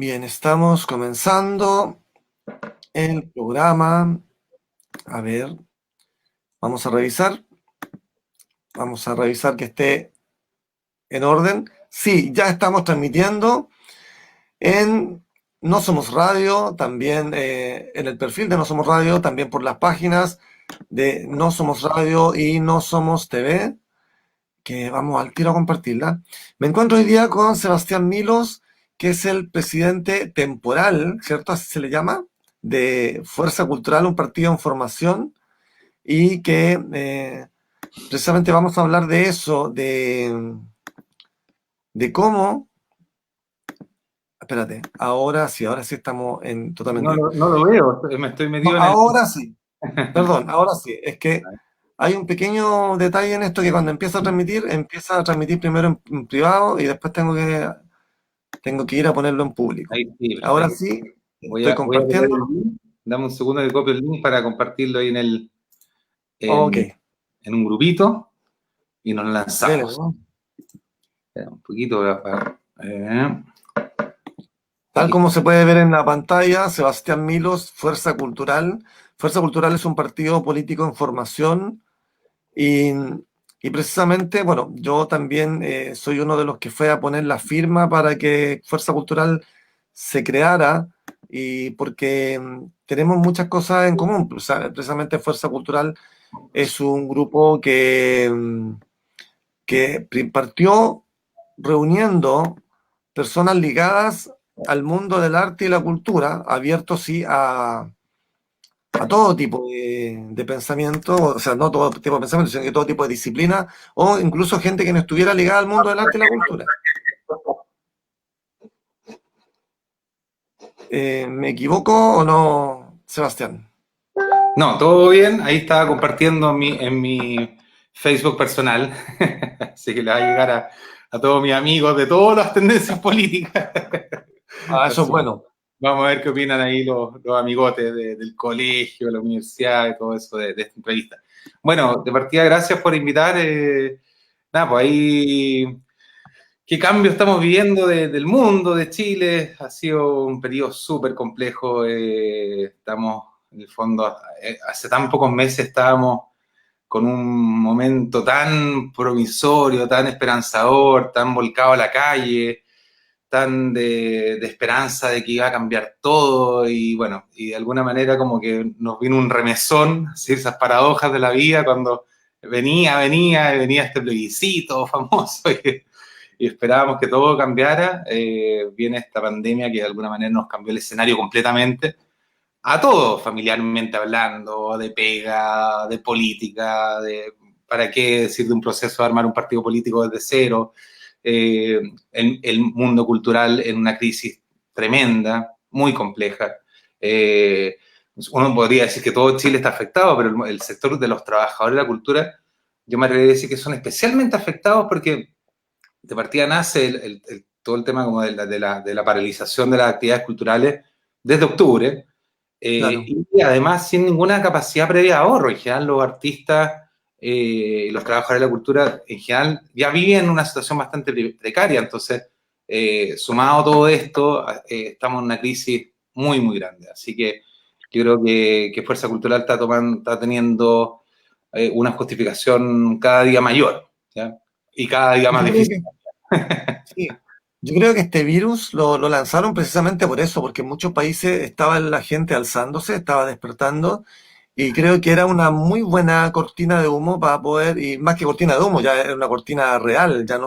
Bien, estamos comenzando el programa. A ver, vamos a revisar. Vamos a revisar que esté en orden. Sí, ya estamos transmitiendo en No Somos Radio, también en el perfil de No Somos Radio, también por las páginas de No Somos Radio y No Somos TV, que vamos al tiro a compartirla. Me encuentro hoy día con Sebastián Milos, que es el presidente temporal, ¿cierto? Así se le llama, de Fuerza Cultural, un partido en formación, y que precisamente vamos a hablar de eso, de cómo, espérate, ahora sí estamos totalmente No bien. no lo veo, me estoy No, metido en el... ahora sí, perdón, ahora sí, es que hay un pequeño detalle en esto que cuando empieza a transmitir primero en privado y después tengo que ir a ponerlo en público. Ahí sí, Ahora perfecto. sí, estoy Voy a copiar compartiendo. el link. Dame un segundo que copio el link para compartirlo ahí Ok, en, en un grupito y nos dele, lanzamos. ¿no? Espera un poquito. Tal Aquí como está. se puede ver en la pantalla, Sebastián Milos, Fuerza Cultural. Fuerza Cultural es un partido político en formación y, y precisamente, bueno, yo también soy uno de los que fue a poner la firma para que Fuerza Cultural se creara y porque tenemos muchas cosas en común. O sea, precisamente Fuerza Cultural es un grupo que partió reuniendo personas ligadas al mundo del arte y la cultura, abierto sí a todo tipo de pensamiento, o sea, no todo tipo de pensamiento, sino que todo tipo de disciplina, o incluso gente que no estuviera ligada al mundo del arte y la cultura. ¿Me equivoco o no, Sebastián? No, todo bien. Ahí estaba compartiendo en mi Facebook personal. Así que le va a llegar a todos mis amigos de todas las tendencias políticas. Ah, eso es Así bueno. vamos a ver qué opinan ahí los amigotes del colegio, de la universidad y todo eso de esta entrevista. Bueno, de partida, gracias por invitar. Nada, pues ahí, qué cambio estamos viviendo del mundo, de Chile. Ha sido un periodo súper complejo. Estamos, en el fondo, hace tan pocos meses estábamos con un momento tan promisorio, tan esperanzador, tan volcado a la calle, tan de esperanza de que iba a cambiar todo y bueno, y de alguna manera como que nos vino un remesón, así, esas paradojas de la vida cuando venía este plebiscito famoso y esperábamos que todo cambiara, viene esta pandemia que de alguna manera nos cambió el escenario completamente, a todo, familiarmente hablando, de pega, de política, de para qué decir de un proceso de armar un partido político desde cero, el mundo cultural en una crisis tremenda, muy compleja. Eh, Uno podría decir que todo Chile está afectado, pero el sector de los trabajadores de la cultura, yo me atrevería a decir que son especialmente afectados porque de partida nace todo el tema como de la paralización de las actividades culturales desde octubre, Claro. y además sin ninguna capacidad previa de ahorro. En general, los artistas y los trabajadores de la cultura, en general, ya viven en una situación bastante precaria. Entonces, sumado a todo esto, estamos en una crisis muy, muy grande. Así que yo creo que Fuerza Cultural está teniendo una justificación cada día mayor, ¿ya? Y cada día más Yo creo difícil. que sí. Yo creo que este virus lo lanzaron precisamente por eso, porque en muchos países estaba la gente alzándose, estaba despertando, y creo que era una muy buena cortina de humo para poder, y más que cortina de humo, ya era una cortina real, ya no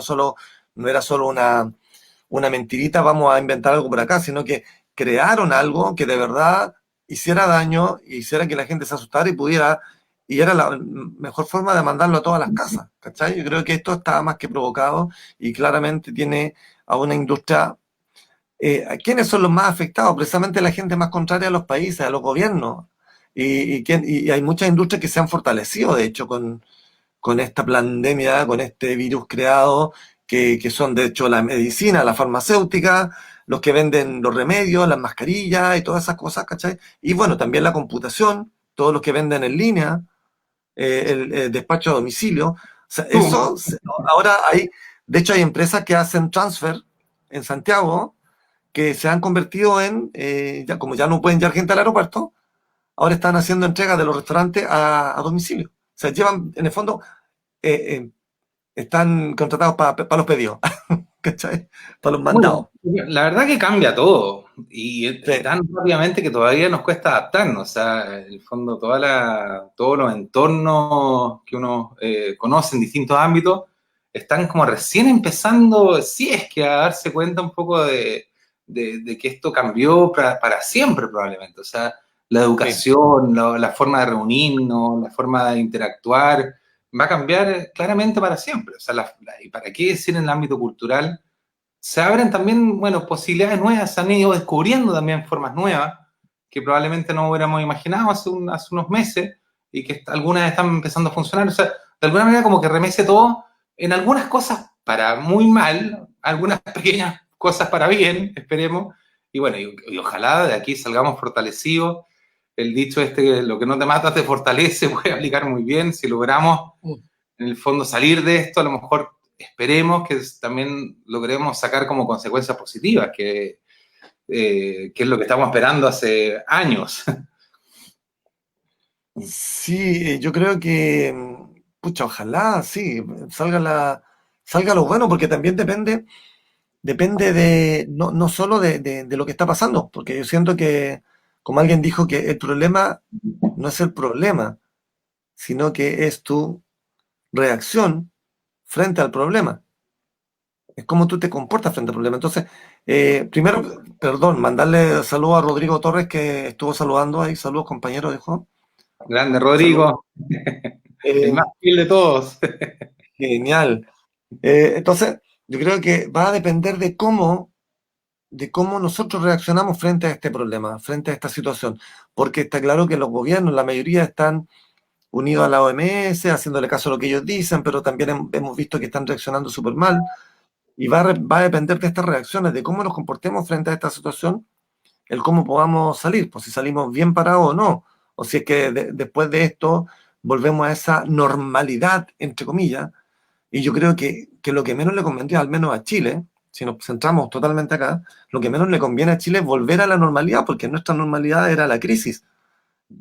era solo una mentirita, vamos a inventar algo por acá, sino que crearon algo que de verdad hiciera daño, hiciera que la gente se asustara y pudiera, y era la mejor forma de mandarlo a todas las casas, ¿cachai? Yo creo que esto estaba más que provocado y claramente tiene a una industria. ¿Quiénes son los más afectados? Precisamente la gente más contraria a los países, a los gobiernos. Y hay muchas industrias que se han fortalecido, de hecho, con esta pandemia, con este virus creado, que son de hecho la medicina, la farmacéutica, los que venden los remedios, las mascarillas y todas esas cosas, ¿cachai? Y bueno, también la computación, todos los que venden en línea, el despacho a domicilio. O sea, ahora de hecho hay empresas que hacen transfer en Santiago que se han convertido en, ya, como ya no pueden llevar gente al aeropuerto, ahora están haciendo entregas de los restaurantes a domicilio. O sea, llevan, en el fondo, eh, eh, están contratados para los pedidos, ¿cachai? Para los Bueno, mandados. la verdad que cambia todo Sí, y tan rápidamente que todavía nos cuesta adaptarnos. O sea, en el fondo, todos los entornos que uno conoce en distintos ámbitos están como recién empezando, si es que a darse cuenta un poco de que esto cambió para siempre probablemente. O sea, la sí. educación, la forma de reunirnos, la forma de interactuar, va a cambiar claramente para siempre. O sea, ¿y para qué decir en el ámbito cultural? Se abren también, bueno, posibilidades nuevas, se han ido descubriendo también formas nuevas que probablemente no hubiéramos imaginado hace unos meses y que algunas están empezando a funcionar. O sea, de alguna manera como que remece todo en algunas cosas para muy mal, algunas pequeñas cosas para bien, esperemos. Y bueno, y ojalá de aquí salgamos fortalecidos. El dicho este, que lo que no te mata te fortalece, puede aplicar muy bien. Si logramos en el fondo salir de esto, a lo mejor esperemos que también logremos sacar como consecuencias positivas, que es lo que estamos esperando hace años. Sí, yo creo que, pucha, ojalá, sí, salga lo bueno, porque también depende de, no solo de lo que está pasando, porque yo siento que, como alguien dijo, que el problema no es el problema, sino que es tu reacción frente al problema. Es cómo tú te comportas frente al problema. Entonces, primero, perdón, mandarle saludos a Rodrigo Torres, que estuvo saludando ahí. Saludos, compañero, dijo. Grande Saludos. Rodrigo, el más Eh, fiel de todos. Genial. Entonces, yo creo que va a depender de cómo nosotros reaccionamos frente a este problema, frente a esta situación. Porque está claro que los gobiernos, la mayoría están unidos a la OMS, haciéndole caso a lo que ellos dicen, pero también hemos visto que están reaccionando súper mal. Y va a depender de estas reacciones, de cómo nos comportemos frente a esta situación, el cómo podamos salir, pues si salimos bien parados o no, o si es que después de esto volvemos a esa normalidad, entre comillas, y yo creo que lo que menos le convendría, al menos a Chile, si nos centramos totalmente acá, lo que menos le conviene a Chile es volver a la normalidad, porque nuestra normalidad era la crisis.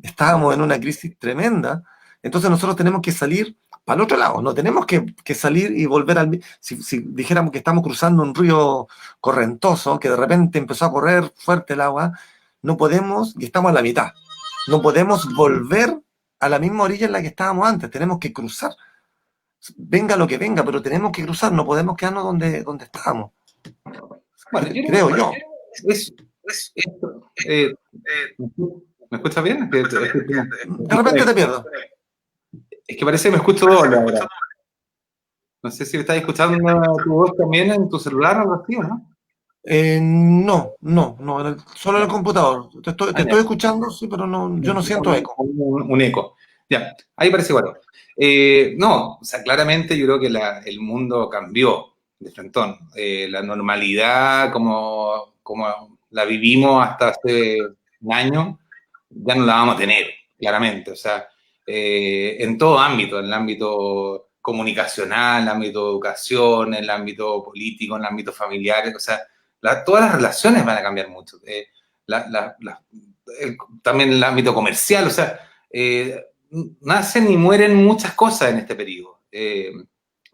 Estábamos en una crisis tremenda, entonces nosotros tenemos que salir para el otro lado, no tenemos que salir y volver si dijéramos que estamos cruzando un río correntoso, que de repente empezó a correr fuerte el agua, no podemos, y estamos a la mitad, no podemos volver a la misma orilla en la que estábamos antes, tenemos que cruzar, venga lo que venga, pero tenemos que cruzar, no podemos quedarnos donde estábamos, Bueno, yo creo creo yo. que eh, ¿me escuchas bien? De repente te pierdo. Es que parece que me escucho doble ahora. No sé si me estás escuchando tu voz también en tu celular o algo así, ¿o no? No, solo en el Ya. computador. Te Ah, ya. estoy escuchando, sí, pero no, yo no siento eco. Un eco. Ya, ahí parece bueno. No, o sea, claramente yo creo que el mundo cambió de frentón. La normalidad como la vivimos hasta hace un año, ya no la vamos a tener, claramente. O sea, en todo ámbito, en el ámbito comunicacional, en el ámbito de educación, en el ámbito político, en el ámbito familiar, o sea, todas las relaciones van a cambiar mucho. La, la, la, También en el ámbito comercial, o sea, nacen y mueren muchas cosas en este periodo.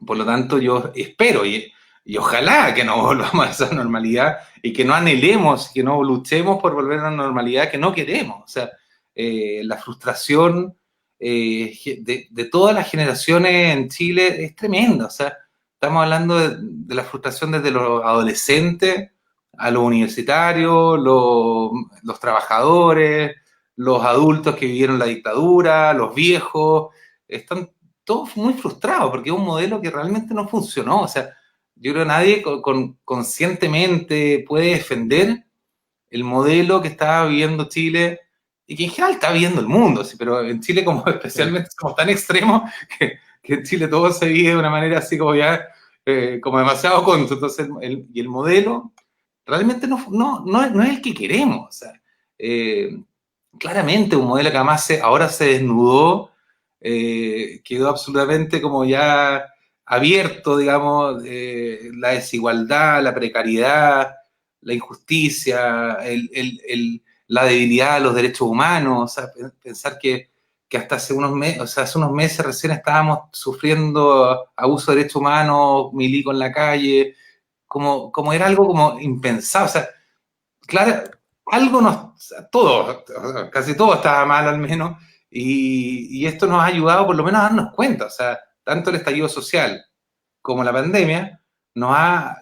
Por lo tanto, yo espero y ojalá que no volvamos a esa normalidad y que no anhelemos, que no luchemos por volver a una normalidad que no queremos. O sea, la frustración de todas las generaciones en Chile es tremenda. O sea, estamos hablando de la frustración desde los adolescentes a los universitarios, los trabajadores, los adultos que vivieron la dictadura, los viejos, están todos muy frustrados porque es un modelo que realmente no funcionó. O sea, yo creo que nadie conscientemente puede defender el modelo que estaba viviendo Chile y que en general está viviendo el mundo, sí, pero en Chile como Sí. especialmente somos tan extremos que en Chile todo se vive de una manera así como ya, como demasiado conto. Entonces, el modelo realmente no es el que queremos. O sea, eh, claramente un modelo que además ahora se desnudó, quedó absolutamente como ya abierto, digamos, la desigualdad, la precariedad, la injusticia, la debilidad de los derechos humanos, o sea, pensar que hasta hace unos meses, o sea, hace unos meses recién estábamos sufriendo abuso de derechos humanos, milico en la calle, como era algo como impensado, o sea, claro, algo nos, o sea, todo, casi todo estaba mal al menos, y esto nos ha ayudado por lo menos a darnos cuenta, o sea, tanto el estallido social como la pandemia,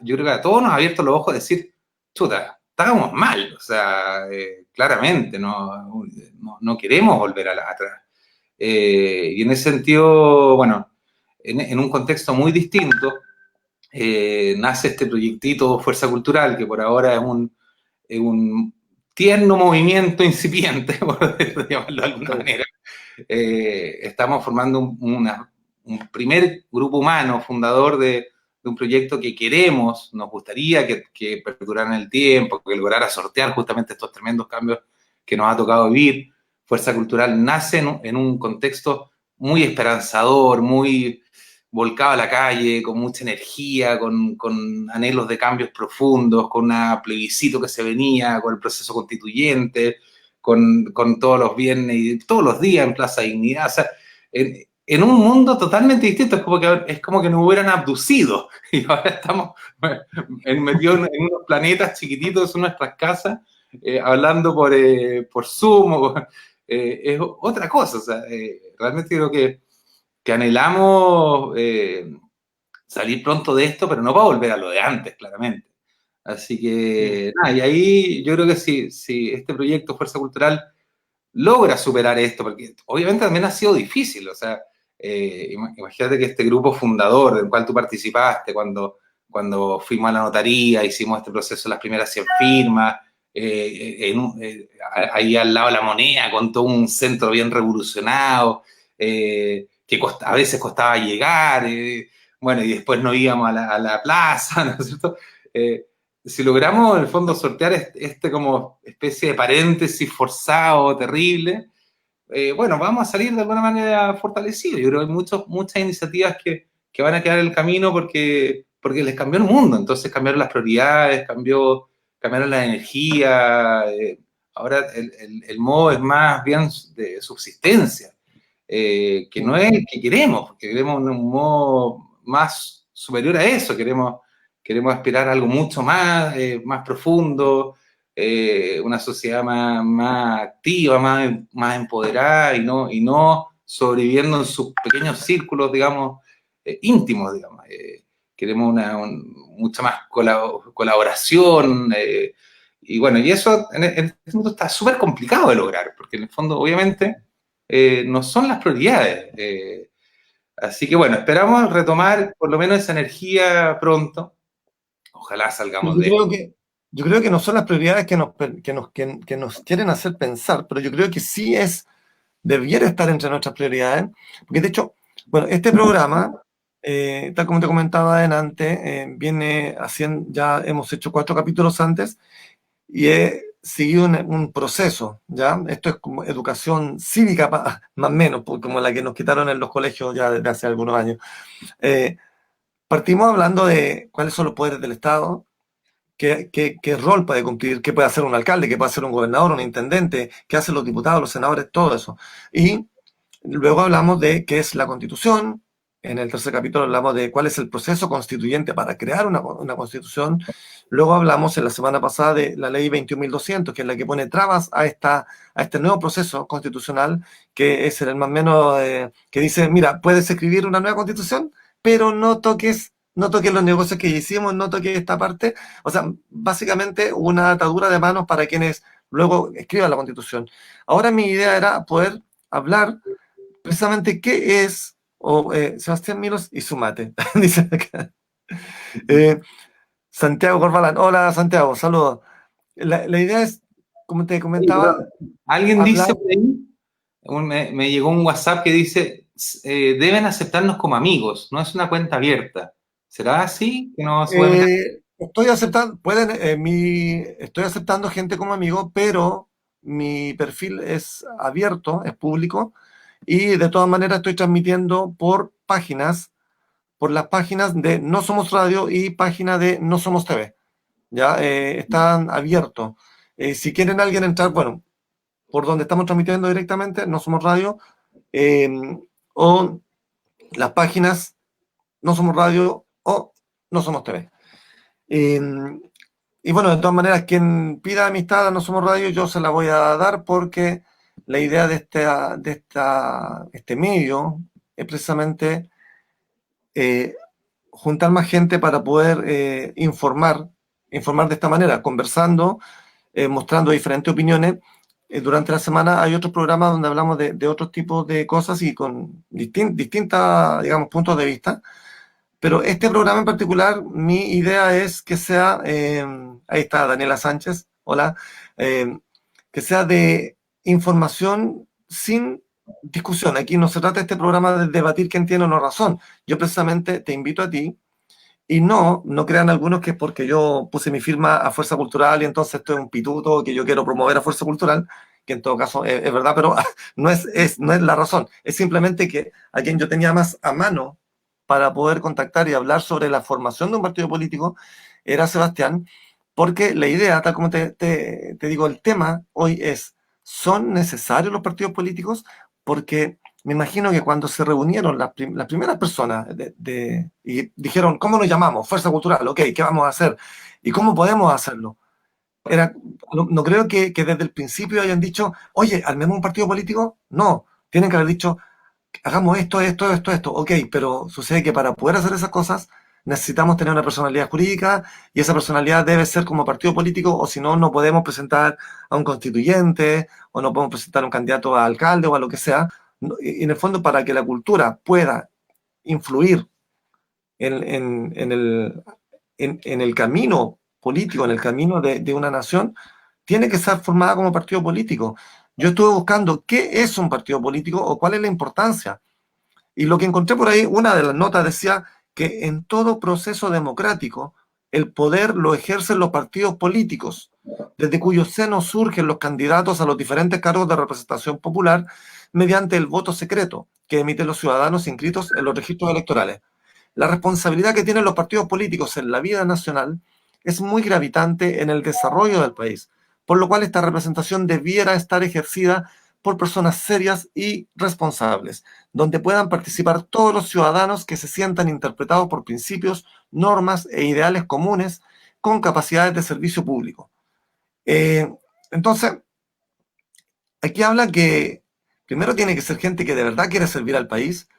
yo creo que a todos nos ha abierto los ojos a decir, chuta, estábamos mal, o sea, claramente, no queremos volver atrás. Y en ese sentido, bueno, en un contexto muy distinto, nace este proyectito Fuerza Cultural, que por ahora es un tierno movimiento incipiente, por llamarlo de alguna manera. Estamos formando un primer grupo humano fundador de un proyecto que queremos, nos gustaría que perdurara en el tiempo, que lograra sortear justamente estos tremendos cambios que nos ha tocado vivir. Fuerza Cultural nace en un contexto muy esperanzador, muy volcado a la calle, con mucha energía, con anhelos de cambios profundos, con un plebiscito que se venía, con el proceso constituyente, con todos los viernes y todos los días en Plaza Dignidad. O sea, en un mundo totalmente distinto, es como que nos hubieran abducido y ahora estamos metidos en unos planetas chiquititos en nuestras casas, hablando por Zoom, es otra cosa. O sea, realmente creo que anhelamos salir pronto de esto, pero no para volver a lo de antes, claramente. Así que, nada, y ahí yo creo que si este proyecto Fuerza Cultural logra superar esto, porque obviamente también ha sido difícil, o sea, imagínate que este grupo fundador del cual tú participaste, cuando fuimos a la notaría, hicimos este proceso, las primeras 100 firmas, ahí al lado de la moneda, con todo un centro bien revolucionado, que a veces costaba llegar, bueno, y después no íbamos a la plaza, ¿no es cierto? Si logramos, en el fondo, sortear este como especie de paréntesis forzado, terrible, bueno, vamos a salir de alguna manera fortalecidos. Yo creo que hay muchas iniciativas que van a quedar en el camino porque les cambió el mundo. Entonces cambiaron las prioridades, cambiaron la energía. Ahora el modo es más bien de subsistencia, que no es el que queremos, porque queremos un modo más superior a eso. Queremos aspirar a algo mucho más profundo, una sociedad más activa, más empoderada y no sobreviviendo en sus pequeños círculos, digamos, íntimos, digamos. Queremos mucha más colaboración, y bueno, y eso en este momento está súper complicado de lograr, porque en el fondo, obviamente, no son las prioridades. Así que bueno, esperamos retomar por lo menos esa energía pronto. Ojalá Pero salgamos de yo creo que no son las prioridades que nos quieren hacer pensar, pero yo creo que sí debiera estar entre nuestras prioridades, porque de hecho, bueno, este programa, tal como te comentaba adelante, viene haciendo, ya hemos hecho 4 capítulos antes y he seguido un proceso, ¿ya? Esto es como educación cívica, más o menos, como la que nos quitaron en los colegios ya desde hace algunos años. Eh, Partimos hablando de cuáles son los poderes del Estado, qué rol puede cumplir, qué puede hacer un alcalde, qué puede hacer un gobernador, un intendente, qué hacen los diputados, los senadores, todo eso. Y luego hablamos de qué es la Constitución. En el tercer capítulo hablamos de cuál es el proceso constituyente para crear una Constitución. Luego hablamos en la semana pasada de la ley 21.200, que es la que pone trabas a este nuevo proceso constitucional, que es el más o menos que dice, mira, puedes escribir una nueva Constitución, pero no toques los negocios que ya hicimos, no toques esta parte. O sea, básicamente una atadura de manos para quienes luego escriban la Constitución. Ahora mi idea era poder hablar precisamente qué es Sebastián Milos y su mate. Dice acá. Santiago Corbalán. Hola, Santiago, saludos. La idea es, como te Oye, comentaba, pero alguien hablar. dice por ahí, me llegó un WhatsApp que dice, deben aceptarnos como amigos, no es una cuenta abierta. ¿Será así? ¿Que no se puede meter? Estoy aceptando, estoy aceptando gente como amigo, pero mi perfil es abierto, es público, y de todas maneras estoy transmitiendo por las páginas de No Somos Radio y página de No Somos TV. ¿ya? Están abiertos. Si quieren alguien entrar, bueno, por donde estamos transmitiendo directamente, No Somos Radio, eh, o las páginas No Somos Radio o No Somos TV. Eh, y bueno, de todas maneras, quien pida amistad a No Somos Radio, yo se la voy a dar porque la idea este medio es precisamente juntar más gente para poder informar de esta manera, conversando, mostrando diferentes opiniones. Durante la semana hay otros programas donde hablamos de otros tipos de cosas y con distintas, digamos, puntos de vista. Pero este programa en particular, mi idea es que sea, ahí está Daniela Sánchez, hola, eh, que sea de información sin discusión. Aquí no se trata este programa de debatir quién tiene o no razón. Yo precisamente te invito a ti y no crean algunos que es porque yo puse mi firma a Fuerza Cultural y entonces esto es un pituto que yo quiero promover a Fuerza Cultural, que en todo caso es verdad, pero no es la razón. Es simplemente que a quien yo tenía más a mano para poder contactar y hablar sobre la formación de un partido político era Sebastián, porque la idea, tal como te digo, el tema hoy es, ¿son necesarios los partidos políticos? Porque me imagino que cuando se reunieron las primeras personas y dijeron, ¿cómo nos llamamos? Fuerza Cultural, ok, ¿qué vamos a hacer? ¿Y cómo podemos hacerlo? Era, no creo que desde el principio hayan dicho, oye, armemos un partido político. No, tienen que haber dicho, hagamos esto, ok, pero sucede que para poder hacer esas cosas necesitamos tener una personalidad jurídica y esa personalidad debe ser como partido político o si no, no podemos presentar a un constituyente o no podemos presentar a un candidato a alcalde o a lo que sea. Y en el fondo, para que la cultura pueda influir en el camino político, en el camino de una nación, tiene que ser formada como partido político. Yo estuve buscando qué es un partido político o cuál es la importancia. Y lo que encontré por ahí, una de las notas decía que en todo proceso democrático el poder lo ejercen los partidos políticos, desde cuyo seno surgen los candidatos a los diferentes cargos de representación popular mediante el voto secreto que emiten los ciudadanos inscritos en los registros electorales. La responsabilidad que tienen los partidos políticos en la vida nacional es muy gravitante en el desarrollo del país, por lo cual esta representación debiera estar ejercida por personas serias y responsables, donde puedan participar todos los ciudadanos que se sientan interpretados por principios, normas e ideales comunes con capacidades de servicio público. Eh, entonces, aquí habla que primero tiene que ser gente que de verdad quiere servir al país,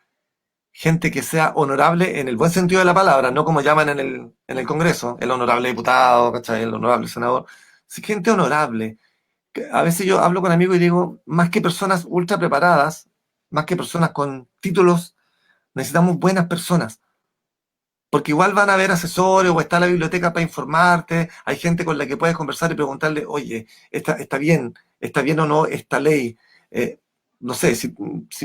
gente que sea honorable en el buen sentido de la palabra, no como llaman en el Congreso, el honorable diputado, ¿cachai? El honorable senador. Sí, gente honorable. A veces yo hablo con amigos y digo, más que personas ultra preparadas, más que personas con títulos, necesitamos buenas personas. Porque igual van a haber asesores o está la biblioteca para informarte, hay gente con la que puedes conversar y preguntarle, oye, está bien o no esta ley. Eh, no sé, si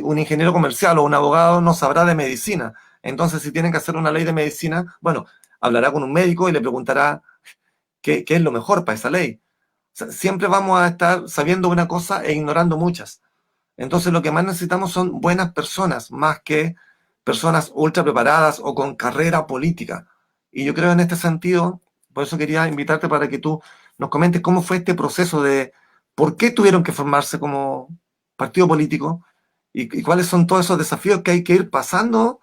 un ingeniero comercial o un abogado no sabrá de medicina, entonces si tienen que hacer una ley de medicina, bueno, hablará con un médico y le preguntará qué es lo mejor para esa ley. O sea, siempre vamos a estar sabiendo una cosa e ignorando muchas. Entonces lo que más necesitamos son buenas personas, más que personas ultra preparadas o con carrera política. Y yo creo en este sentido, por eso quería invitarte para que tú nos comentes cómo fue este proceso de por qué tuvieron que formarse como partido político y cuáles son todos esos desafíos que hay que ir pasando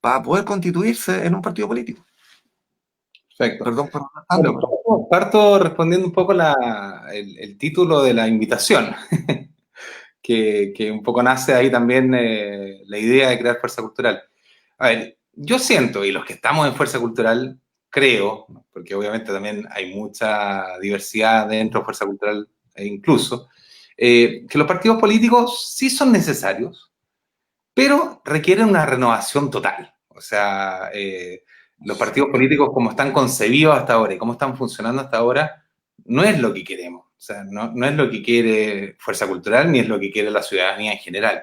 para poder constituirse en un partido político. Perfecto. Perdón por tanto, Bueno, pero... parto respondiendo un poco el título de la invitación, que un poco nace ahí también la idea de crear Fuerza Cultural. A ver, yo siento, y los que estamos en Fuerza Cultural, creo, porque obviamente también hay mucha diversidad dentro de Fuerza Cultural incluso, que los partidos políticos sí son necesarios, pero requieren una renovación total. O sea, los partidos políticos como están concebidos hasta ahora y cómo están funcionando hasta ahora, no es lo que queremos. O sea, no es lo que quiere Fuerza Cultural ni es lo que quiere la ciudadanía en general.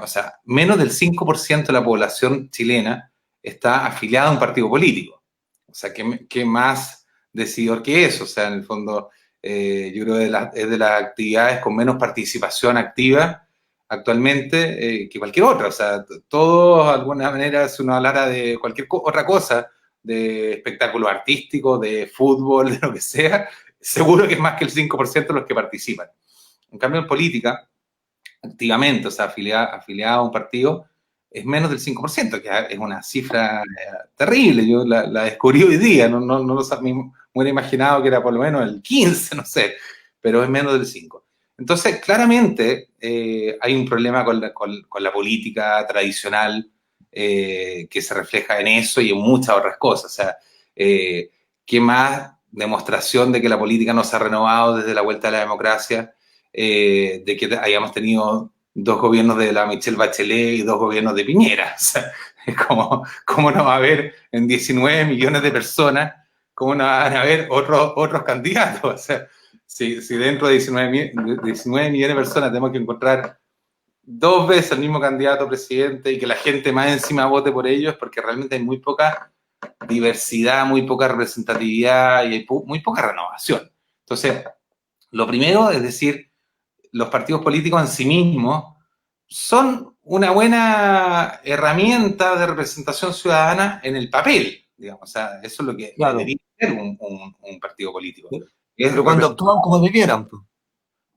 O sea, menos del 5% de la población chilena está afiliada a un partido político. O sea, ¿qué más decidor que eso? O sea, en el fondo, yo creo que es de las actividades con menos participación activa actualmente que cualquier otra. O sea, todos, de alguna manera, si uno hablara de cualquier otra cosa, de espectáculos artísticos, de fútbol, de lo que sea, seguro que es más que el 5% de los que participan. En cambio, en política, activamente, o sea, afiliado a un partido, es menos del 5%, que es una cifra terrible. Yo la descubrí hoy día, no lo sabía, me hubiera imaginado que era por lo menos el 15, no sé, pero es menos del 5%. Entonces, claramente hay un problema con la política tradicional que se refleja en eso y en muchas otras cosas. O sea, ¿qué más demostración de que la política no se ha renovado desde la vuelta a la democracia? De que hayamos tenido 2 gobiernos de la Michelle Bachelet y 2 gobiernos de Piñera. O sea, ¿cómo no va a haber en 19 millones de personas, cómo no van a haber otros candidatos? O sea, si dentro de 19 millones de personas tenemos que encontrar 2 veces el mismo candidato a presidente y que la gente más encima vote por ellos, porque realmente hay muy poca diversidad, muy poca representatividad y hay muy poca renovación. Entonces, lo primero es decir, los partidos políticos en sí mismos son una buena herramienta de representación ciudadana en el papel, digamos. O sea, eso es lo que Claro. debería ser un partido político. Pero cuando actúan como debieran, pues.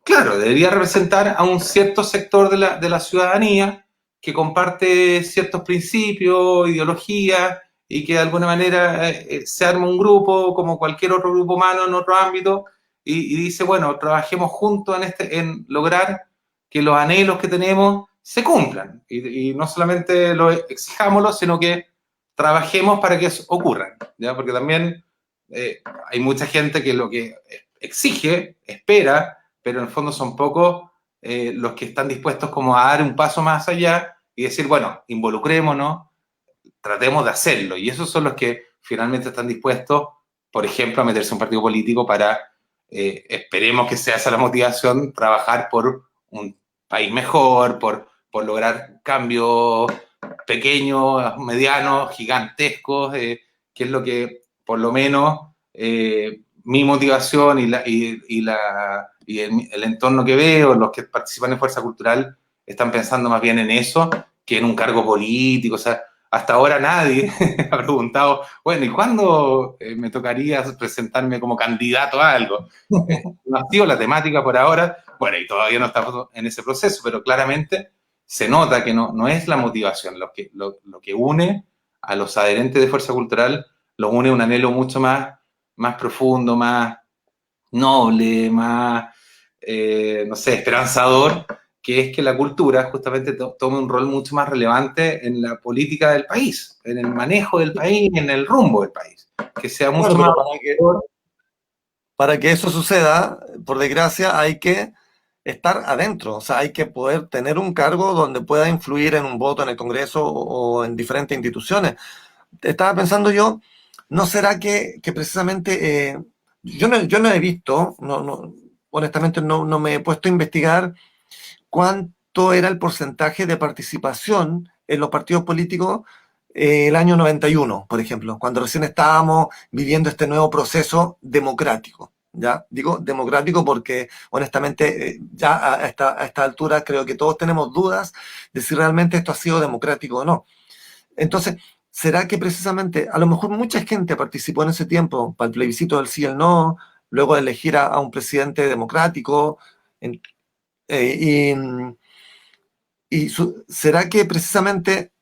Claro, debería representar a un cierto sector de la ciudadanía que comparte ciertos principios, ideologías, y que de alguna manera se arma un grupo como cualquier otro grupo humano en otro ámbito y dice, bueno, trabajemos juntos en lograr que los anhelos que tenemos se cumplan. Y no solamente lo exijámoslo, sino que trabajemos para que eso ocurra, ¿ya? Porque también hay mucha gente que lo que exige, espera, pero en el fondo son pocos los que están dispuestos como a dar un paso más allá y decir, bueno, involucrémonos, tratemos de hacerlo. Y esos son los que finalmente están dispuestos, por ejemplo, a meterse en un partido político para, esperemos que sea esa la motivación, trabajar por un país mejor, por lograr cambios pequeños, medianos, gigantescos, que es lo que por lo menos mi motivación y el entorno que veo, los que participan en Fuerza Cultural, están pensando más bien en eso que en un cargo político. O sea, hasta ahora nadie ha preguntado, bueno, ¿y cuándo me tocaría presentarme como candidato a algo? No ha sido la temática por ahora, bueno, y todavía no estamos en ese proceso, pero claramente se nota que no es la motivación. Lo que une a los adherentes de Fuerza Cultural, los une un anhelo mucho más profundo, más noble, más, no sé, esperanzador, que es que la cultura justamente tome un rol mucho más relevante en la política del país, en el manejo del país, en el rumbo del país, que sea Bueno, mucho más... pero para que eso suceda, por desgracia, hay que estar adentro, o sea, hay que poder tener un cargo donde pueda influir en un voto en el Congreso o en diferentes instituciones. Estaba pensando yo, ¿no será que precisamente, yo no he visto, honestamente no me he puesto a investigar cuánto era el porcentaje de participación en los partidos políticos el año 91, por ejemplo, cuando recién estábamos viviendo este nuevo proceso democrático. ¿Ya? Digo democrático porque honestamente ya a esta altura creo que todos tenemos dudas de si realmente esto ha sido democrático o no. Entonces, ¿será que precisamente, a lo mejor mucha gente participó en ese tiempo para el plebiscito del sí y el no, luego de elegir a un presidente democrático, en- eh, será que precisamente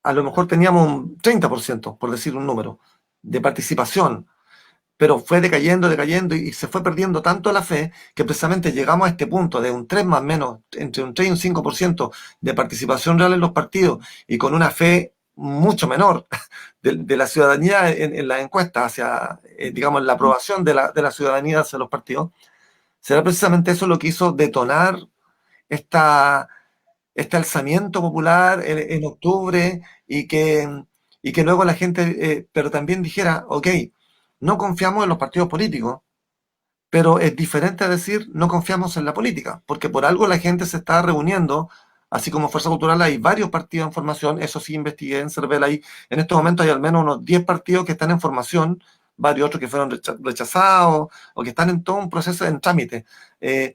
a lo mejor teníamos un 30%, por decir un número, de participación, pero fue decayendo, decayendo y se fue perdiendo tanto la fe que precisamente llegamos a este punto de un 3 más o menos, entre un 3 y un 5% de participación real en los partidos y con una fe mucho menor de la ciudadanía en las encuestas hacia, digamos, la aprobación de la ciudadanía hacia los partidos. ¿Será precisamente eso lo que hizo detonar esta, este alzamiento popular en octubre y que luego la gente, pero también dijera, ok, no confiamos en los partidos políticos, pero es diferente a decir no confiamos en la política, porque por algo la gente se está reuniendo, así como Fuerza Cultural hay varios partidos en formación, eso sí investigué en Cervela, ahí en estos momentos hay al menos unos 10 partidos que están en formación, varios otros que fueron rechazados o que están en todo un proceso en trámite. Eh,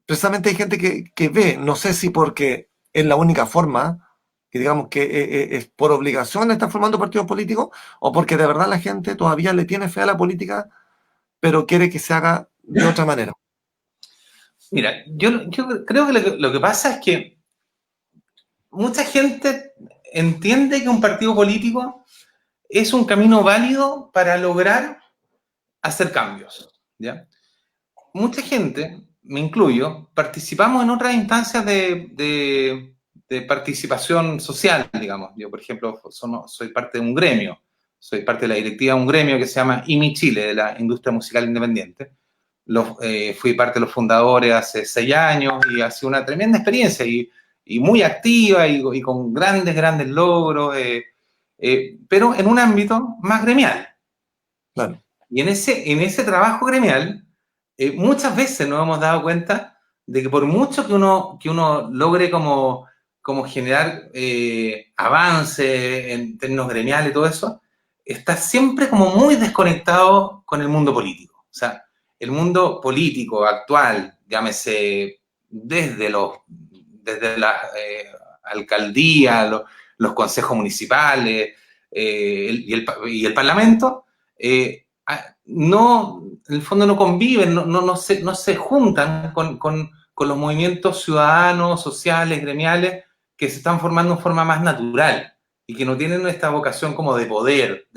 Precisamente hay gente que ve, no sé si porque es la única forma, que digamos que es por obligación estar formando partidos políticos o porque de verdad la gente todavía le tiene fe a la política, pero quiere que se haga de otra manera. Mira, yo creo que lo que pasa es que mucha gente entiende que un partido político es un camino válido para lograr hacer cambios, ¿ya? Mucha gente, me incluyo, participamos en otras instancias de participación social, digamos. Yo, por ejemplo, soy parte de un gremio, soy parte de la directiva de un gremio que se llama IMI Chile, de la industria musical independiente. Fui parte de los fundadores hace 6 años y ha sido una tremenda experiencia y muy activa y con grandes, grandes logros, pero en un ámbito más gremial. Claro. Y en ese trabajo gremial, muchas veces nos hemos dado cuenta de que por mucho que uno logre como generar avance en términos gremiales y todo eso, está siempre como muy desconectado con el mundo político. O sea, el mundo político actual, llámese desde la alcaldía, los consejos municipales y el parlamento, no, en el fondo no conviven, no se juntan con los movimientos ciudadanos, sociales, gremiales, que se están formando en forma más natural y que no tienen esta vocación como de poder,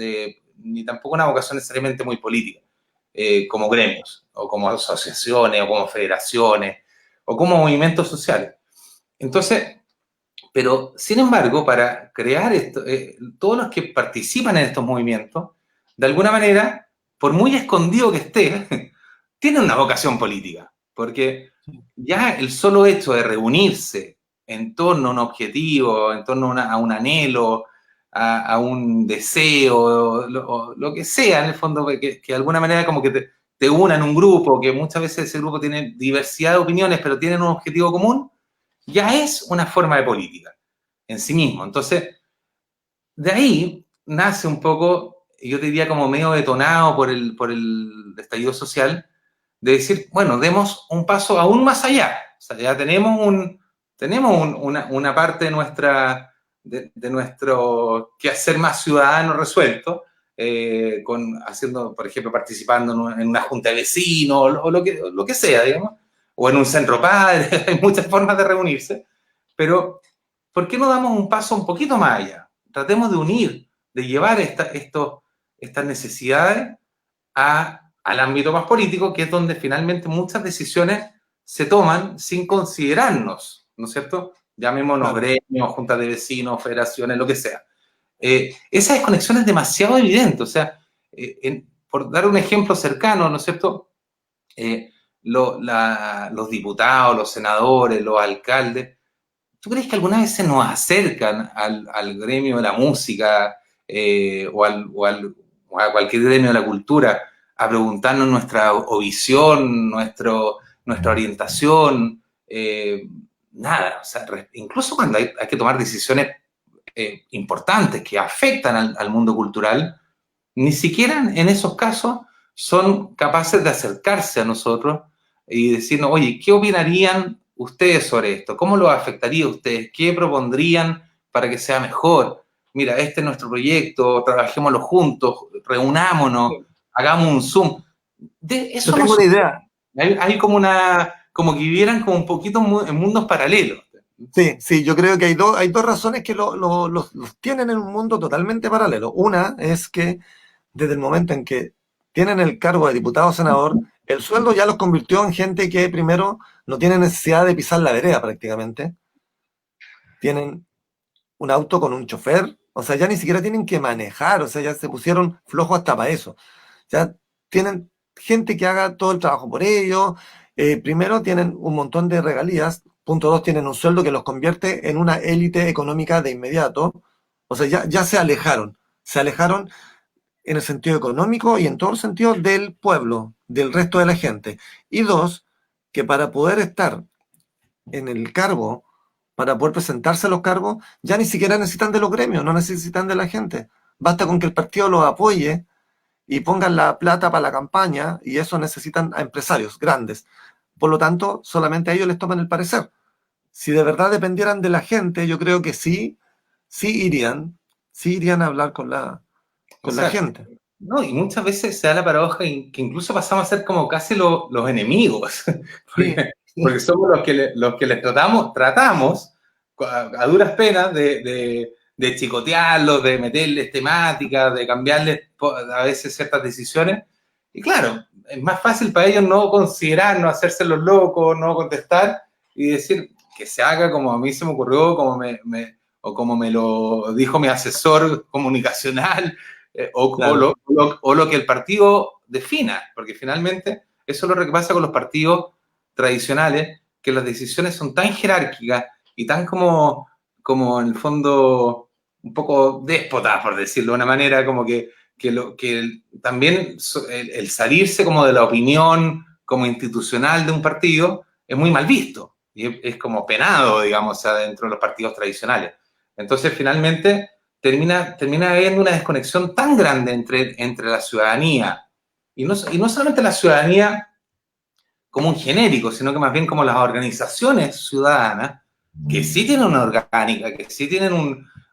ni tampoco una vocación necesariamente muy política, como gremios, o como asociaciones, o como federaciones, o como movimientos sociales. Entonces, pero sin embargo, para crear esto, todos los que participan en estos movimientos, de alguna manera, por muy escondido que esté, tienen una vocación política, porque ya el solo hecho de reunirse en torno a un objetivo, en torno a un anhelo, a un deseo, lo que sea, en el fondo, que de alguna manera como que te una en un grupo, que muchas veces ese grupo tiene diversidad de opiniones, pero tienen un objetivo común, ya es una forma de política en sí mismo. Entonces, de ahí nace un poco, yo te diría como medio detonado por el estallido social, de decir, bueno, demos un paso aún más allá. O sea, ya tenemos una parte de nuestro quehacer más ciudadano resuelto, haciendo, por ejemplo, participando en una junta de vecinos o lo que sea, digamos, o en un centro padre, hay muchas formas de reunirse, pero ¿por qué no damos un paso un poquito más allá? Tratemos de unir, de llevar estas necesidades al ámbito más político, que es donde finalmente muchas decisiones se toman sin considerarnos, ¿no es cierto? Llamémonos Claro. gremios, juntas de vecinos, federaciones, lo que sea. Esa desconexión es demasiado evidente, o sea, por dar un ejemplo cercano, ¿no es cierto? Eh, los diputados, los senadores, los alcaldes, ¿tú crees que alguna vez se nos acercan al gremio de la música o a cualquier gremio de la cultura a preguntarnos nuestra visión, nuestra orientación? Nada, o sea, incluso cuando hay que tomar decisiones importantes que afectan al mundo cultural, ni siquiera en esos casos son capaces de acercarse a nosotros y decirnos, oye, ¿qué opinarían ustedes sobre esto? ¿Cómo lo afectaría a ustedes? ¿Qué propondrían para que sea mejor? Mira, este es nuestro proyecto, trabajémoslo juntos, reunámonos, hagamos un Zoom. De Yo eso no tengo una sucede. idea. Hay como que vivieran como un poquito en mundos paralelos. Sí, sí, yo creo que hay dos razones que los tienen en un mundo totalmente paralelo. Una es que desde el momento en que tienen el cargo de diputado o senador, el sueldo ya los convirtió en gente que primero no tiene necesidad de pisar la vereda prácticamente. Tienen un auto con un chofer, o sea, ya ni siquiera tienen que manejar, o sea, ya se pusieron flojos hasta para eso. Ya tienen gente que haga todo el trabajo por ellos. Primero tienen un montón de regalías. Punto dos, tienen un sueldo que los convierte en una élite económica de inmediato. O sea, ya se alejaron. Se alejaron en el sentido económico y en todo el sentido del pueblo, del resto de la gente. Y dos, que para poder estar en el cargo, para poder presentarse a los cargos, ya ni siquiera necesitan de los gremios, no necesitan de la gente. Basta con que el partido los apoye y pongan la plata para la campaña y eso necesitan a empresarios grandes. Por lo tanto, solamente a ellos les toman el parecer. Si de verdad dependieran de la gente, yo creo que sí, sí irían a hablar con la Exacto. gente. No, y muchas veces se da la paradoja que incluso pasamos a ser como casi los enemigos, Sí, porque somos los que les tratamos a duras penas de chicotearlos, de meterles temáticas, de cambiarles a veces ciertas decisiones. Y claro, es más fácil para ellos no considerar, no hacerse los locos, no contestar y decir que se haga como a mí se me ocurrió, o como me lo dijo mi asesor comunicacional, claro, o lo que el partido defina, porque finalmente eso es lo que pasa con los partidos tradicionales, que las decisiones son tan jerárquicas y tan como en el fondo un poco déspotas, por decirlo de una manera, como que también el salirse como de la opinión como institucional de un partido es muy mal visto y es como penado, digamos, dentro de los partidos tradicionales. Entonces, finalmente, termina habiendo una desconexión tan grande entre la ciudadanía, y no solamente la ciudadanía como un genérico, sino que más bien como las organizaciones ciudadanas, que sí tienen una orgánica, que sí tienen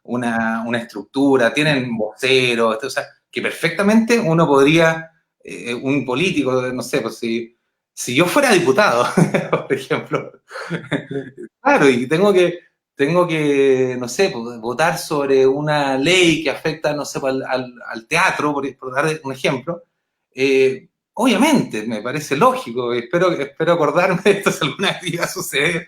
una estructura, tienen voceros, o sea, que perfectamente uno podría, un político, no sé, pues si yo fuera diputado, por ejemplo, claro, y tengo que, no sé, pues, votar sobre una ley que afecta, no sé, pues, al teatro, por dar un ejemplo. Obviamente, me parece lógico, espero acordarme de esto si alguna vez iba a suceder,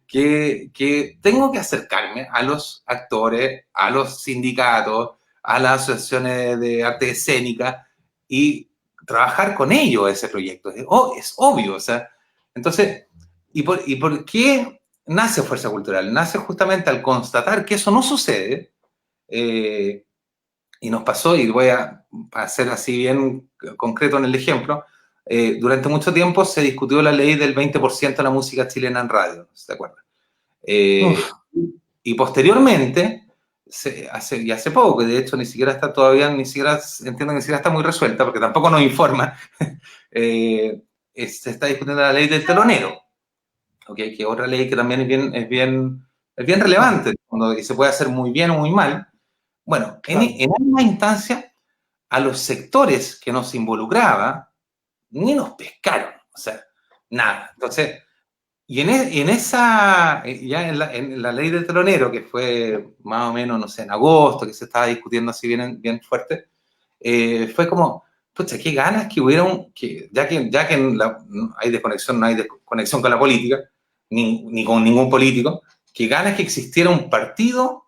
que tengo que acercarme a los actores, a los sindicatos, a las asociaciones de arte escénica y trabajar con ellos ese proyecto. Es obvio, o sea, entonces, ¿y por qué nace Fuerza Cultural? Nace justamente al constatar que eso no sucede, eh, y nos pasó, y voy a hacer así bien concreto en el ejemplo, durante mucho tiempo se discutió la ley del 20% de la música chilena en radio, ¿se acuerdan? Eh, uf, y posteriormente, y hace poco, que de hecho ni siquiera está todavía, ni siquiera entiendo que ni siquiera está muy resuelta, porque tampoco nos informa, eh, se está discutiendo la ley del telonero, ¿okay? Que es otra ley que también es bien claro, relevante, y se puede hacer muy bien o muy mal. Bueno, claro. en una instancia, a los sectores que nos involucraba, ni nos pescaron, o sea, nada. Entonces, y en esa, ya en la ley del telonero, que fue más o menos, no sé, en agosto, que se estaba discutiendo así bien fuerte, fue como, pucha, qué ganas que hubiera ya que no hay desconexión, no hay desconexión con la política, ni con ningún político, qué ganas que existiera un partido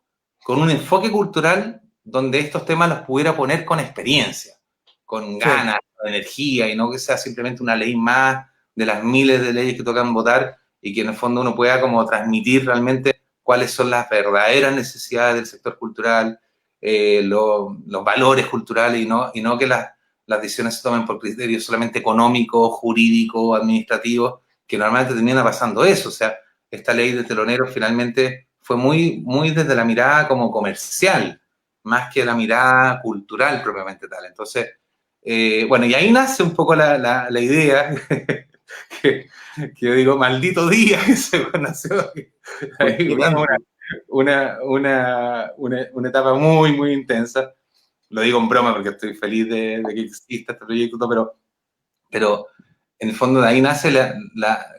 con un enfoque cultural donde estos temas los pudiera poner con experiencia, con Sí, ganas, con energía, y no que sea simplemente una ley más de las miles de leyes que tocan votar y que en el fondo uno pueda como transmitir realmente cuáles son las verdaderas necesidades del sector cultural, los valores culturales y no que las decisiones se tomen por criterios solamente económicos, jurídicos, administrativos, que normalmente termina pasando eso. O sea, esta ley de teloneros finalmente fue muy desde la mirada como comercial, más que la mirada cultural propiamente tal. Entonces, bueno, y ahí nace un poco la idea que, que yo digo, maldito día que se nació. Ahí vivimos coincidencia. una etapa muy intensa. Lo digo en broma porque estoy feliz de que exista este proyecto, pero en el fondo de ahí nace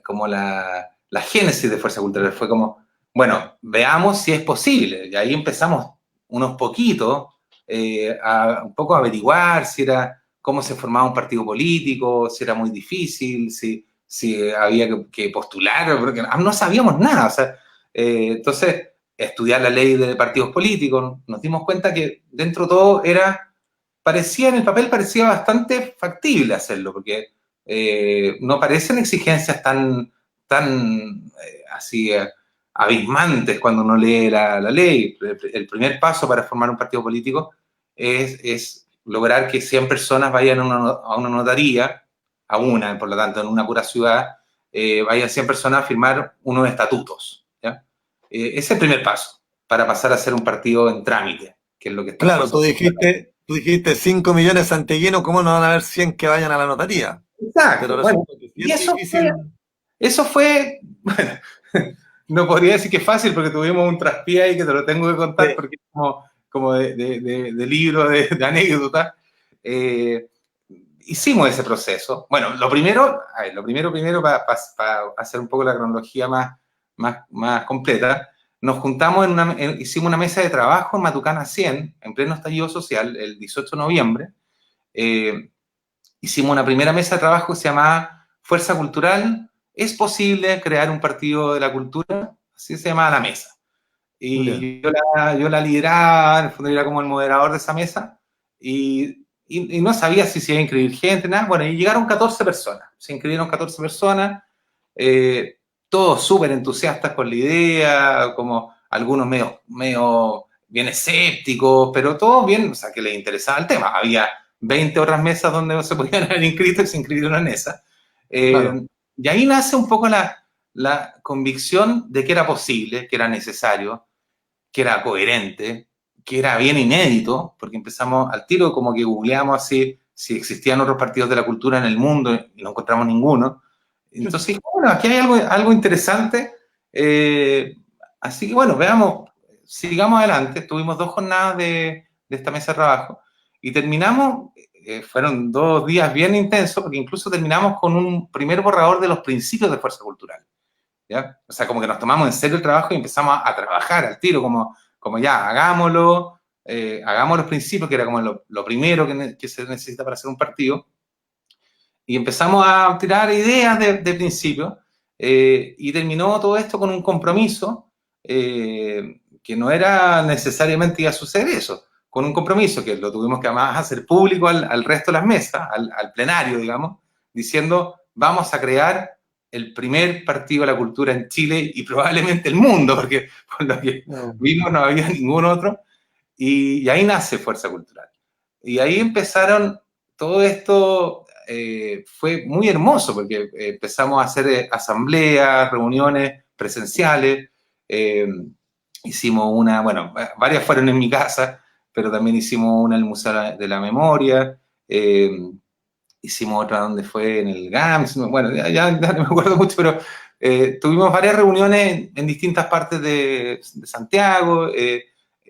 como la génesis de Fuerza Cultural. Fue como, bueno, veamos si es posible. Y ahí empezamos unos poquitos a un poco averiguar si era cómo se formaba un partido político, si era muy difícil, si había que postular, porque no sabíamos nada. O sea, entonces, estudiar la ley de partidos políticos, nos dimos cuenta que dentro de todo parecía en el papel parecía bastante factible hacerlo, porque no parecen exigencias tan así abismantes cuando uno lee la ley. El primer paso para formar un partido político es lograr que 100 personas vayan a una notaría, a una, por lo tanto, en una pura ciudad, vayan 100 personas a firmar unos estatutos. ¿Ya? Ese es el primer paso para pasar a ser un partido en trámite, que es lo que está en Claro, Fuerza. tú dijiste 5 millones santiaguinos, ¿cómo no van a haber 100 que vayan a la notaría? Pero Exacto, bueno, resulta que sí y es difícil. eso fue, bueno, no podría decir que es fácil porque tuvimos un traspié ahí que te lo tengo que contar Sí. porque es como de libro, de anécdota. Eh, hicimos ese proceso. Bueno, lo primero, a ver, primero para hacer un poco la cronología más completa, nos juntamos, hicimos una mesa de trabajo en Matucana 100, en pleno estallido social, el 18 de noviembre. Eh, hicimos una primera mesa de trabajo que se llamaba Fuerza Cultural. ¿Es posible crear un partido de la cultura? Así se llamaba la mesa. Ya. Y yo la lideraba, en el fondo era como el moderador de esa mesa, y no sabía si se iba a inscribir gente, nada. Bueno, y llegaron 14 personas, se inscribieron 14 personas, eh, todos súper entusiastas con la idea, como algunos medio bien escépticos, pero todos bien, o sea, que les interesaba el tema. Había 20 otras mesas donde no se podían haber inscrito y se inscribieron en esa. Claro. Y ahí nace un poco la convicción de que era posible, que era necesario, que era coherente, que era bien inédito, porque empezamos al tiro como que googleamos así si existían otros partidos de la cultura en el mundo y no encontramos ninguno. Entonces, bueno, aquí hay algo interesante. eh, así que bueno, veamos, sigamos adelante. Tuvimos 2 jornadas de esta mesa de trabajo y terminamos, fueron 2 días bien intensos, porque incluso terminamos con un primer borrador de los principios de Fuerza Cultural. ¿Ya? O sea, como que nos tomamos en serio el trabajo y empezamos a trabajar al tiro, como ya, hagámoslo, hagamos los principios, que era como lo primero que se necesita para hacer un partido, y empezamos a tirar ideas de principio, y terminó todo esto con un compromiso, que no era necesariamente iba a suceder eso, con un compromiso que lo tuvimos que además hacer público al resto de las mesas, al plenario, digamos, diciendo, vamos a crear el primer partido de la cultura en Chile y probablemente el mundo, porque por lo que No. vimos no había ningún otro, y ahí nace Fuerza Cultural. Y ahí empezaron, todo esto fue muy hermoso, porque empezamos a hacer asambleas, reuniones presenciales, eh, hicimos bueno, varias fueron en mi casa, pero también hicimos una en el Museo de la Memoria, eh, hicimos otra donde fue en el GAM, bueno, ya no me acuerdo mucho, pero tuvimos varias reuniones en distintas partes de Santiago,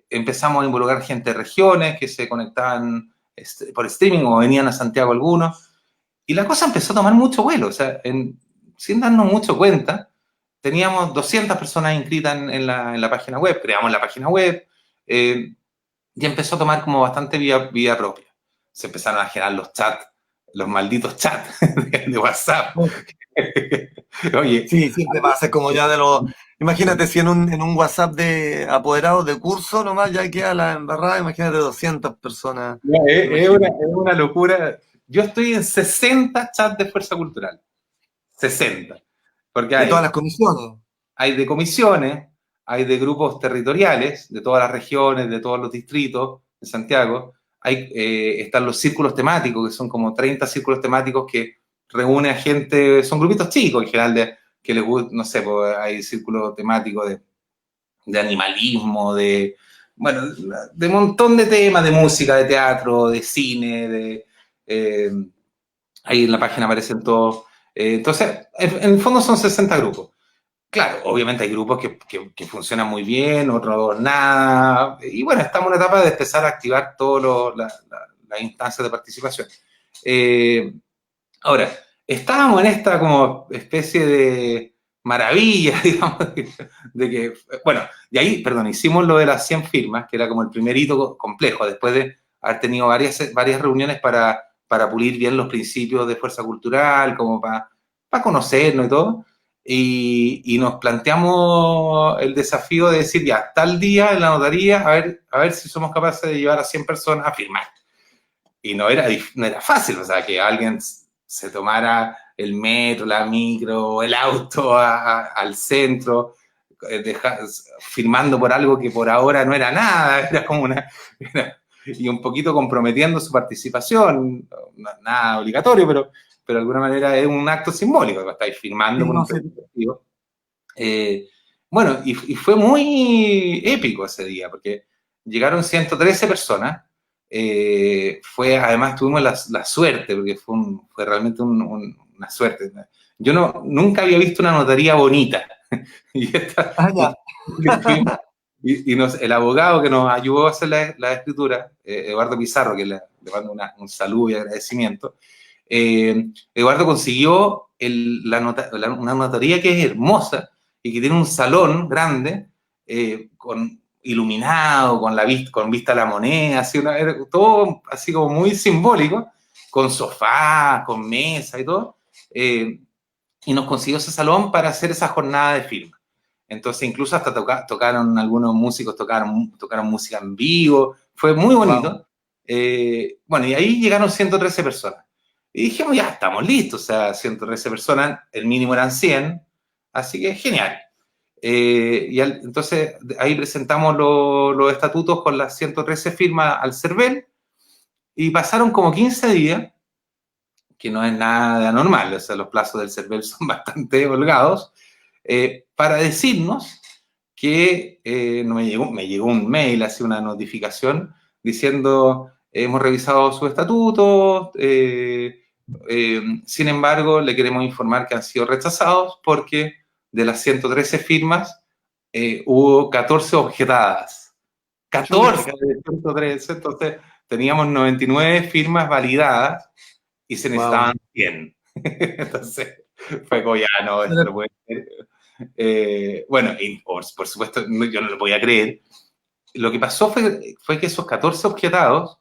empezamos a involucrar gente de regiones que se conectaban por streaming o venían a Santiago algunos, y la cosa empezó a tomar mucho vuelo, o sea, sin darnos mucho cuenta, teníamos 200 personas inscritas en la página web, creamos la página web, eh, y empezó a tomar como bastante vida propia. Se empezaron a generar los chats, los malditos chats de WhatsApp. Oye, Sí, siempre pasa, es como ya de los... Imagínate si en un WhatsApp de apoderados de curso nomás ya queda la embarrada, imagínate 200 personas, es una, imagínate. es una locura. Yo estoy en 60 chats de Fuerza Cultural. 60. Porque De todas hay las comisiones. hay de comisiones, hay de grupos territoriales, de todas las regiones, de todos los distritos de Santiago, están los círculos temáticos, que son como 30 círculos temáticos que reúnen a gente, son grupitos chicos en general, que les gusta, no sé, pues hay círculos temáticos de animalismo, bueno, de un montón de temas, de música, de teatro, de cine, eh, ahí en la página aparecen todos. Entonces, en el fondo son 60 grupos. Claro, obviamente hay grupos que funcionan muy bien, otros nada. Y bueno, estamos en una etapa de empezar a activar todas las instancias de participación. Eh, ahora, estábamos en esta como especie de maravilla, digamos, bueno, y ahí, perdón, hicimos lo de las 100 firmas, que era como el primer hito complejo, después de haber tenido varias reuniones para pulir bien los principios de fuerza cultural, como para conocernos y todo. Y nos planteamos el desafío de decir, ya, tal día en la notaría, a ver si somos capaces de llevar a 100 personas a firmar. Y no era fácil, o sea, que alguien se tomara el metro, la micro, el auto al centro, firmando por algo que por ahora no era nada, era como y un poquito comprometiendo su participación, nada obligatorio, pero de alguna manera es un acto simbólico, que estáis firmando Sí, por un no sé. proyecto colectivo. Bueno, y fue muy épico ese día, porque llegaron 113 personas. Además tuvimos la suerte, porque fue realmente una suerte. Yo nunca había visto una notaría bonita. Y, esta, Ah, ya. el abogado que nos ayudó a hacer la escritura, Eduardo Pizarro, que le mando un saludo y agradecimiento, Eduardo consiguió una notaría que es hermosa y que tiene un salón grande, iluminado, con vista a la moneda, así todo así como muy simbólico, con sofá, con mesa y todo. Y nos consiguió ese salón para hacer esa jornada de firma. Entonces, incluso hasta tocaron algunos músicos, tocaron música en vivo, fue muy Wow. bonito. Bueno, y ahí llegaron 113 personas. Y dijimos, ya estamos listos, o sea, 113 personas, el mínimo eran 100, así que genial. Entonces, ahí presentamos los estatutos con las 113 firmas al CERVEL y pasaron como 15 días, que no es nada de anormal, o sea, los plazos del CERVEL son bastante holgados, para decirnos que me llegó un mail, así una notificación, diciendo, hemos revisado su estatuto, sin embargo, le queremos informar que han sido rechazados porque de las 113 firmas hubo 14 objetadas. 14 Chuta, de 113, entonces teníamos 99 firmas validadas y se necesitaban wow. 100. Entonces fue como, ya, no, esto no puede ser. Bueno, y por supuesto, yo no lo podía creer. Lo que pasó fue que esos 14 objetados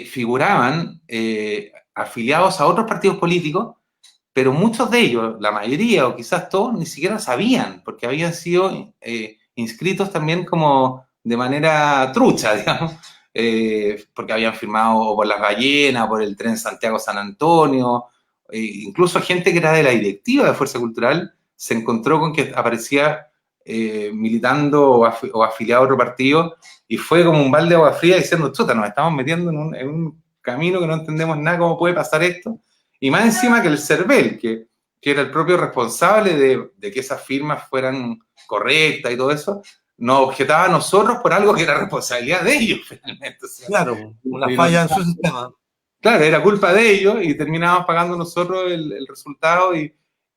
figuraban afiliados a otros partidos políticos, pero muchos de ellos, la mayoría o quizás todos, ni siquiera sabían, porque habían sido inscritos también como de manera trucha, digamos, porque habían firmado o por las ballenas, o por el tren Santiago-San Antonio, incluso gente que era de la directiva de Fuerza Cultural se encontró con que aparecía militando o afiliado a otro partido y fue como un balde de agua fría diciendo, chuta, nos estamos metiendo en un camino que no entendemos nada, cómo puede pasar esto. Y más encima que el CERVEL, que era el propio responsable de que esas firmas fueran correctas y todo eso, nos objetaba a nosotros por algo que era responsabilidad de ellos, finalmente. O sea, Claro, una y falla en su sistema. claro, era culpa de ellos y terminábamos pagando nosotros el resultado y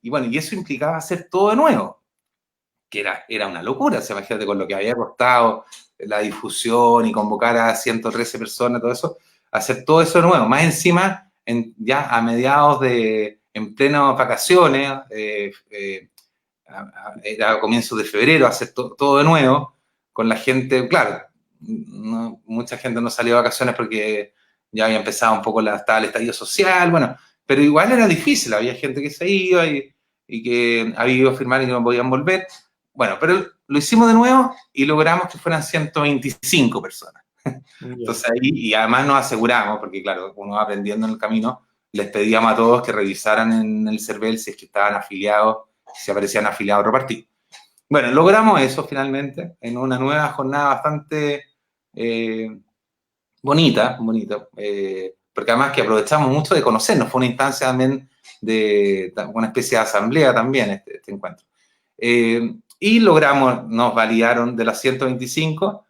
bueno, y eso implicaba hacer todo de nuevo, que era una locura. O sea, imagínate con lo que había costado la difusión y convocar a 113 personas, todo eso, hacer todo eso de nuevo. Más encima, ya a mediados en plenas vacaciones, era a comienzos de febrero, hacer todo de nuevo, con la gente, claro, mucha gente no salió de vacaciones porque ya había empezado un poco estaba el estallido social, bueno, pero igual era difícil, había gente que se iba y que había ido a firmar y no podían volver. Bueno, pero lo hicimos de nuevo y logramos que fueran 125 personas. Yeah. Entonces ahí, y además nos aseguramos, porque claro, uno va aprendiendo en el camino, les pedíamos a todos que revisaran en el CERVEL si es que estaban afiliados, si aparecían afiliados a otro partido. Bueno, logramos eso finalmente en una nueva jornada bastante bonita, porque además que aprovechamos mucho de conocernos, fue una instancia también de una especie de asamblea también este encuentro. Y logramos, nos validaron de las 125,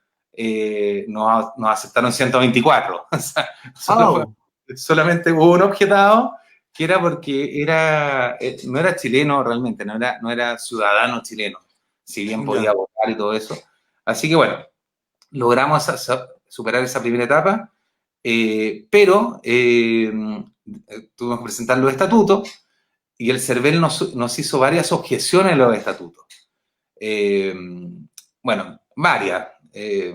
nos aceptaron 124. O sea, Oh, solamente hubo un objetado que era porque no era chileno realmente, no era ciudadano chileno, si bien podía ya. votar y todo eso. Así que bueno, logramos superar esa primera etapa, pero tuvimos que presentar los estatutos y el CERVEL nos hizo varias objeciones a los estatutos. Eh, bueno, varias.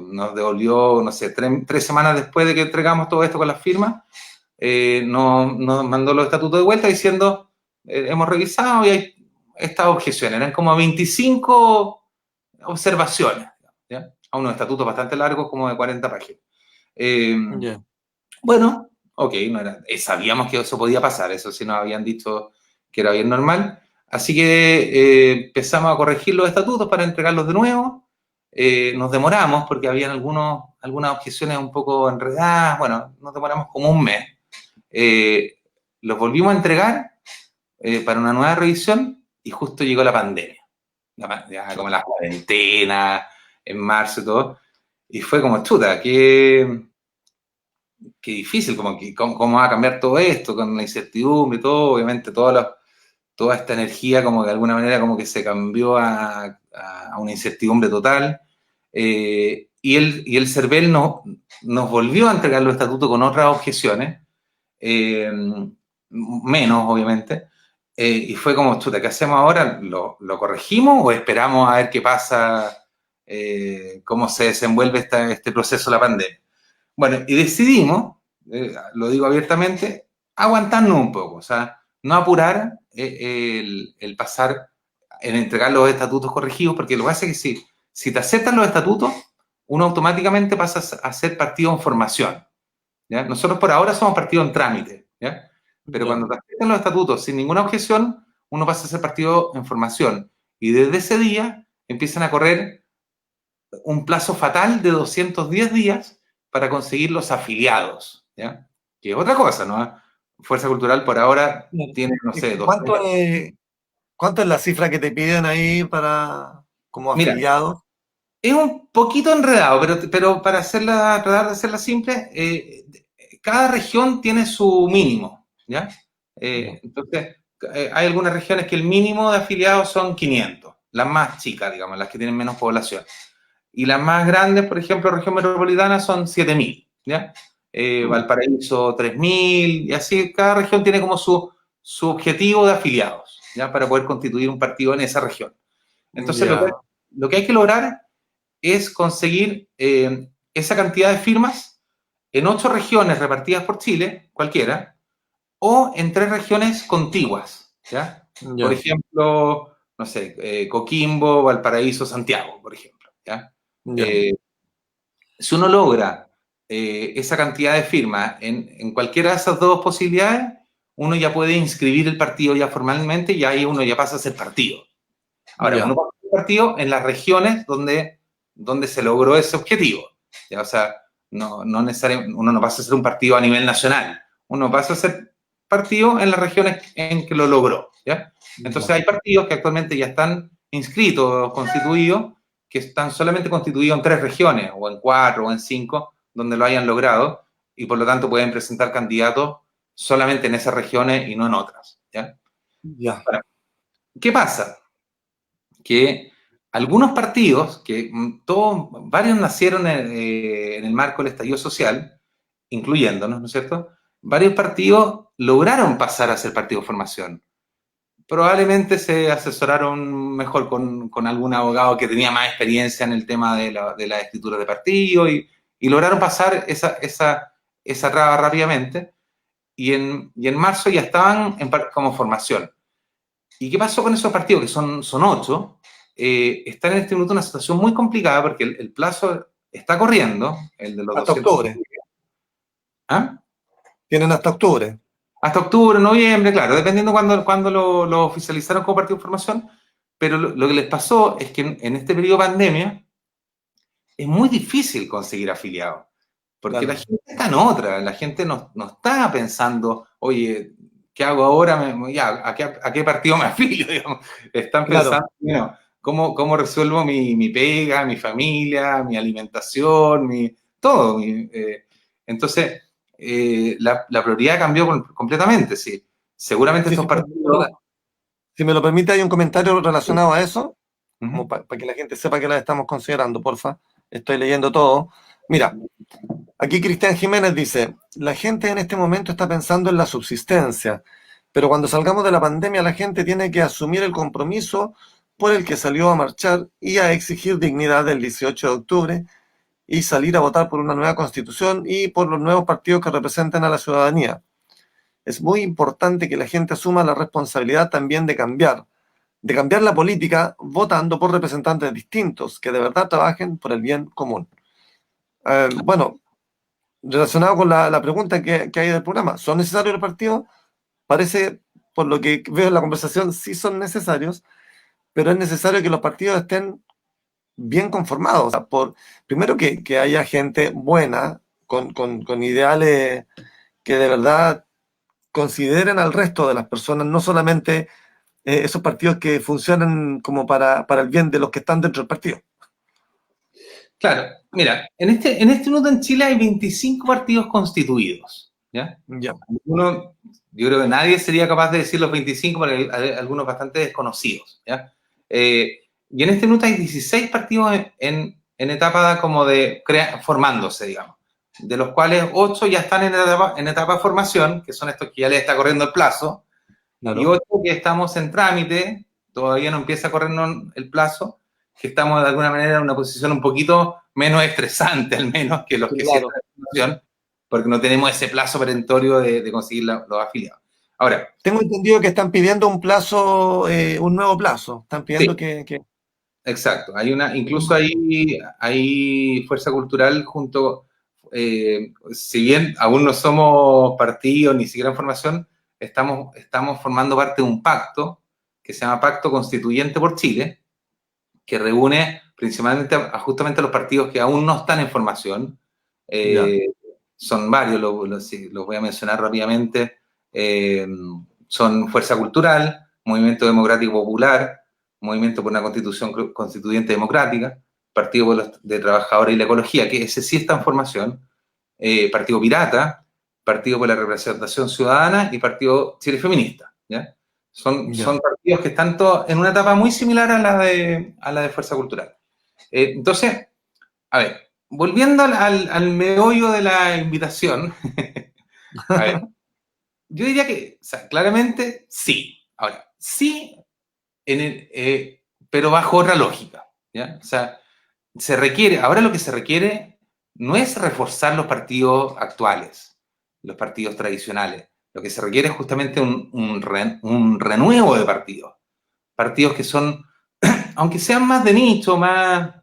Nos devolvió, no sé, 3 semanas después de que entregamos todo esto con las firmas, nos mandó los estatutos de vuelta diciendo, hemos revisado y hay estas objeciones. Eran como 25 observaciones, ¿ya? A unos estatutos bastante largos, como de 40 páginas. Eh, Yeah. bueno, ok, no era, sabíamos que eso podía pasar, eso sí nos habían dicho que era bien normal. Así que empezamos a corregir los estatutos para entregarlos de nuevo. Nos demoramos porque habían algunas objeciones un poco enredadas. Bueno, nos demoramos como un mes. Eh, los volvimos a entregar para una nueva revisión y justo llegó la pandemia. Ya como la cuarentena, en marzo y todo. Y fue como, chuta, qué difícil, como que, cómo va a cambiar todo esto con la incertidumbre y todo, obviamente todos toda esta energía como que de alguna manera como que se cambió a una incertidumbre total. Y el CERVEL nos volvió a entregar los estatutos con otras objeciones, menos obviamente, y fue como, chuta, ¿qué hacemos ahora? ¿Lo corregimos o esperamos a ver qué pasa, cómo se desenvuelve este proceso de la pandemia? Bueno, y decidimos, lo digo abiertamente, aguantarnos un poco, o sea, no apurar el pasar, en entregar los estatutos corregidos, porque lo que hace es que si te aceptan los estatutos, uno automáticamente pasa a ser partido en formación, ¿ya? Nosotros por ahora somos partido en trámite, ¿ya? Pero Ya, cuando te aceptan los estatutos sin ninguna objeción, uno pasa a ser partido en formación. Y desde ese día empiezan a correr un plazo fatal de 210 días para conseguir los afiliados, ¿ya? Que es otra cosa, ¿no? Fuerza Cultural por ahora ya. tiene, no ¿Y sé, cuánto es la cifra que te piden ahí para como Mira, afiliado? es un poquito enredado, pero para tratar de hacerla simple, cada región tiene su mínimo, ¿ya? Ya, Entonces, hay algunas regiones que el mínimo de afiliados son 500, las más chicas, digamos, las que tienen menos población. Y las más grandes, por ejemplo, región metropolitana, son 7.000, ¿ya? Valparaíso, 3.000, y así cada región tiene como su objetivo de afiliados, ¿ya? Para poder constituir un partido en esa región. Entonces, ya, lo que hay que lograr es conseguir esa cantidad de firmas en 8 regiones repartidas por Chile, cualquiera, o en 3 regiones contiguas, ¿ya? Por ya, ejemplo, no sé, Coquimbo, Valparaíso, Santiago, por ejemplo, ¿ya? ya, Eh, si uno logra esa cantidad de firmas en cualquiera de esas dos posibilidades, uno ya puede inscribir el partido ya formalmente y ahí uno ya pasa a ser partido. Ahora, uno ya, pasa a ser partido en las regiones donde se logró ese objetivo. ¿Ya? O sea, no necesariamente, uno no pasa a ser un partido a nivel nacional, uno pasa a ser partido en las regiones en que lo logró. ¿Ya? Entonces ya, hay partidos que actualmente ya están inscritos, constituidos, que están solamente constituidos en 3 regiones, o en 4, o en 5, donde lo hayan logrado, y por lo tanto pueden presentar candidatos solamente en esas regiones y no en otras. ¿Ya? ya, Ahora, ¿qué pasa? Que algunos partidos, varios nacieron en el marco del estallido social, incluyéndonos, ¿no es cierto? Varios partidos lograron pasar a ser partido de formación. Probablemente se asesoraron mejor con algún abogado que tenía más experiencia en el tema de la escritura de partido y lograron pasar esa traba rápidamente. Y en marzo ya estaban como formación. ¿Y qué pasó con esos partidos, que son 8? Están en este minuto en una situación muy complicada porque el plazo está corriendo, el de los hasta 200. octubre. ¿Ah? Tienen hasta octubre. Hasta octubre, noviembre, claro, dependiendo cuando lo oficializaron como partido de formación. Pero lo que les pasó es que en este periodo de pandemia es muy difícil conseguir afiliados, porque la Claro, gente está en otra, la gente no está pensando, oye, ¿qué hago ahora? Ya, ¿a qué partido me afilio? Digamos. Están claro. pensando, bueno, ¿cómo resuelvo mi pega, mi familia, mi alimentación, todo? Entonces, la prioridad cambió completamente, sí. Seguramente Sí, estos sí, partidos... si me lo permite, hay un comentario relacionado a eso, como Ujú. para que la gente sepa que la estamos considerando, porfa. Estoy leyendo todo. Mira, aquí Cristian Jiménez dice, la gente en este momento está pensando en la subsistencia, pero cuando salgamos de la pandemia la gente tiene que asumir el compromiso por el que salió a marchar y a exigir dignidad el 18 de octubre y salir a votar por una nueva constitución y por los nuevos partidos que representen a la ciudadanía. Es muy importante que la gente asuma la responsabilidad también de cambiar la política votando por representantes distintos que de verdad trabajen por el bien común. Bueno, relacionado con la pregunta que hay del programa, ¿son necesarios los partidos? Parece, por lo que veo en la conversación, sí son necesarios, pero es necesario que los partidos estén bien conformados. O sea, primero que haya gente buena, con ideales que de verdad consideren al resto de las personas, no solamente esos partidos que funcionan como para el bien de los que están dentro del partido. Claro, mira, en este minuto en Chile hay 25 partidos constituidos. ¿ya? Ya. Uno, yo creo que nadie sería capaz de decir los 25, porque hay algunos bastante desconocidos, ¿ya? Y en este minuto hay 16 partidos en etapa como de formándose, digamos, de los cuales 8 ya están en etapa de formación, que son estos que ya les está corriendo el plazo, y Claro. 8 que estamos en trámite, todavía no empieza a corrernos el plazo, que estamos de alguna manera en una posición un poquito menos estresante, al menos, que los que sí están Claro. en formación, porque no tenemos ese plazo perentorio de conseguir los afiliados. Ahora, Tengo entendido que están pidiendo un plazo, un nuevo plazo. Están pidiendo sí, que... exacto. Incluso hay Fuerza Cultural junto, si bien aún no somos partido ni siquiera en formación, estamos formando parte de un pacto que se llama Pacto Constituyente por Chile, que reúne principalmente justamente a los partidos que aún no están en formación. Ya, Eh, Son varios, sí, los voy a mencionar rápidamente. Eh, Son Fuerza Cultural, Movimiento Democrático Popular, Movimiento por una Constitución Constituyente Democrática, Partido de Trabajadores y la Ecología, que ese sí está en formación, Partido Pirata, Partido por la Representación Ciudadana y Partido Chile Feminista. ¿Ya? Son ya. partidos que están en una etapa muy similar a la de Fuerza Cultural. Entonces, a ver, volviendo al meollo de la invitación, a ver, yo diría que, o sea, claramente sí. Ahora, sí, pero bajo otra lógica. ¿Ya? O sea, ahora lo que se requiere no es reforzar los partidos actuales, los partidos tradicionales. Lo que se requiere es justamente un renuevo de partidos. Partidos que son, aunque sean más de nicho, más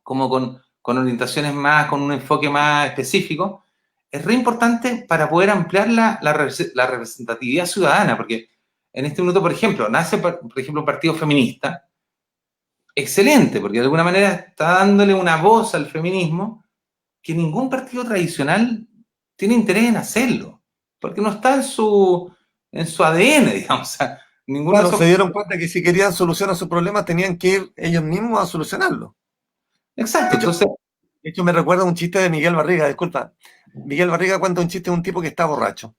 como con orientaciones más, con un enfoque más específico, es re importante para poder ampliar la representatividad ciudadana, porque en este minuto, por ejemplo, nace, por ejemplo, un partido feminista, excelente, porque de alguna manera está dándole una voz al feminismo que ningún partido tradicional tiene interés en hacerlo, porque no está en su ADN, digamos. O sea, ninguno de Claro, esos... se dieron cuenta que si querían solucionar sus problemas tenían que ir ellos mismos a solucionarlo. Exacto, De hecho, entonces, de hecho, me recuerda un chiste de Miguel Barriga, disculpa. Miguel Barriga cuenta un chiste de un tipo que está borracho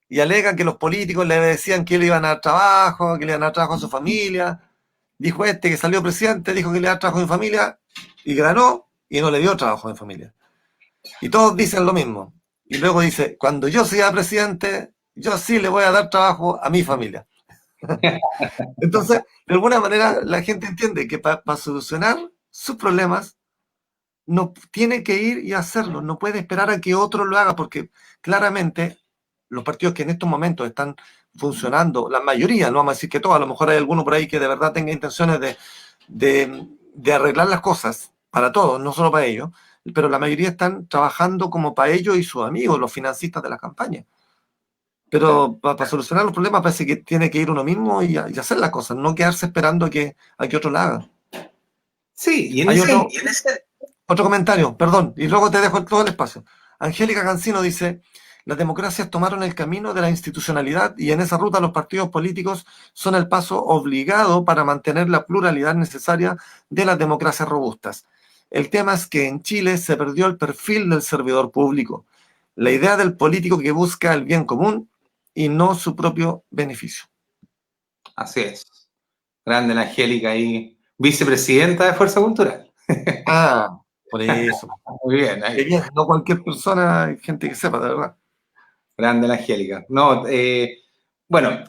y alega que los políticos le decían que le iban a dar trabajo, que le iban a dar trabajo a su familia. Dijo este que salió presidente, dijo que le iba a dar trabajo a mi familia y ganó y no le dio trabajo a mi familia. Y todos dicen lo mismo. Y luego dice, cuando yo sea presidente, yo sí le voy a dar trabajo a mi familia. Entonces, de alguna manera, la gente entiende que para solucionar sus problemas, no tiene que ir y hacerlo, no puede esperar a que otro lo haga, porque claramente los partidos que en estos momentos están funcionando, la mayoría, no vamos a decir que todos, a lo mejor hay alguno por ahí que de verdad tenga intenciones de arreglar las cosas para todos, no solo para ellos, pero la mayoría están trabajando como para ellos y sus amigos, los financistas de la campaña. Pero para solucionar los problemas parece que tiene que ir uno mismo y hacer las cosas, no quedarse esperando a que otro la haga. sí, Hay otro comentario, perdón, y luego te dejo todo el espacio. Angélica Cancino dice, las democracias tomaron el camino de la institucionalidad y en esa ruta los partidos políticos son el paso obligado para mantener la pluralidad necesaria de las democracias robustas. El tema es que en Chile se perdió el perfil del servidor público, la idea del político que busca el bien común y no su propio beneficio. así es. Grande la Angélica ahí, vicepresidenta de Fuerza Cultural. Ah, por eso. Muy bien, Qué ahí. bien, no cualquier persona, hay gente que sepa, de verdad. Grande la Angélica. No, bueno,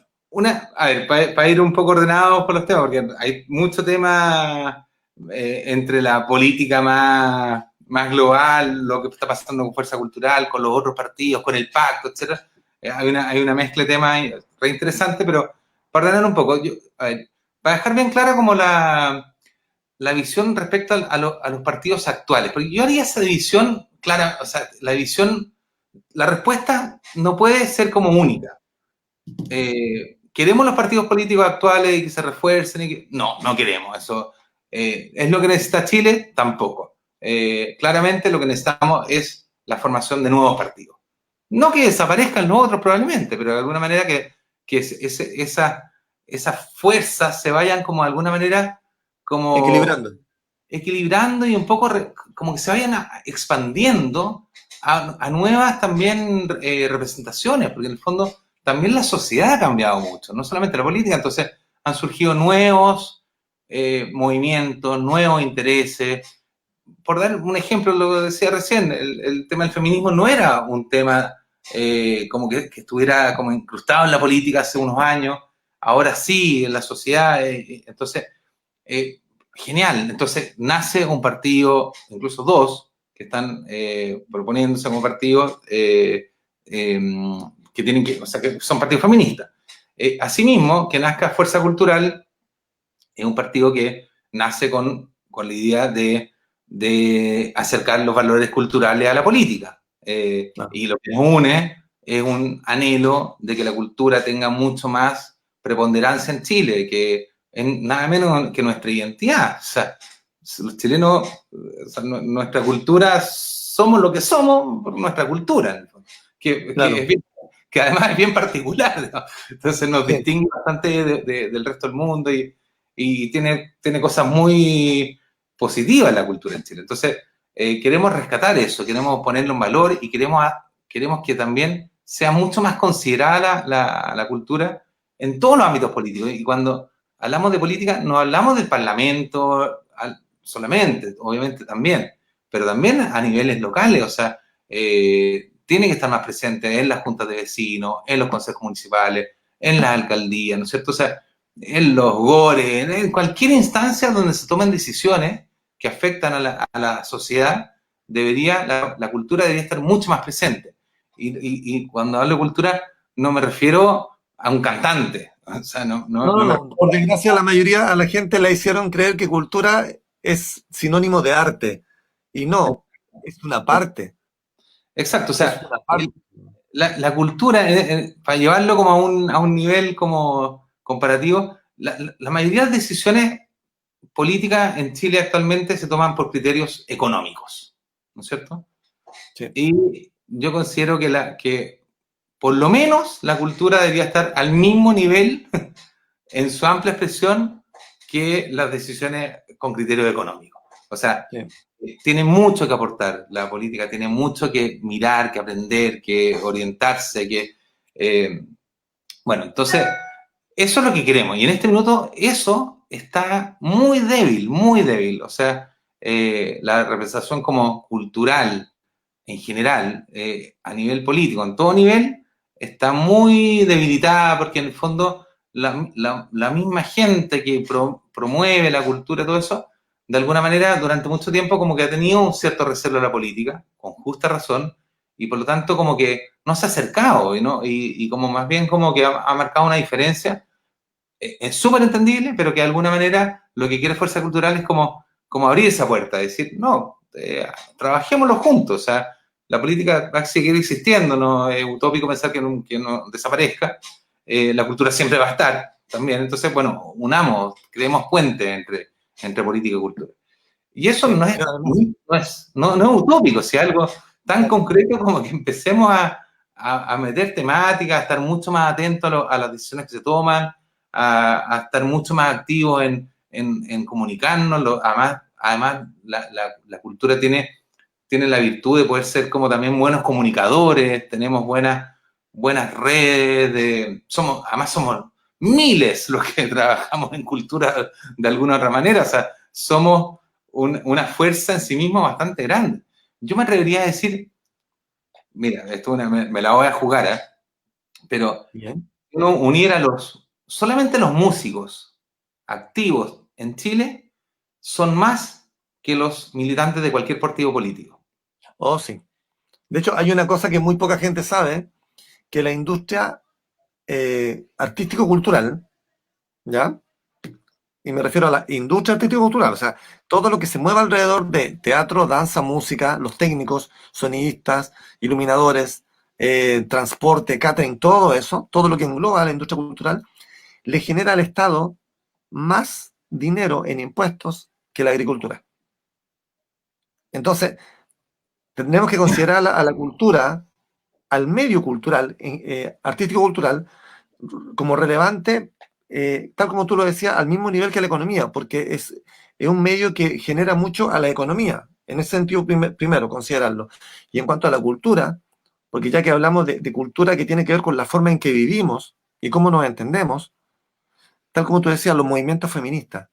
a ver, para ir un poco ordenados por los temas, porque hay mucho tema entre la política más global, lo que está pasando con Fuerza Cultural, con los otros partidos, con el pacto, etcétera. Hay una mezcla de temas re interesante, pero para ordenar un poco, a ver, para dejar bien clara como la visión respecto a los partidos actuales, porque yo haría esa división clara, o sea, la respuesta no puede ser como única. ¿Queremos los partidos políticos actuales y que se refuercen? No, no queremos eso. ¿Es lo que necesita Chile? Tampoco. Claramente lo que necesitamos es la formación de nuevos partidos. No que desaparezcan los otros probablemente, pero de alguna manera que esas fuerzas se vayan como de alguna manera como Equilibrando. equilibrando y un poco como que se vayan expandiendo a nuevas también representaciones, porque en el fondo también la sociedad ha cambiado mucho, no solamente la política, entonces han surgido nuevos movimientos, nuevos intereses. Por dar un ejemplo, lo que decía recién, el tema del feminismo no era un tema como que estuviera como incrustado en la política hace unos años, ahora sí, en la sociedad, entonces, genial, entonces nace un partido, incluso dos, que están proponiéndose como partidos eh, que tienen que, o sea, que son partidos feministas. Asimismo, que nazca Fuerza Cultural es un partido que nace con la idea de acercar los valores culturales a la política. Claro. Y lo que nos une es un anhelo de que la cultura tenga mucho más preponderancia en Chile, que en nada menos que nuestra identidad. O sea, los chilenos, o sea, nuestra cultura, somos lo que somos por nuestra cultura, que, Claro. es bien, que además es bien particular, ¿no? Entonces nos Sí. distingue bastante del resto del mundo y tiene cosas muy positivas la cultura en Chile. Entonces, queremos rescatar eso, queremos ponerlo en valor y queremos que también sea mucho más considerada la cultura en todos los ámbitos políticos. Y cuando hablamos de política, no hablamos del Parlamento solamente, obviamente también, pero también a niveles locales, o sea, tiene que estar más presente en las juntas de vecinos, en los consejos municipales, en las alcaldías, ¿no es cierto? O sea, en los gores, en cualquier instancia donde se tomen decisiones que afectan a la sociedad, la cultura debería estar mucho más presente. Y cuando hablo de cultura, no me refiero a un cantante, o sea, No, no, no me no. Por desgracia, la mayoría a la gente le hicieron creer que cultura es sinónimo de arte. Y no, es una parte. Exacto, o Es sea, una parte. la cultura, para llevarlo como a un nivel como comparativo, la mayoría de las decisiones políticas en Chile actualmente se toman por criterios económicos, ¿no es cierto? Sí. Y yo considero que por lo menos la cultura debería estar al mismo nivel en su amplia expresión que las decisiones con criterios económicos. O sea, Sí. tiene mucho que aportar la política, tiene mucho que mirar, que aprender, que orientarse, bueno, entonces, eso es lo que queremos. Y en este minuto eso está muy débil, muy débil. O sea, la representación como cultural en general, a nivel político, en todo nivel, está muy debilitada porque en el fondo la misma gente que promueve la cultura y todo eso, de alguna manera durante mucho tiempo como que ha tenido un cierto recelo a la política, con justa razón, y por lo tanto como que no se ha acercado y como más bien como que ha marcado una diferencia. Es súper entendible, pero que de alguna manera lo que quiere Fuerza Cultural es como abrir esa puerta, decir, no, trabajémoslo juntos, o sea, la política va a seguir existiendo, no es utópico pensar que no desaparezca, la cultura siempre va a estar también, entonces, bueno, unamos, creemos puente entre política y cultura. Y eso Sí. no es, Pero además, no es utópico, si algo tan concreto como que empecemos a meter temáticas, a estar mucho más atentos a las decisiones que se toman, a estar mucho más activos en comunicarnos. Además la cultura tiene la virtud de poder ser como también buenos comunicadores, tenemos buenas redes, además somos miles los que trabajamos en cultura de alguna otra manera, o sea, somos una fuerza en sí mismo bastante grande. Yo me atrevería a decir, mira, esto me la voy a jugar, ¿eh? Pero bien. uno uniera solamente los músicos activos en Chile son más que los militantes de cualquier partido político. Oh, sí. De hecho, hay una cosa que muy poca gente sabe, que la industria artístico-cultural, ¿ya? Y me refiero a la industria artístico-cultural, o sea, todo lo que se mueva alrededor de teatro, danza, música, los técnicos, sonidistas, iluminadores, transporte, catering, todo eso, todo lo que engloba a la industria cultural, le genera al Estado más dinero en impuestos que la agricultura. Entonces, tenemos que considerar a la cultura, al medio cultural, artístico-cultural, como relevante, tal como tú lo decías, al mismo nivel que la economía, porque es un medio que genera mucho a la economía. En ese sentido, primero, considerarlo. Y en cuanto a la cultura, porque ya que hablamos de cultura que tiene que ver con la forma en que vivimos y cómo nos entendemos, tal como tú decías, los movimientos feministas,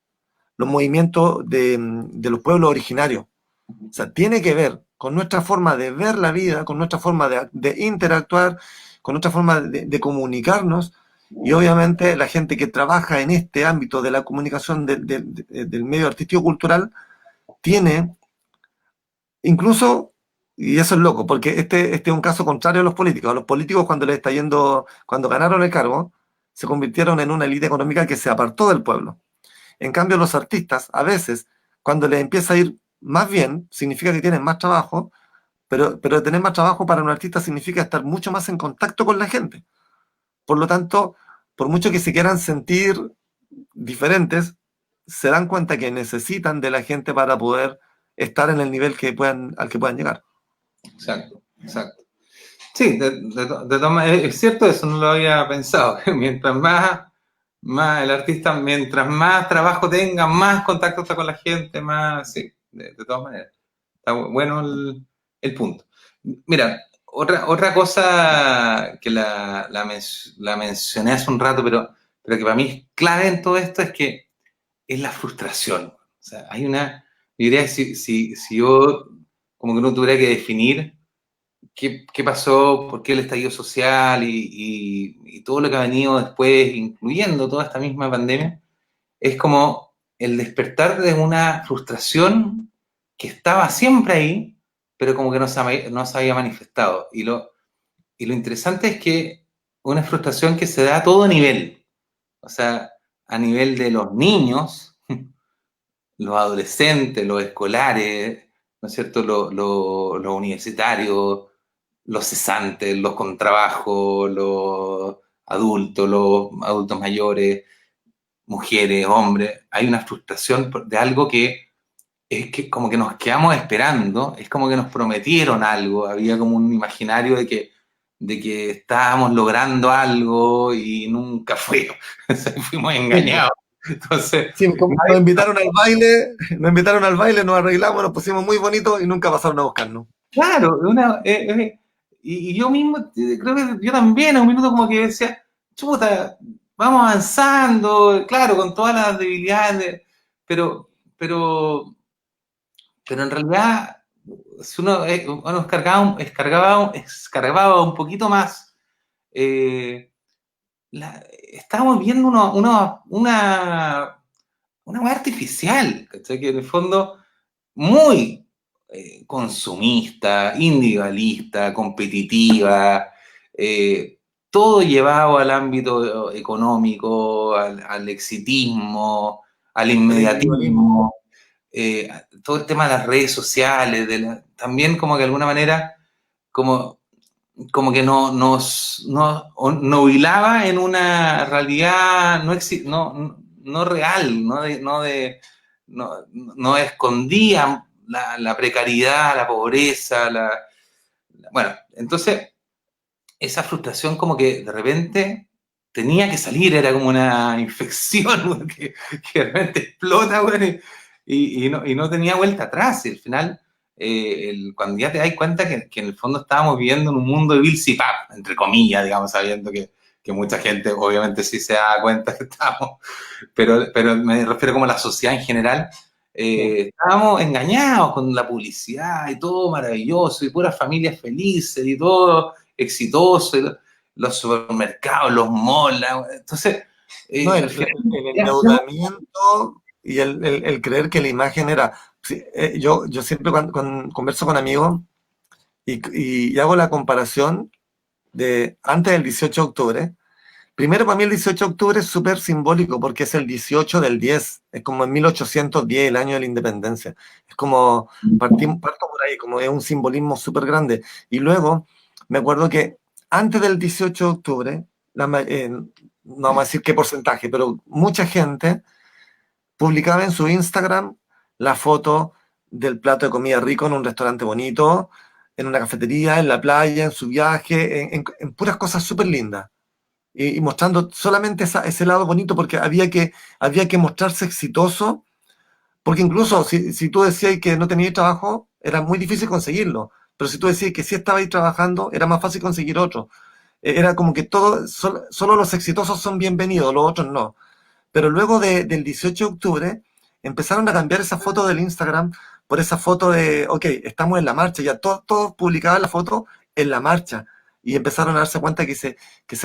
los movimientos de los pueblos originarios, o sea, tiene que ver con nuestra forma de ver la vida, con nuestra forma de interactuar, con nuestra forma de comunicarnos. Y obviamente la gente que trabaja en este ámbito de la comunicación del medio artístico cultural tiene incluso, y eso es loco, porque este es un caso contrario a los políticos. A los políticos cuando les está yendo, cuando ganaron el cargo, se convirtieron en una élite económica que se apartó del pueblo. En cambio, los artistas, a veces, cuando les empieza a ir más bien, significa que tienen más trabajo, pero tener más trabajo para un artista significa estar mucho más en contacto con la gente. Por lo tanto, por mucho que se quieran sentir diferentes, se dan cuenta que necesitan de la gente para poder estar en el nivel al que puedan llegar. Exacto, exacto. Sí, de todas maneras, es cierto, eso no lo había pensado. Mientras más el artista, mientras más trabajo tenga, más contacto está con la gente, más, sí, de todas maneras. Está bueno el punto. Mira, otra cosa que la mencioné hace un rato, pero que para mí es clave en todo esto es que es la frustración. O sea, hay una, yo diría que si yo como que no tuviera que definir qué pasó, por qué el estallido social y todo lo que ha venido después, incluyendo toda esta misma pandemia, es como el despertar de una frustración que estaba siempre ahí, pero como que no se había manifestado. Y lo interesante es que una frustración que se da a todo nivel, o sea, a nivel de los niños, los adolescentes, los escolares, ¿no es cierto?, los universitarios, los cesantes, los con trabajo, los adultos mayores, mujeres, hombres. Hay una frustración de algo que es que como que nos quedamos esperando, es como que nos prometieron algo, había como un imaginario de que estábamos logrando algo y nunca fue, fuimos Sí, pues. engañados. Entonces, Sí, como nos invitaron al baile, nos arreglamos, nos pusimos muy bonitos y nunca pasaron a buscarnos. claro, y yo mismo, creo que yo también en un minuto como que decía, chuta, vamos avanzando, claro, con todas las debilidades, pero, pero, pero en realidad, si uno escarbaba un poquito más, estábamos viendo una web artificial, ¿cachai? Que en el fondo muy consumista, individualista, competitiva, todo llevado al ámbito económico, al exitismo, al El individualismo. inmediatismo, todo el tema de las redes sociales, también como que de alguna manera, como, como que nos nubilaba en una realidad no real, no escondía la precariedad, la pobreza, bueno, entonces esa frustración como que de repente tenía que salir, era como una infección que de repente explota, bueno, y no tenía vuelta atrás, y al final, cuando ya te das cuenta que en el fondo estábamos viviendo en un mundo de Bill Pap, entre comillas, digamos, sabiendo que mucha gente obviamente sí se da cuenta que estamos, pero me refiero como a la sociedad en general, Sí. estábamos engañados con la publicidad y todo maravilloso y puras familias felices y todo exitoso, y los supermercados, los malls, entonces, No, al final, el ¿qué hacemos? endeudamiento y el creer que la imagen era. Sí, yo siempre cuando converso con amigos y hago la comparación de antes del 18 de octubre. Primero, para mí el 18 de octubre es súper simbólico porque es el 18 del 10, es como en 1810, el año de la independencia. Es como, parto por ahí, como es un simbolismo súper grande. Y luego, me acuerdo que antes del 18 de octubre, no vamos a decir qué porcentaje, pero mucha gente publicaba en su Instagram la foto del plato de comida rico en un restaurante bonito, en una cafetería, en la playa, en su viaje, en puras cosas súper lindas y mostrando solamente ese lado bonito porque había que mostrarse exitoso Porque incluso si tú decías que no tenías trabajo, era muy difícil conseguirlo. Pero si tú decías que sí estabas ahí trabajando, era más fácil conseguir otro. Era como que solo los exitosos son bienvenidos, los otros no. Pero luego del 18 de octubre empezaron a cambiar esa foto del Instagram por esa foto de, ok, estamos en la marcha, ya todos publicaban la foto en la marcha y empezaron a darse cuenta que se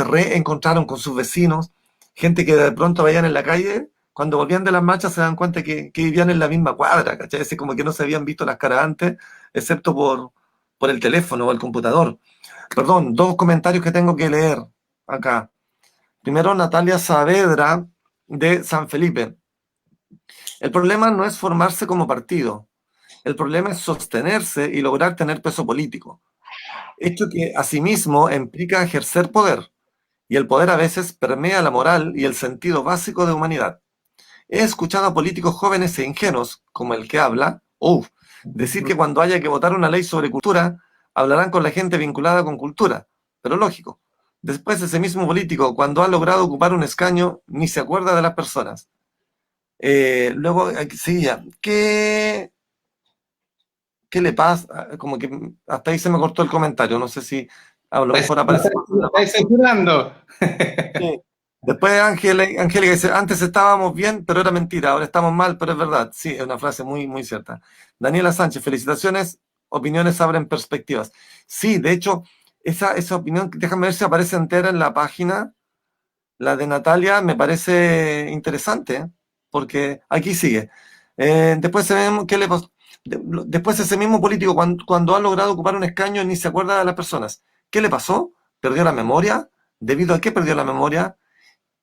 reencontraron con sus vecinos, gente que de pronto veían en la calle, cuando volvían de las marchas se dan cuenta que vivían en la misma cuadra, ¿cachai? Así como que no se habían visto las caras antes, excepto por el teléfono o el computador. Perdón, dos comentarios que tengo que leer acá. Primero, Natalia Saavedra, de San Felipe. El problema no es formarse como partido, el problema es sostenerse y lograr tener peso político. Hecho que asimismo implica ejercer poder, y el poder a veces permea la moral y el sentido básico de humanidad. He escuchado a políticos jóvenes e ingenuos, como el que habla, decir que cuando haya que votar una ley sobre cultura, hablarán con la gente vinculada con cultura. Pero lógico. Después ese mismo político, cuando ha logrado ocupar un escaño, ni se acuerda de las personas. Luego, aquí seguía, ¿qué le pasa? Como que hasta ahí se me cortó el comentario, no sé si a lo mejor aparece más Lo estáis adelante. censurando. Sí. Después Angélica dice, antes estábamos bien, pero era mentira, ahora estamos mal, pero es verdad. Sí, es una frase muy, muy cierta. Daniela Sánchez, felicitaciones, opiniones abren perspectivas. Sí, de hecho, esa opinión, déjame ver si aparece entera en la página. La de Natalia me parece interesante, ¿eh? Porque aquí sigue. Después se ve qué le pasó. Después ese mismo político, cuando ha logrado ocupar un escaño, ni se acuerda de las personas. ¿Qué le pasó? ¿Perdió la memoria? ¿Debido a qué perdió la memoria?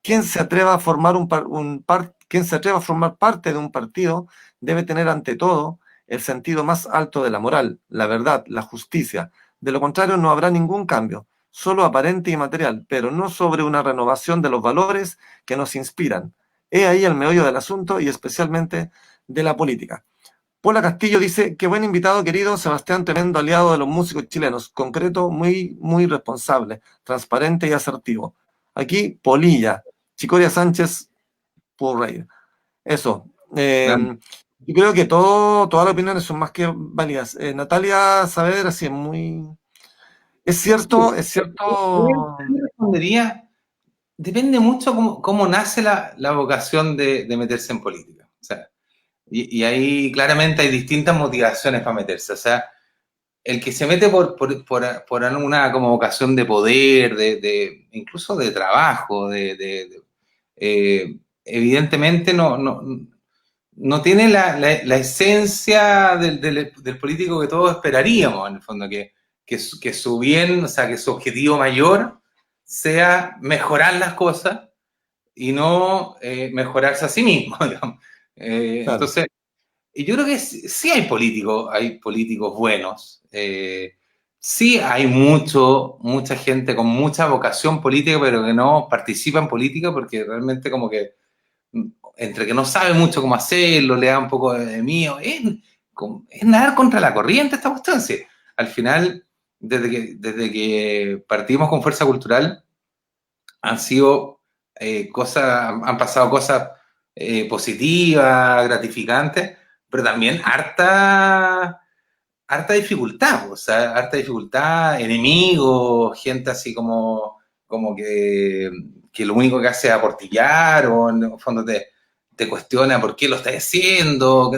Quien se atreva a formar quien se atreva a formar parte de un partido debe tener ante todo el sentido más alto de la moral, la verdad, la justicia. De lo contrario, no habrá ningún cambio, solo aparente y material, pero no sobre una renovación de los valores que nos inspiran. He ahí el meollo del asunto y especialmente de la política. Paula Castillo dice, qué buen invitado, querido Sebastián, tremendo aliado de los músicos chilenos, concreto, muy, muy responsable, transparente y asertivo. Aquí, Polilla, Chicoria Sánchez, Purrey. Eso. Yo creo que todas las opiniones son más que válidas. Natalia Saavedra, sí, es muy... es cierto... Yo respondería, depende mucho cómo nace la vocación de meterse en política. O sea, y ahí claramente hay distintas motivaciones para meterse. O sea, el que se mete por una como vocación de poder, incluso de trabajo, evidentemente no tiene la esencia del político que todos esperaríamos, en el fondo, que su bien, o sea, que su objetivo mayor sea mejorar las cosas y no mejorarse a sí mismo, digamos. Claro. Entonces, y yo creo que sí hay políticos buenos. Sí hay mucha gente con mucha vocación política, pero que no participa en política porque realmente como que entre que no sabe mucho cómo hacerlo, le da un poco de mío, es nadar contra la corriente esta cuestión. Sí. Al final, desde que partimos con Fuerza Cultural, han sido han pasado cosas positivas, gratificantes, pero también harta dificultad, o sea, harta dificultad, enemigos, gente así como que lo único que hace es aportillar o en el fondo te cuestiona por qué lo estás haciendo,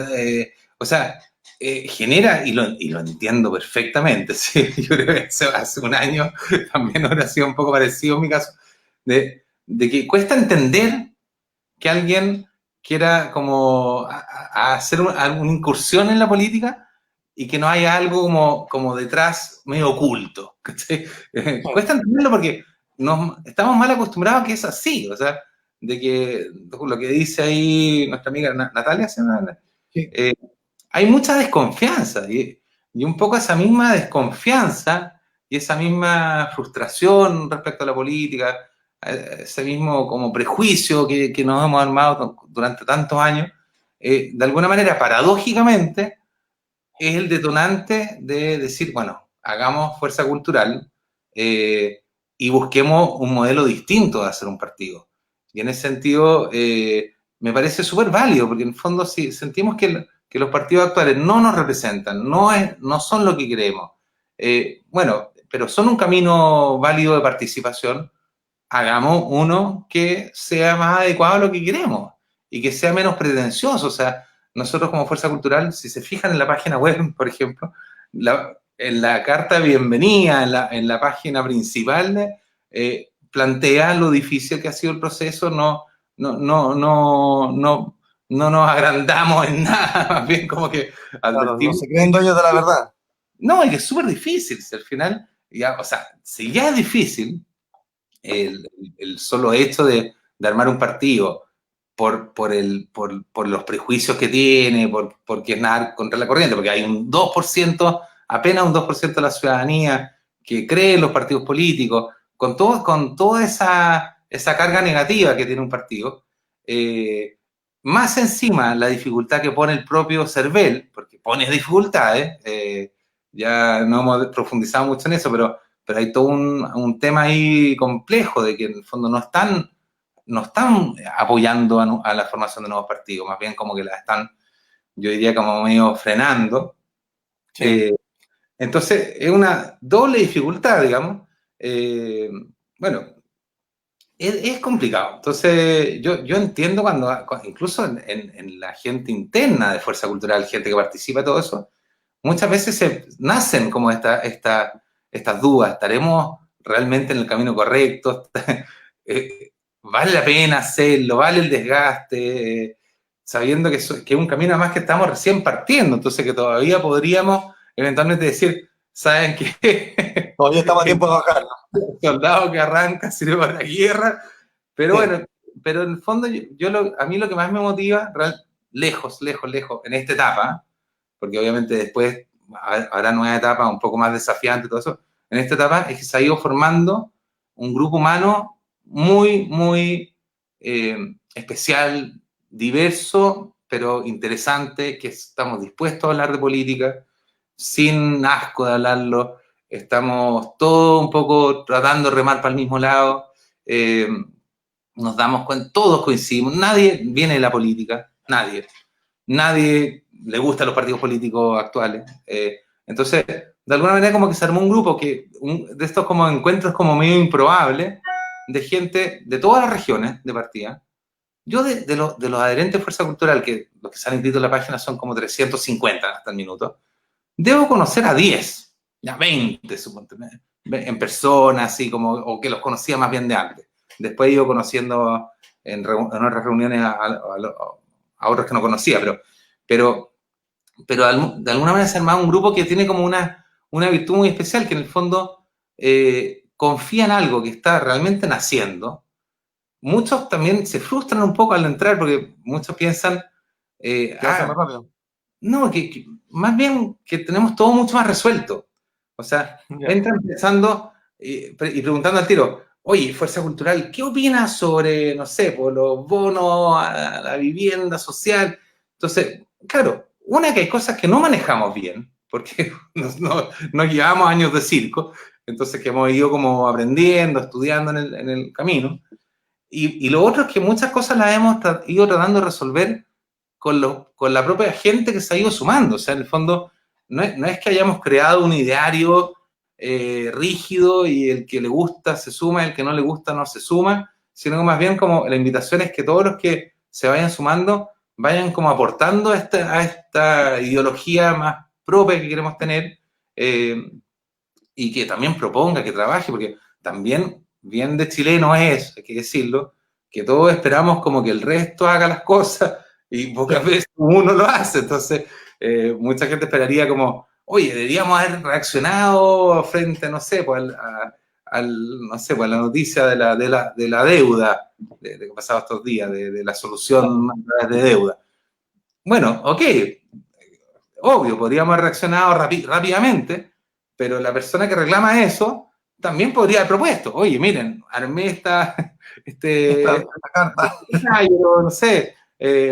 o sea, genera, y lo entiendo perfectamente, ¿sí? Yo creo que hace un año también habrá sido un poco parecido en mi caso, de que cuesta entender que alguien quiera como a hacer una incursión en la política y que no haya algo como detrás medio oculto. Cuesta entenderlo porque estamos mal acostumbrados a que es así, o sea, de que lo que dice ahí nuestra amiga Natalia, Sí. eh, hay mucha desconfianza y un poco esa misma desconfianza y esa misma frustración respecto a la política, ese mismo como prejuicio que nos hemos armado durante tantos años, de alguna manera, paradójicamente, es el detonante de decir, bueno, hagamos fuerza cultural y busquemos un modelo distinto de hacer un partido. Y en ese sentido, me parece súper válido, porque en el fondo si sentimos que los partidos actuales no nos representan, no son lo que queremos, bueno, pero son un camino válido de participación, hagamos uno que sea más adecuado a lo que queremos y que sea menos pretencioso. O sea, nosotros como Fuerza Cultural, si se fijan en la página web, por ejemplo, en la carta de bienvenida, en la página principal, plantea lo difícil que ha sido el proceso, no nos agrandamos en nada, más bien como que Claro, no advertimos. se creen dueños de la verdad. No, y que es súper difícil, si al final, ya, o sea, si ya es difícil, el solo hecho de armar un partido por los prejuicios que tiene, porque es nada contra la corriente, porque hay un 2%, apenas un 2% de la ciudadanía que cree en los partidos políticos, con toda esa carga negativa que tiene un partido, más encima la dificultad que pone el propio CERVEL, porque pone dificultades, ya no hemos profundizado mucho en eso, pero hay todo un tema ahí complejo de que en el fondo no están apoyando a la formación de nuevos partidos, más bien como que la están, yo diría, como medio frenando. Sí. Eh, entonces, es una doble dificultad, digamos. Bueno, es complicado. Entonces, yo entiendo incluso en la gente interna de Fuerza Cultural, gente que participa, todo eso, muchas veces nacen como estas dudas. ¿Estaremos realmente en el camino correcto? ¿Vale la pena hacerlo? ¿Vale el desgaste? Sabiendo que es un camino además que estamos recién partiendo, entonces que todavía podríamos eventualmente decir, ¿saben qué? Todavía estamos a tiempo de bajar, ¿no? Soldado que arranca sirve para la guerra, pero Sí. bueno, pero en el fondo a mí lo que más me motiva, lejos, en esta etapa, porque obviamente después habrá nueva etapa un poco más desafiante y todo eso, en esta etapa es que se ha ido formando un grupo humano muy especial, diverso, pero interesante, que estamos dispuestos a hablar de política, sin asco de hablarlo, estamos todos un poco tratando de remar para el mismo lado, nos damos cuenta, todos coincidimos, nadie viene de la política, nadie le gusta a los partidos políticos actuales. Entonces, de alguna manera como que se armó un grupo de estos como encuentros como medio improbables, de gente de todas las regiones de partida. Yo de los adherentes de Fuerza Cultural, que los que se han inscrito en la página son como 350 hasta el minuto, debo conocer a 10, ya 20, suponte, en persona, así como, o que los conocía más bien de antes. Después he ido conociendo en otras reuniones a otros que no conocía, pero de alguna manera se ha armado un grupo que tiene como una virtud muy especial, que en el fondo confía en algo que está realmente naciendo. Muchos también se frustran un poco al entrar porque muchos piensan, Que va a ser más rápido. no, más bien que tenemos todo mucho más resuelto. O sea, Ya. entran pensando y preguntando al tiro, oye, Fuerza Cultural, ¿qué opinas sobre, no sé, por los bonos a la vivienda social? Entonces, claro, una que hay cosas que no manejamos bien, porque nos llevamos años de circo, entonces que hemos ido como aprendiendo, estudiando en el camino. Y lo otro es que muchas cosas las hemos ido tratando de resolver con la propia gente que se ha ido sumando. O sea, en el fondo, no es que hayamos creado un ideario rígido y el que le gusta se suma, el que no le gusta no se suma, sino que más bien como la invitación es que todos los que se vayan sumando vayan como aportando a esta ideología más propia que queremos tener y que también proponga, que trabaje, porque también bien de chileno es, hay que decirlo, que todos esperamos como que el resto haga las cosas y pocas veces uno lo hace. Entonces, mucha gente esperaría como, oye, deberíamos haber reaccionado frente, no sé, pues, no sé, pues, a la noticia de la deuda de que pasaba estos días, de la solución a través de deuda. Bueno, ok, obvio, podríamos haber reaccionado rápidamente, pero la persona que reclama eso también podría haber propuesto, oye, miren, armé Esta carta. no sé,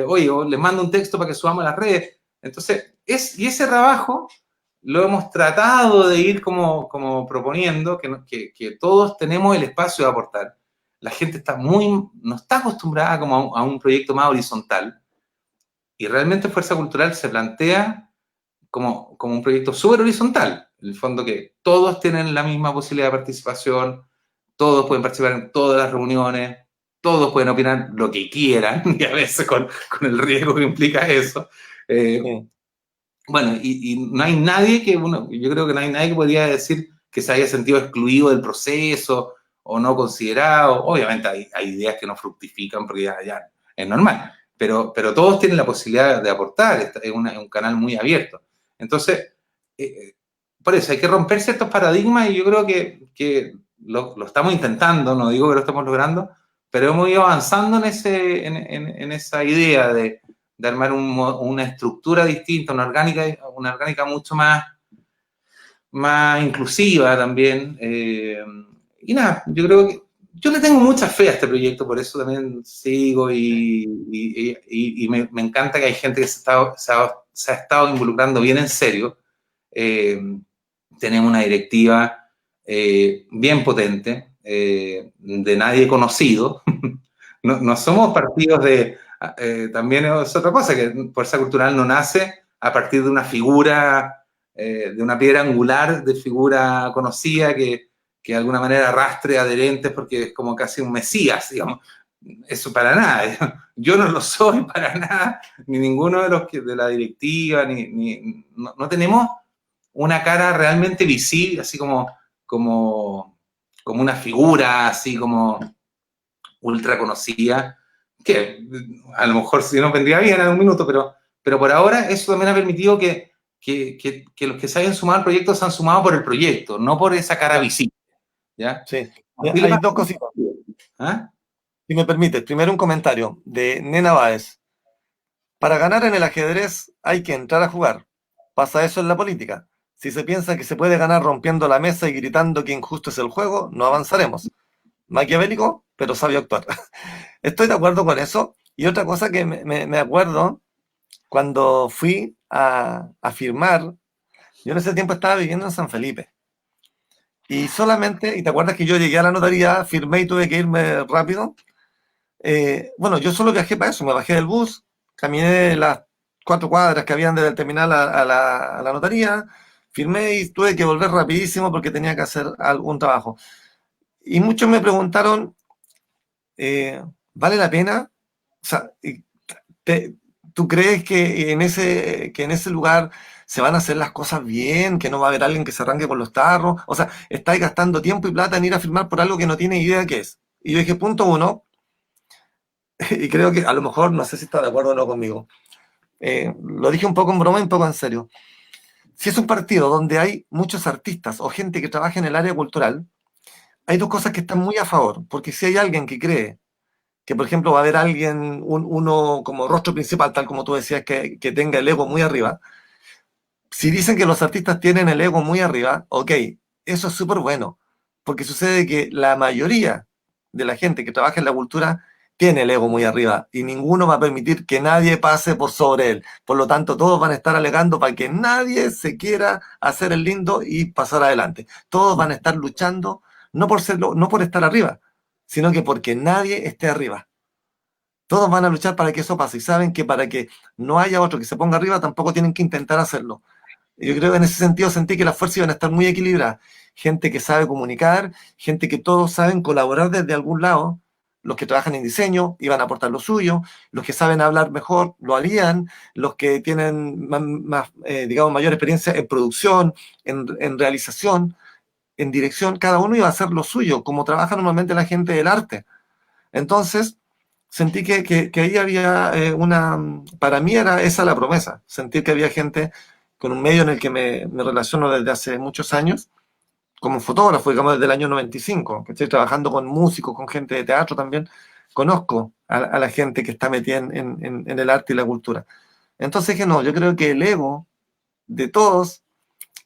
oye, les mando un texto para que subamos a las redes. Entonces, y ese trabajo lo hemos tratado de ir como proponiendo, que todos tenemos el espacio de aportar. la gente no está acostumbrada como a un proyecto más horizontal, y realmente Fuerza Cultural se plantea como un proyecto súper horizontal, en el fondo que todos tienen la misma posibilidad de participación, todos pueden participar en todas las reuniones, todos pueden opinar lo que quieran, y a veces con el riesgo que implica eso. Sí, Bueno, y no hay nadie yo creo que no hay nadie que podría decir que se haya sentido excluido del proceso o no considerado. Obviamente hay ideas que no fructifican porque ya es normal, pero todos tienen la posibilidad de aportar, es un canal muy abierto. Entonces, eh, por eso hay que romper ciertos paradigmas y yo creo que lo estamos intentando, no digo que lo estamos logrando, pero hemos ido avanzando en esa idea de armar una estructura distinta, una orgánica mucho más inclusiva también. Y nada, yo creo que yo le tengo mucha fe a este proyecto, por eso también sigo y me encanta que hay gente que se ha estado involucrando bien en serio. Eh, Tenemos una directiva bien potente, de nadie conocido. No somos partidos también es otra cosa, que Fuerza Cultural no nace a partir de una figura, de una piedra angular de figura conocida que de alguna manera arrastre adherentes porque es como casi un mesías, digamos. Eso para nada. Yo no lo soy para nada, ni ninguno de los de la directiva, no tenemos una cara realmente visible, así como una figura, así como ultra conocida, que a lo mejor si no vendría bien en un minuto, pero por ahora eso también ha permitido que los que se hayan sumado al proyecto se han sumado por el proyecto, no por esa cara ya, visible. ¿Ya? sí. Así lo Hay dos cositas, ¿Ah? si me permite. Primero un comentario de Nena Báez. Para ganar en el ajedrez hay que entrar a jugar. Pasa eso en la política. Si se piensa que se puede ganar rompiendo la mesa y gritando que injusto es el juego, no avanzaremos. Maquiavélico, pero sabio actuar. Estoy de acuerdo con eso. Y otra cosa que me acuerdo, cuando fui a firmar, yo en ese tiempo estaba viviendo en San Felipe. Y solamente, y te acuerdas que yo llegué a la notaría, firmé y tuve que irme rápido. Bueno, yo solo viajé para eso, me bajé del bus, caminé las 4 cuadras que habían desde el terminal a la notaría, firmé y tuve que volver rapidísimo porque tenía que hacer algún trabajo. Y muchos me preguntaron, ¿vale la pena? O sea, te- ¿tú crees que en ese lugar se van a hacer las cosas bien, que no va a haber alguien que se arranque con los tarros? O sea, estáis gastando tiempo y plata en ir a firmar por algo que no tiene idea qué es. Y yo dije, punto uno, y creo que a lo mejor, no sé si está de acuerdo o no conmigo, lo dije un poco en broma y un poco en serio. Si es un partido donde hay muchos artistas o gente que trabaja en el área cultural, hay dos cosas que están muy a favor, porque si hay alguien que cree que, por ejemplo, va a haber alguien, uno como rostro principal, tal como tú decías, que tenga el ego muy arriba, si dicen que los artistas tienen el ego muy arriba, ok, eso es súper bueno, porque sucede que la mayoría de la gente que trabaja en la cultura tiene el ego muy arriba y ninguno va a permitir que nadie pase por sobre él. Por lo tanto, todos van a estar alegando para que nadie se quiera hacer el lindo y pasar adelante. Todos van a estar luchando no por serlo, no por estar arriba, sino que porque nadie esté arriba. Todos van a luchar para que eso pase y saben que para que no haya otro que se ponga arriba tampoco tienen que intentar hacerlo. Yo creo que en ese sentido sentí que las fuerzas iban a estar muy equilibradas. Gente que sabe comunicar, gente que todos saben colaborar desde algún lado. Los que trabajan en diseño iban a aportar lo suyo, los que saben hablar mejor lo harían, los que tienen digamos, mayor experiencia en producción, en realización, en dirección, cada uno iba a hacer lo suyo, como trabaja normalmente la gente del arte. Entonces, sentí que ahí había para mí era esa la promesa, sentir que había gente con un medio en el que me relaciono desde hace muchos años, como fotógrafo, digamos, desde el año 95, que estoy trabajando con músicos, con gente de teatro también, conozco a la gente que está metida en el arte y la cultura. Entonces que no, yo creo que el ego de todos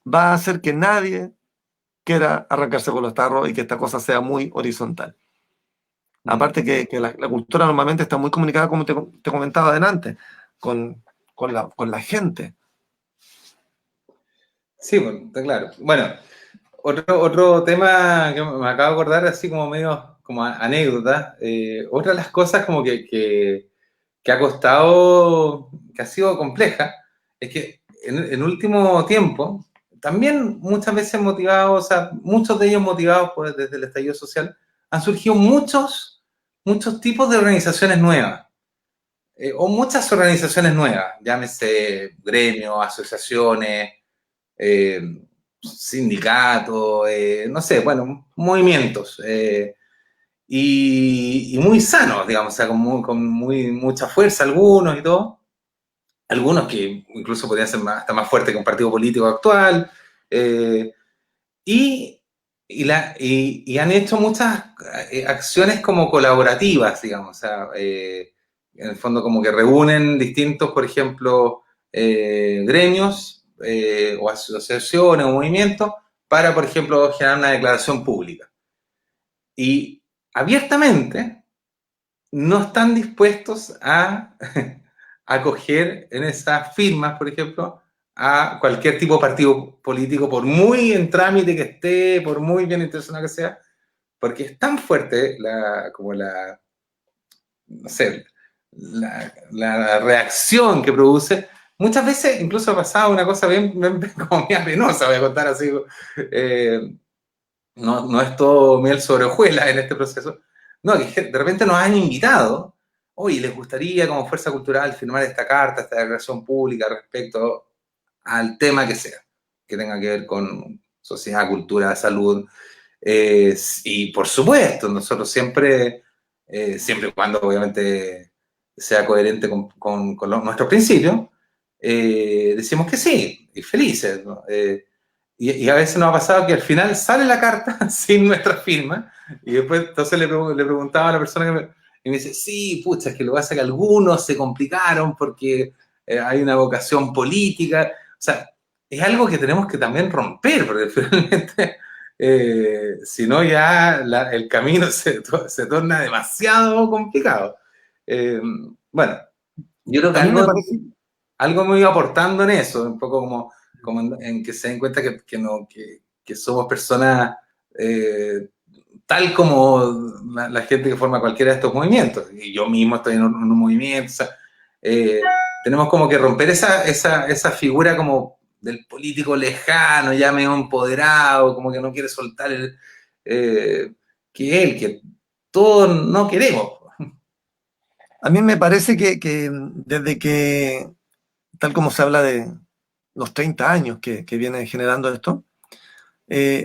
va a hacer que nadie quiera arrancarse con los tarros y que esta cosa sea muy horizontal. Aparte que la cultura normalmente está muy comunicada, como te comentaba adelante, con, con la gente. Sí, bueno, está claro. Bueno, otro tema que me acabo de acordar, así como medio como anécdota, otra de las cosas como que ha costado, que ha sido compleja, es que en último tiempo, también muchas veces motivados, o sea, muchos de ellos motivados pues, desde el estallido social, han surgido muchos tipos de organizaciones nuevas, o muchas organizaciones nuevas, llámese gremios, asociaciones, eh, sindicatos, no sé, bueno, movimientos. Y muy sanos, digamos, o sea, con mucha fuerza algunos y todo. Algunos que incluso podrían ser hasta más fuertes que un partido político actual. eh, y, y han hecho muchas acciones como colaborativas, digamos, o sea, en el fondo como que reúnen distintos, por ejemplo, gremios o asociaciones o movimientos para, por ejemplo, generar una declaración pública. Y abiertamente no están dispuestos a acoger en esas firmas, por ejemplo, a cualquier tipo de partido político, por muy en trámite que esté, por muy bien intencionado que sea, porque es tan fuerte como no sé, la reacción que produce. Muchas veces incluso ha pasado una cosa bien como bien penosa, voy a contar así, eh, no es todo miel sobre hojuelas en este proceso. No, que de repente nos han invitado, oye, les gustaría como fuerza cultural firmar esta carta, esta declaración pública respecto al tema que sea, que tenga que ver con sociedad, cultura, salud. Y por supuesto, nosotros siempre y cuando obviamente sea coherente con nuestros principios, decimos que sí, y felices, ¿no? Y a veces nos ha pasado que al final sale la carta sin nuestra firma, y después entonces le preguntaba a la persona y me dice, sí, pucha, es que lo que pasa es que algunos se complicaron porque hay una vocación política. O sea, es algo que tenemos que también romper, porque finalmente, si no, ya el camino se torna demasiado complicado. Eh, bueno, yo creo que A mí me parece, algo me iba aportando en eso, un poco como en que se den cuenta no, que somos personas tal como la gente que forma cualquiera de estos movimientos. Y yo mismo estoy en un movimiento. O sea, eh, tenemos como que romper esa figura como del político lejano, ya medio empoderado, como que no quiere soltar eh, que todos no queremos. a mí me parece que desde que, tal como se habla de los 30 años que viene generando esto,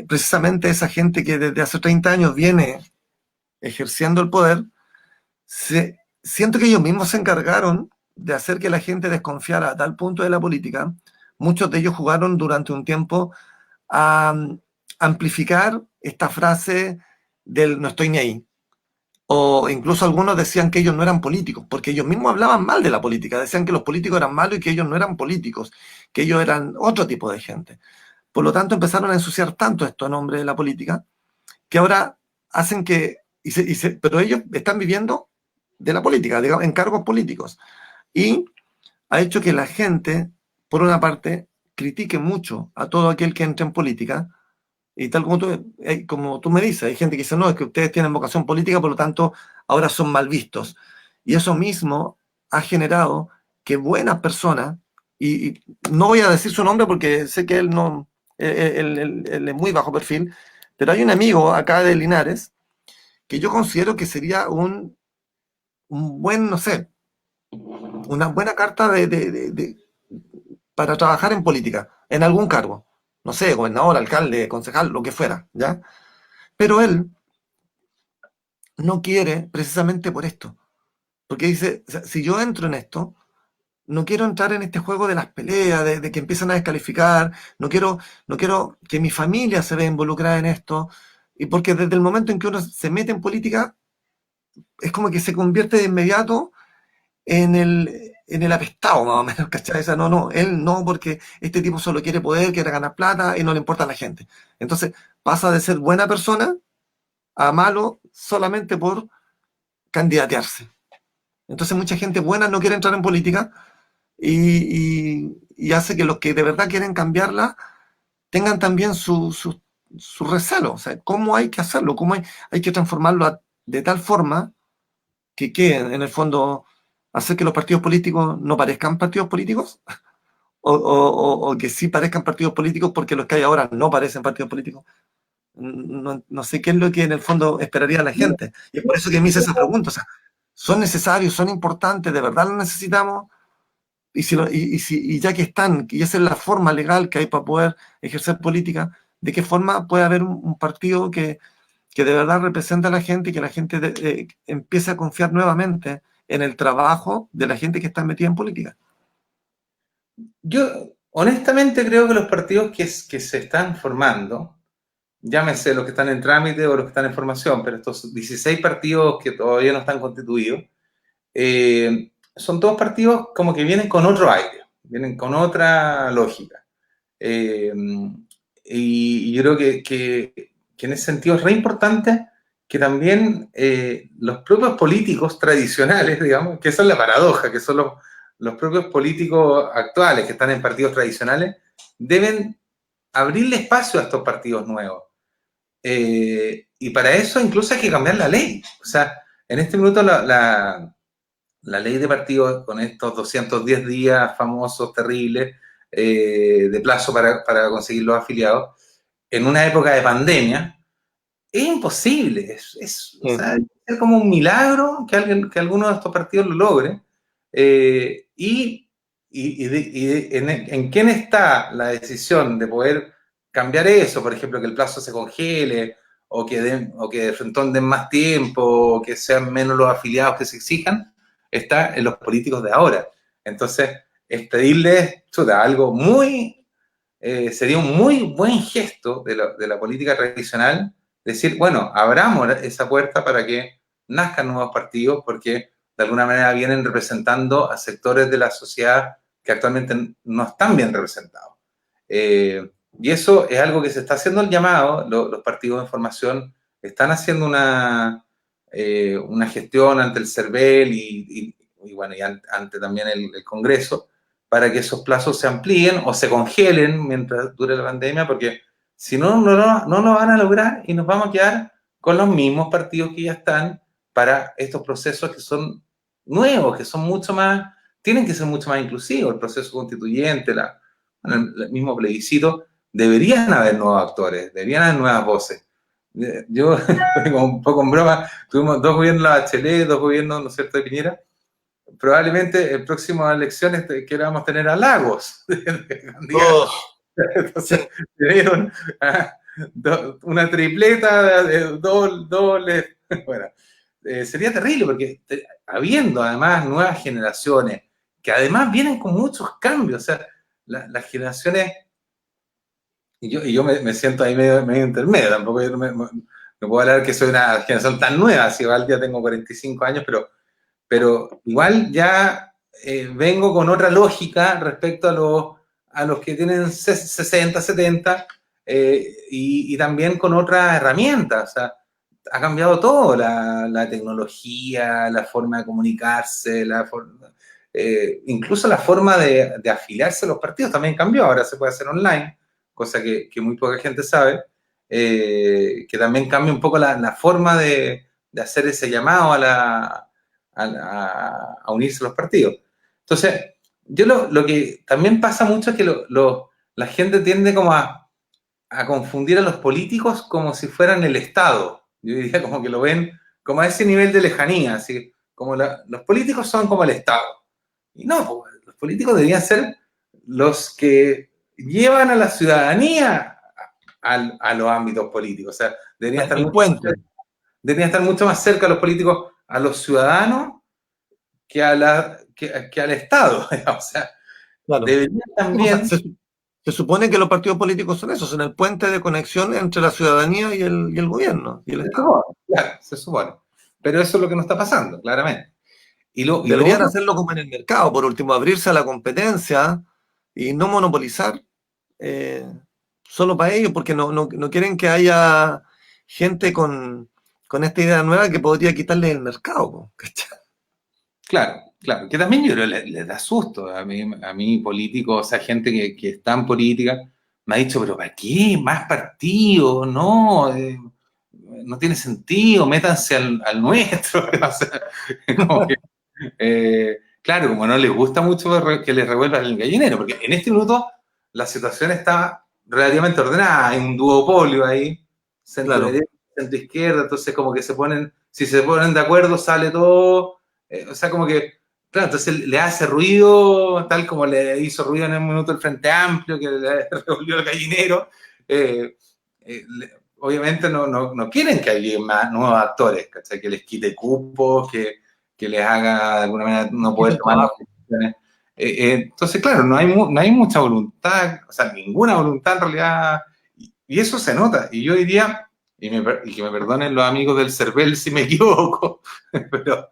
precisamente esa gente que desde hace 30 años viene ejerciendo el poder, siento que ellos mismos se encargaron de hacer que la gente desconfiara a tal punto de la política. Muchos de ellos jugaron durante un tiempo a amplificar esta frase del no estoy ni ahí. O incluso algunos decían que ellos no eran políticos, porque ellos mismos hablaban mal de la política, decían que los políticos eran malos y que ellos no eran políticos, que ellos eran otro tipo de gente. Por lo tanto, empezaron a ensuciar tanto esto a nombre de la política, que ahora hacen que, pero ellos están viviendo de la política, digamos, en cargos políticos. Y ha hecho que la gente, por una parte, critique mucho a todo aquel que entra en política, y tal como tú me dices, hay gente que dice, no, es que ustedes tienen vocación política, por lo tanto, ahora son mal vistos. Y eso mismo ha generado que buenas personas, y no voy a decir su nombre porque sé que él no, él es muy bajo perfil, pero hay un amigo acá de Linares que yo considero que sería un buen, no sé, una buena carta para trabajar en política, en algún cargo, no sé, gobernador, alcalde, concejal, lo que fuera, ¿ya? Pero él no quiere precisamente por esto, porque dice, o sea, si yo entro en esto, no quiero entrar en este juego de las peleas, de que empiezan a descalificar, no quiero que mi familia se vea involucrada en esto, y porque desde el momento en que uno se mete en política, es como que se convierte de inmediato en el apestado, más o menos, ¿cachai? O sea, no, él no, porque este tipo solo quiere poder, quiere ganar plata y no le importa a la gente. Entonces pasa de ser buena persona a malo solamente por candidatearse. Entonces mucha gente buena no quiere entrar en política y hace que los que de verdad quieren cambiarla tengan también su recelo. O sea, ¿cómo hay que hacerlo? ¿Cómo hay que transformarlo de tal forma que en el fondo hacer que los partidos políticos no parezcan partidos políticos o que sí parezcan partidos políticos porque los que hay ahora no parecen partidos políticos. No sé qué es lo que en el fondo esperaría la gente. Y es por eso que me hice esa pregunta. O sea, ¿son necesarios, son importantes, de verdad los necesitamos? Y ya que están, y esa es la forma legal que hay para poder ejercer política, ¿de qué forma puede haber un partido que de verdad represente a la gente y que la gente empiece a confiar nuevamente en el trabajo de la gente que está metida en política? Yo honestamente creo que los partidos que se están formando, llámese los que están en trámite o los que están en formación, pero estos 16 partidos que todavía no están constituidos, son todos partidos como que vienen con otro aire, vienen con otra lógica. Eh, y yo creo que en ese sentido es re importante que también los propios políticos tradicionales, digamos, que esa es la paradoja, que son los propios políticos actuales que están en partidos tradicionales, deben abrirle espacio a estos partidos nuevos. Y para eso incluso hay que cambiar la ley. O sea, en este minuto la ley de partidos con estos 210 días famosos, terribles, de plazo para conseguir los afiliados, en una época de pandemia, es imposible. O sea, es como un milagro que alguno de estos partidos lo logre. En quién está la decisión de poder cambiar eso, por ejemplo, que el plazo se congele, o que de frente den más tiempo, o que sean menos los afiliados que se exijan, está en los políticos de ahora. Entonces, es pedirles algo muy, sería un muy buen gesto de la política tradicional, decir, bueno, abramos esa puerta para que nazcan nuevos partidos, porque de alguna manera vienen representando a sectores de la sociedad que actualmente no están bien representados. Y eso es algo que se está haciendo el llamado, los partidos de formación están haciendo una gestión ante el CERVEL y ante también el Congreso, para que esos plazos se amplíen o se congelen mientras dure la pandemia, porque si no, no lo van a lograr y nos vamos a quedar con los mismos partidos que ya están para estos procesos que son nuevos, que son mucho más, tienen que ser mucho más inclusivos, el proceso constituyente, el mismo plebiscito, deberían haber nuevos actores, deberían haber nuevas voces. Yo, un poco en broma, tuvimos 2 gobiernos de Bachelet, 2 gobiernos, ¿no es cierto?, de Piñera. Probablemente en próximas elecciones queramos tener a Lagos de candidato. Entonces, tuvieron una tripleta de doble. Bueno, sería terrible porque habiendo además nuevas generaciones que además vienen con muchos cambios, o sea, las generaciones, y yo me siento ahí medio intermedio, tampoco yo no puedo hablar que soy una generación tan nueva, si igual ya tengo 45 años, pero igual ya vengo con otra lógica respecto a los que tienen 60, 70, y también con otras herramientas. O sea, ha cambiado todo, la tecnología, la forma de comunicarse, incluso la forma de afiliarse a los partidos también cambió. Ahora se puede hacer online, cosa que muy poca gente sabe, que también cambia un poco la forma de hacer ese llamado a unirse a los partidos. Entonces, yo lo que también pasa mucho es que la gente tiende como a confundir a los políticos como si fueran el Estado. Yo diría como que lo ven como a ese nivel de lejanía, así como los políticos son como el Estado. Y no, los políticos deberían ser los que llevan a la ciudadanía a los ámbitos políticos. O sea, El puente. deberían estar mucho más cerca los políticos a los ciudadanos que al Estado. O sea, Claro. deberían también... Se supone que los partidos políticos son eso, son el puente de conexión entre la ciudadanía y el gobierno y el Estado. Claro, se supone. Pero eso es lo que no está pasando, claramente. Y lo Deberían otro, hacerlo como en el mercado, por último, abrirse a la competencia y no monopolizar eh, solo para ellos, porque no quieren que haya gente con esta idea nueva que podría quitarle el mercado. ¿Cachai? claro, que también yo creo que les da susto a mí políticos, o sea, gente que está en política, me ha dicho, pero ¿para qué? ¿Más partidos? No, no tiene sentido, métanse al nuestro. O sea, como que, claro, como no les gusta mucho que les revuelvan el gallinero, porque en este minuto la situación está relativamente ordenada, hay un duopolio ahí, centro Claro. derecha, centro izquierda, entonces como que si se ponen de acuerdo sale todo, o sea, como que, claro, entonces le hace ruido, tal como le hizo ruido en un minuto el Frente Amplio, que le revolvió el gallinero, obviamente no quieren que haya más nuevos actores, ¿cachai? Que les quite cupos, que les haga de alguna manera no poder Quito tomar las trabajo. decisiones. Entonces, claro, no hay mucha voluntad, o sea, ninguna voluntad en realidad, y eso se nota. Y yo diría, y que me perdonen los amigos del CERVEL si me equivoco, pero,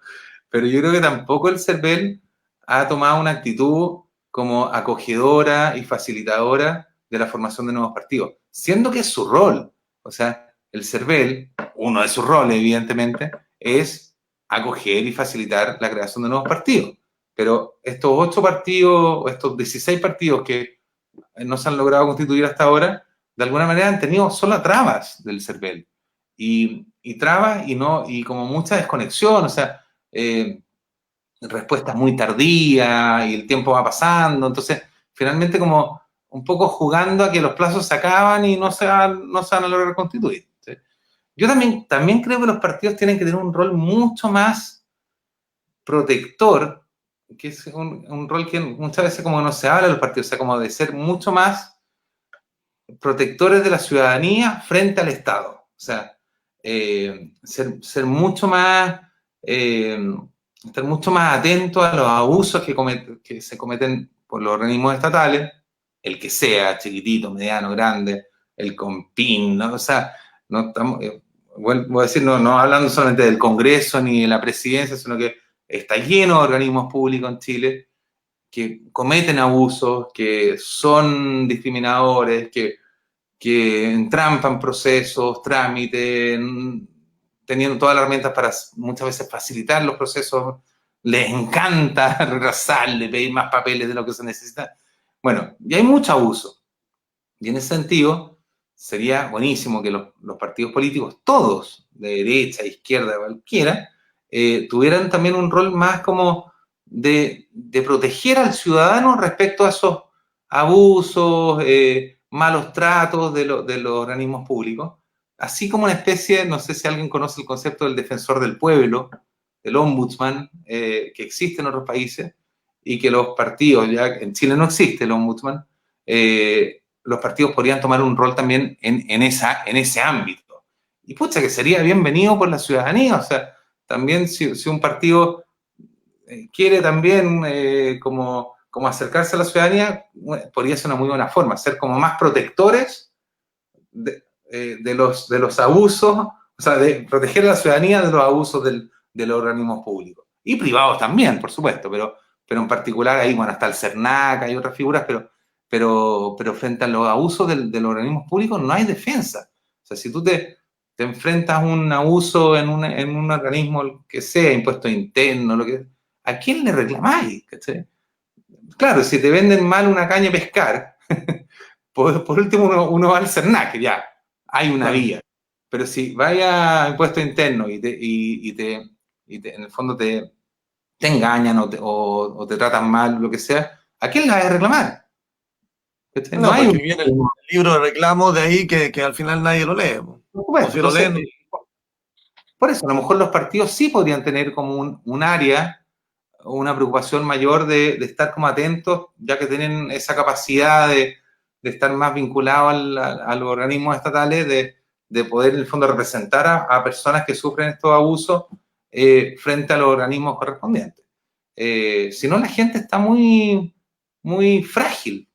pero yo creo que tampoco el CERVEL ha tomado una actitud como acogedora y facilitadora de la formación de nuevos partidos, siendo que es su rol. O sea, el CERVEL, uno de sus roles, evidentemente, es acoger y facilitar la creación de nuevos partidos. Pero estos 8 partidos, estos 16 partidos que no se han logrado constituir hasta ahora, de alguna manera han tenido solo trabas del CERVEL. Y trabas y como mucha desconexión, o sea, respuestas muy tardías y el tiempo va pasando. Entonces, finalmente como un poco jugando a que los plazos se acaban y no se van a lograr constituir. ¿Sí? Yo también creo que los partidos tienen que tener un rol mucho más protector, que es un rol que muchas veces como no se habla de los partidos, o sea, como de ser mucho más protectores de la ciudadanía frente al Estado. O sea, ser mucho más, estar mucho más atento a los abusos que se cometen por los organismos estatales, el que sea, chiquitito, mediano, grande, el COMPIN, ¿no? O sea, no estamos, voy a decir, no hablando solamente del Congreso ni de la presidencia, sino que está lleno de organismos públicos en Chile que cometen abusos, que son discriminadores, que entrampan procesos, trámites, teniendo todas las herramientas para muchas veces facilitar los procesos, les encanta retrasarle, pedir más papeles de lo que se necesita. Bueno, y hay mucho abuso. Y en ese sentido, sería buenísimo que los partidos políticos, todos, de derecha, izquierda, cualquiera, tuvieran también un rol más como de proteger al ciudadano respecto a esos abusos, malos tratos de los organismos públicos, así como una especie, no sé si alguien conoce el concepto del defensor del pueblo, del ombudsman, que existe en otros países, y que los partidos, ya en Chile no existe el ombudsman, los partidos podrían tomar un rol también en ese ámbito. Y pucha, que sería bienvenido por la ciudadanía, o sea, también si un partido quiere también como acercarse a la ciudadanía, podría ser una muy buena forma, ser como más protectores de los abusos, o sea, de proteger a la ciudadanía de los abusos de los organismos públicos. Y privados también, por supuesto, pero en particular ahí, bueno, está el CERNAC, hay otras figuras, pero frente a los abusos de los organismos públicos no hay defensa. O sea, si tú te enfrentas a un abuso en un organismo que sea, impuesto interno, ¿a quién le reclamáis? ¿Cachai? Claro, si te venden mal una caña de pescar, por último uno va al CERNAC, ya, hay una Claro. vía. Pero si vaya a impuesto interno en el fondo te engañan o te tratan mal, lo que sea, ¿a quién le vas a reclamar? No No, hay porque un... viene el libro de reclamos de ahí que al final nadie lo lee. Por O supuesto, si lo entonces, leen, por eso, a lo mejor los partidos sí podrían tener como un área, una preocupación mayor de estar como atentos, ya que tienen esa capacidad de estar más vinculados a los organismos estatales, de poder en el fondo representar a personas que sufren estos abusos frente a los organismos correspondientes. Si no, la gente está muy frágil,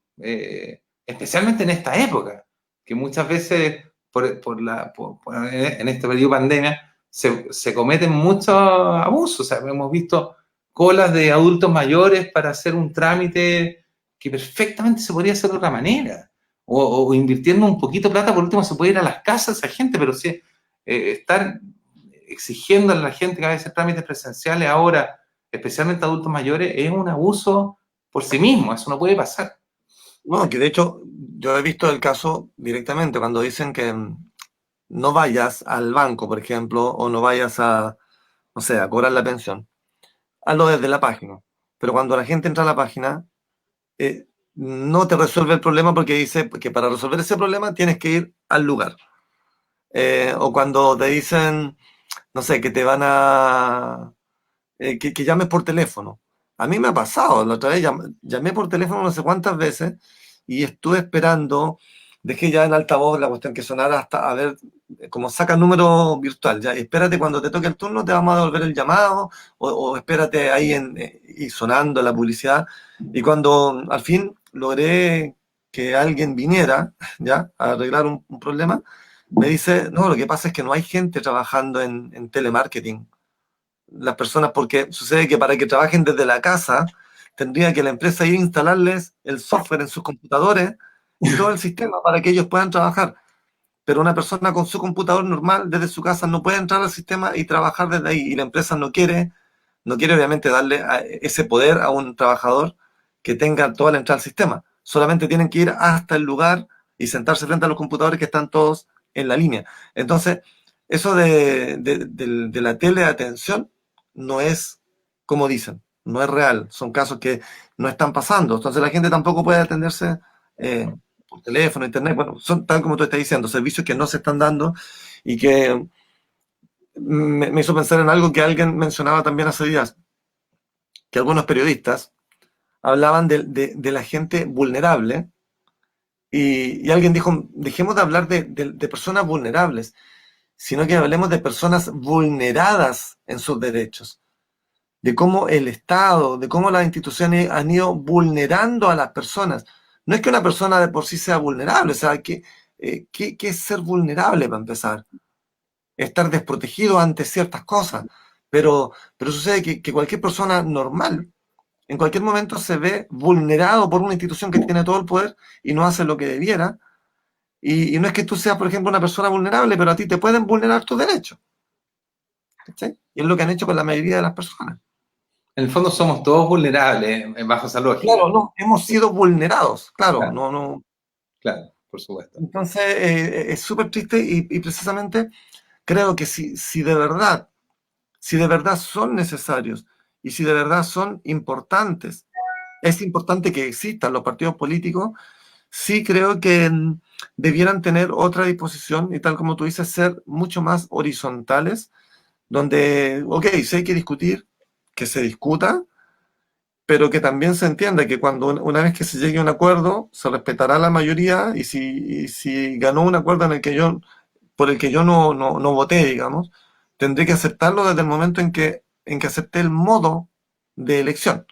especialmente en esta época, que muchas veces en este periodo de pandemia se cometen muchos abusos. O sea, hemos visto colas de adultos mayores para hacer un trámite que perfectamente se podría hacer de otra manera. O invirtiendo un poquito de plata, por último se puede ir a las casas a esa gente, pero sí, estar exigiendo a la gente que va a hacer trámites presenciales ahora, especialmente adultos mayores, es un abuso por sí mismo, eso no puede pasar. no, que de hecho yo he visto el caso directamente cuando dicen no vayas al banco, por ejemplo, o no vayas a, no sé, a cobrar la pensión. Hazlo desde la página. Pero cuando la gente entra a la página, eh, no te resuelve el problema porque dice que para resolver ese problema tienes que ir al lugar. O cuando te dicen, no sé, que te van a... que llames por teléfono. A mí me ha pasado, la otra vez llamé por teléfono no sé cuántas veces y estuve esperando, dejé ya en altavoz la cuestión que sonara hasta a ver como saca número virtual, ya, y espérate cuando te toque el turno te vamos a devolver el llamado o espérate ahí y sonando la publicidad. Y cuando al fin logré que alguien viniera ya a arreglar un problema, me dice, no, lo que pasa es que no hay gente trabajando en telemarketing. Las personas, porque sucede que para que trabajen desde la casa, tendría que la empresa ir a instalarles el software en sus computadores y todo el sistema para que ellos puedan trabajar. Pero una persona con su computador normal desde su casa no puede entrar al sistema y trabajar desde ahí. Y la empresa no quiere obviamente darle ese poder a un trabajador que tenga toda la entrada al sistema. Solamente tienen que ir hasta el lugar y sentarse frente a los computadores que están todos en la línea. Entonces, eso de la teleatención no es como dicen, no es real. Son casos que no están pasando. Entonces, la gente tampoco puede atenderse por teléfono, internet. Bueno, son tal como tú estás diciendo, servicios que no se están dando y que me hizo pensar en algo que alguien mencionaba también hace días, que algunos periodistas hablaban de la gente vulnerable y alguien dijo, dejemos de hablar de personas vulnerables, sino que hablemos de personas vulneradas en sus derechos, de cómo el Estado, de cómo las instituciones han ido vulnerando a las personas. No es que una persona de por sí sea vulnerable, o sea, ¿qué es ser vulnerable para empezar? Estar desprotegido ante ciertas cosas, pero sucede que cualquier persona normal en cualquier momento se ve vulnerado por una institución que tiene todo el poder y no hace lo que debiera. Y no es que tú seas, por ejemplo, una persona vulnerable, pero a ti te pueden vulnerar tus derechos. ¿Sí? Y es lo que han hecho con la mayoría de las personas. En el fondo somos todos vulnerables bajo esa lógica. Claro, no, hemos sido vulnerados, claro, Claro, no, no. claro, por supuesto. Entonces es súper triste y precisamente creo que si de verdad son necesarios y si de verdad son importantes, es importante que existan los partidos políticos. Sí creo que debieran tener otra disposición y tal como tú dices, ser mucho más horizontales, donde, ok, si hay que discutir, que se discuta, pero que también se entienda que cuando una vez que se llegue a un acuerdo, se respetará la mayoría y si ganó un acuerdo por el que yo no voté, digamos, tendré que aceptarlo desde el momento en que acepté el modo de elección.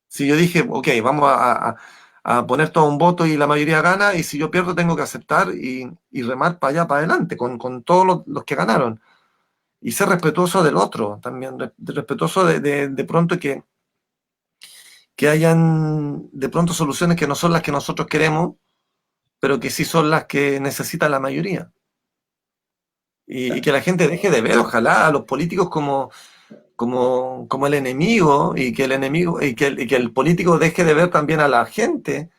Si yo dije, ok, vamos a poner todo un voto y la mayoría gana, y si yo pierdo tengo que aceptar y remar para allá, para adelante, con todos los que ganaron. Y ser respetuoso del otro, también respetuoso de pronto que hayan de pronto soluciones que no son las que nosotros queremos, pero que sí son las que necesita la mayoría. Y que la gente deje de ver, ojalá, a los políticos como el enemigo y que el político deje de ver también a la gente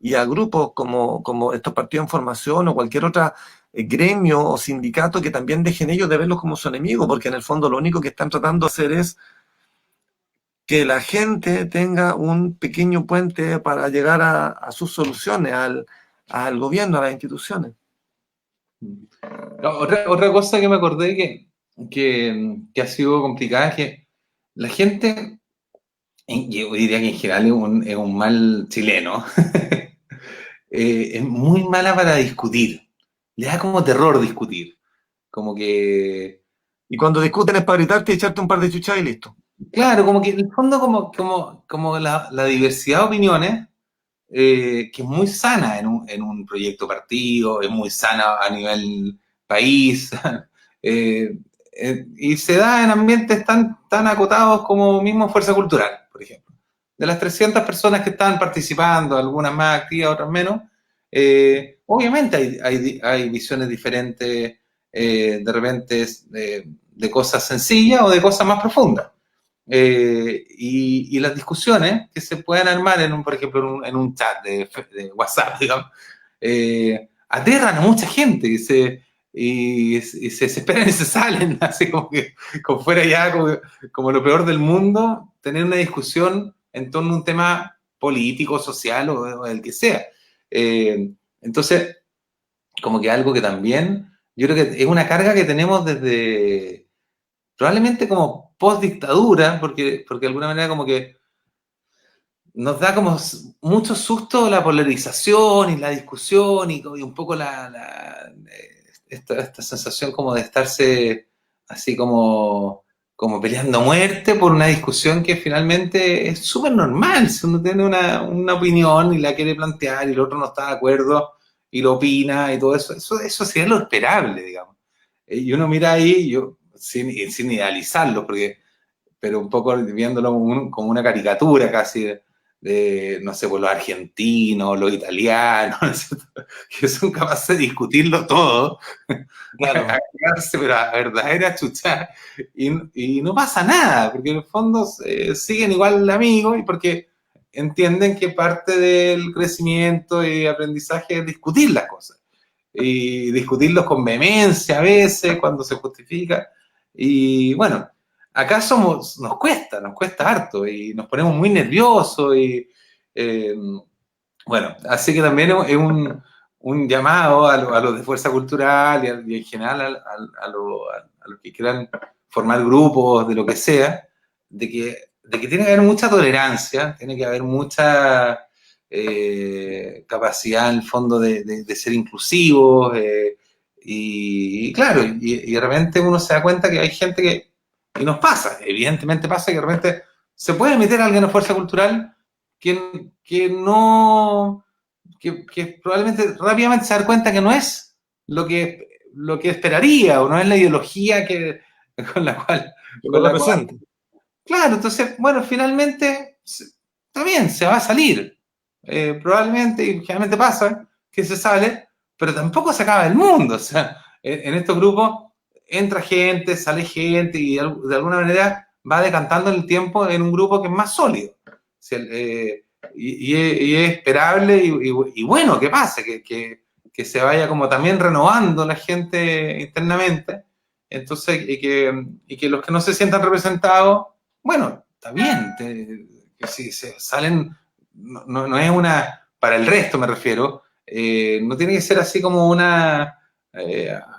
y a grupos como estos partidos en formación o cualquier otra gremio o sindicato que también dejen ellos de verlos como su enemigo, porque en el fondo lo único que están tratando de hacer es que la gente tenga un pequeño puente para llegar a sus soluciones, al gobierno, a las instituciones. No, otra cosa que me acordé que ha sido complicada es que la gente, yo diría que en general es un mal chileno, es muy mala para discutir. Le da como terror discutir. Como que, Y cuando discuten es para gritarte y echarte un par de chuchadas y listo. claro, como que en el fondo como la diversidad de opiniones, que es muy sana en un proyecto partido, es muy sana a nivel país, y se da en ambientes tan acotados como mismo Fuerza Cultural, por ejemplo. De las 300 personas que estaban participando, algunas más activas, otras menos, obviamente hay visiones diferentes, de repente de cosas sencillas o de cosas más profundas. Y las discusiones que se puedan armar, por ejemplo, en un chat de WhatsApp, digamos, aterran a mucha gente. y se desesperan y se salen, así como que como fuera ya como lo peor del mundo, tener una discusión en torno a un tema político, social o el que sea. Entonces, como que algo que también, yo creo que es una carga que tenemos desde probablemente como post dictadura, porque de alguna manera como que nos da como mucho susto la polarización y la discusión y un poco esta sensación como de estarse así como peleando a muerte por una discusión que finalmente es súper normal. Si uno tiene una opinión y la quiere plantear y el otro no está de acuerdo y lo opina y todo eso, eso sería lo esperable, digamos. Y uno mira ahí, yo sin idealizarlo, pero un poco viéndolo como una caricatura casi no sé, por los argentinos, los italianos, ¿no es cierto? Que son capaces de discutirlo todo, Claro, pero a verdadera chucha, y no pasa nada, porque en el fondo siguen igual amigos y porque entienden que parte del crecimiento y aprendizaje es discutir las cosas y discutirlos con vehemencia a veces cuando se justifica. Y bueno, acá nos cuesta harto y nos ponemos muy nerviosos eh, bueno, así que también es un llamado a los de Fuerza Cultural y en general a los que quieran formar grupos de lo que sea, de que tiene que haber mucha tolerancia, tiene que haber mucha capacidad en el fondo de ser inclusivos y claro, y de repente uno se da cuenta que hay gente y nos pasa, evidentemente pasa que de repente se puede meter a alguien en Fuerza Cultural que no, que probablemente rápidamente se da cuenta que no es lo que esperaría o no es la ideología con la cual, que lo con la cual, represente. claro, entonces, bueno, finalmente está bien, se va a salir. Probablemente, y generalmente pasa, que se sale, pero tampoco se acaba el mundo. O sea, en estos grupos entra gente, sale gente y de alguna manera va decantando el tiempo en un grupo que es más sólido. O sea, y es esperable y bueno que pase, que se vaya como también renovando la gente internamente. Entonces, y que los que no se sientan representados, bueno, está bien, que si se salen, no es para el resto me refiero, no tiene que ser así como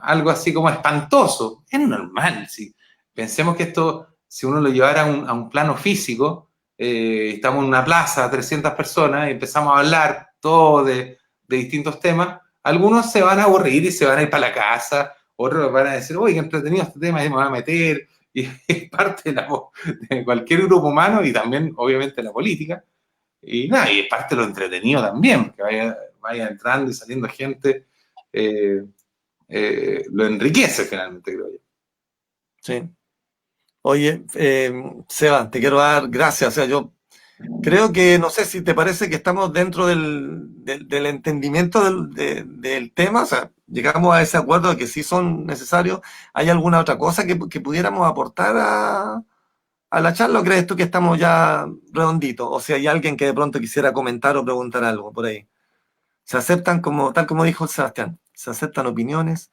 algo así como espantoso, es normal, si pensemos que esto, si uno lo llevara a un plano físico, estamos en una plaza, 300 personas, y empezamos a hablar todo de distintos temas, algunos se van a aburrir y se van a ir para la casa, otros van a decir, oye, qué entretenido este tema, y me voy a meter, y es parte de cualquier grupo humano y también, obviamente, la política. Y nada, y es parte de lo entretenido también, que vaya entrando y saliendo gente, eh, lo enriquece finalmente, creo yo. Sí. Oye, Seba, te quiero dar gracias. O sea, yo creo que, no sé si te parece que estamos dentro del entendimiento del tema, o sea, llegamos a ese acuerdo de que sí son necesarios. ¿Hay alguna otra cosa que pudiéramos aportar a la charla o crees tú que estamos ya redonditos? O si hay alguien que de pronto quisiera comentar o preguntar algo por ahí. Se aceptan como, tal como dijo Sebastián, se aceptan opiniones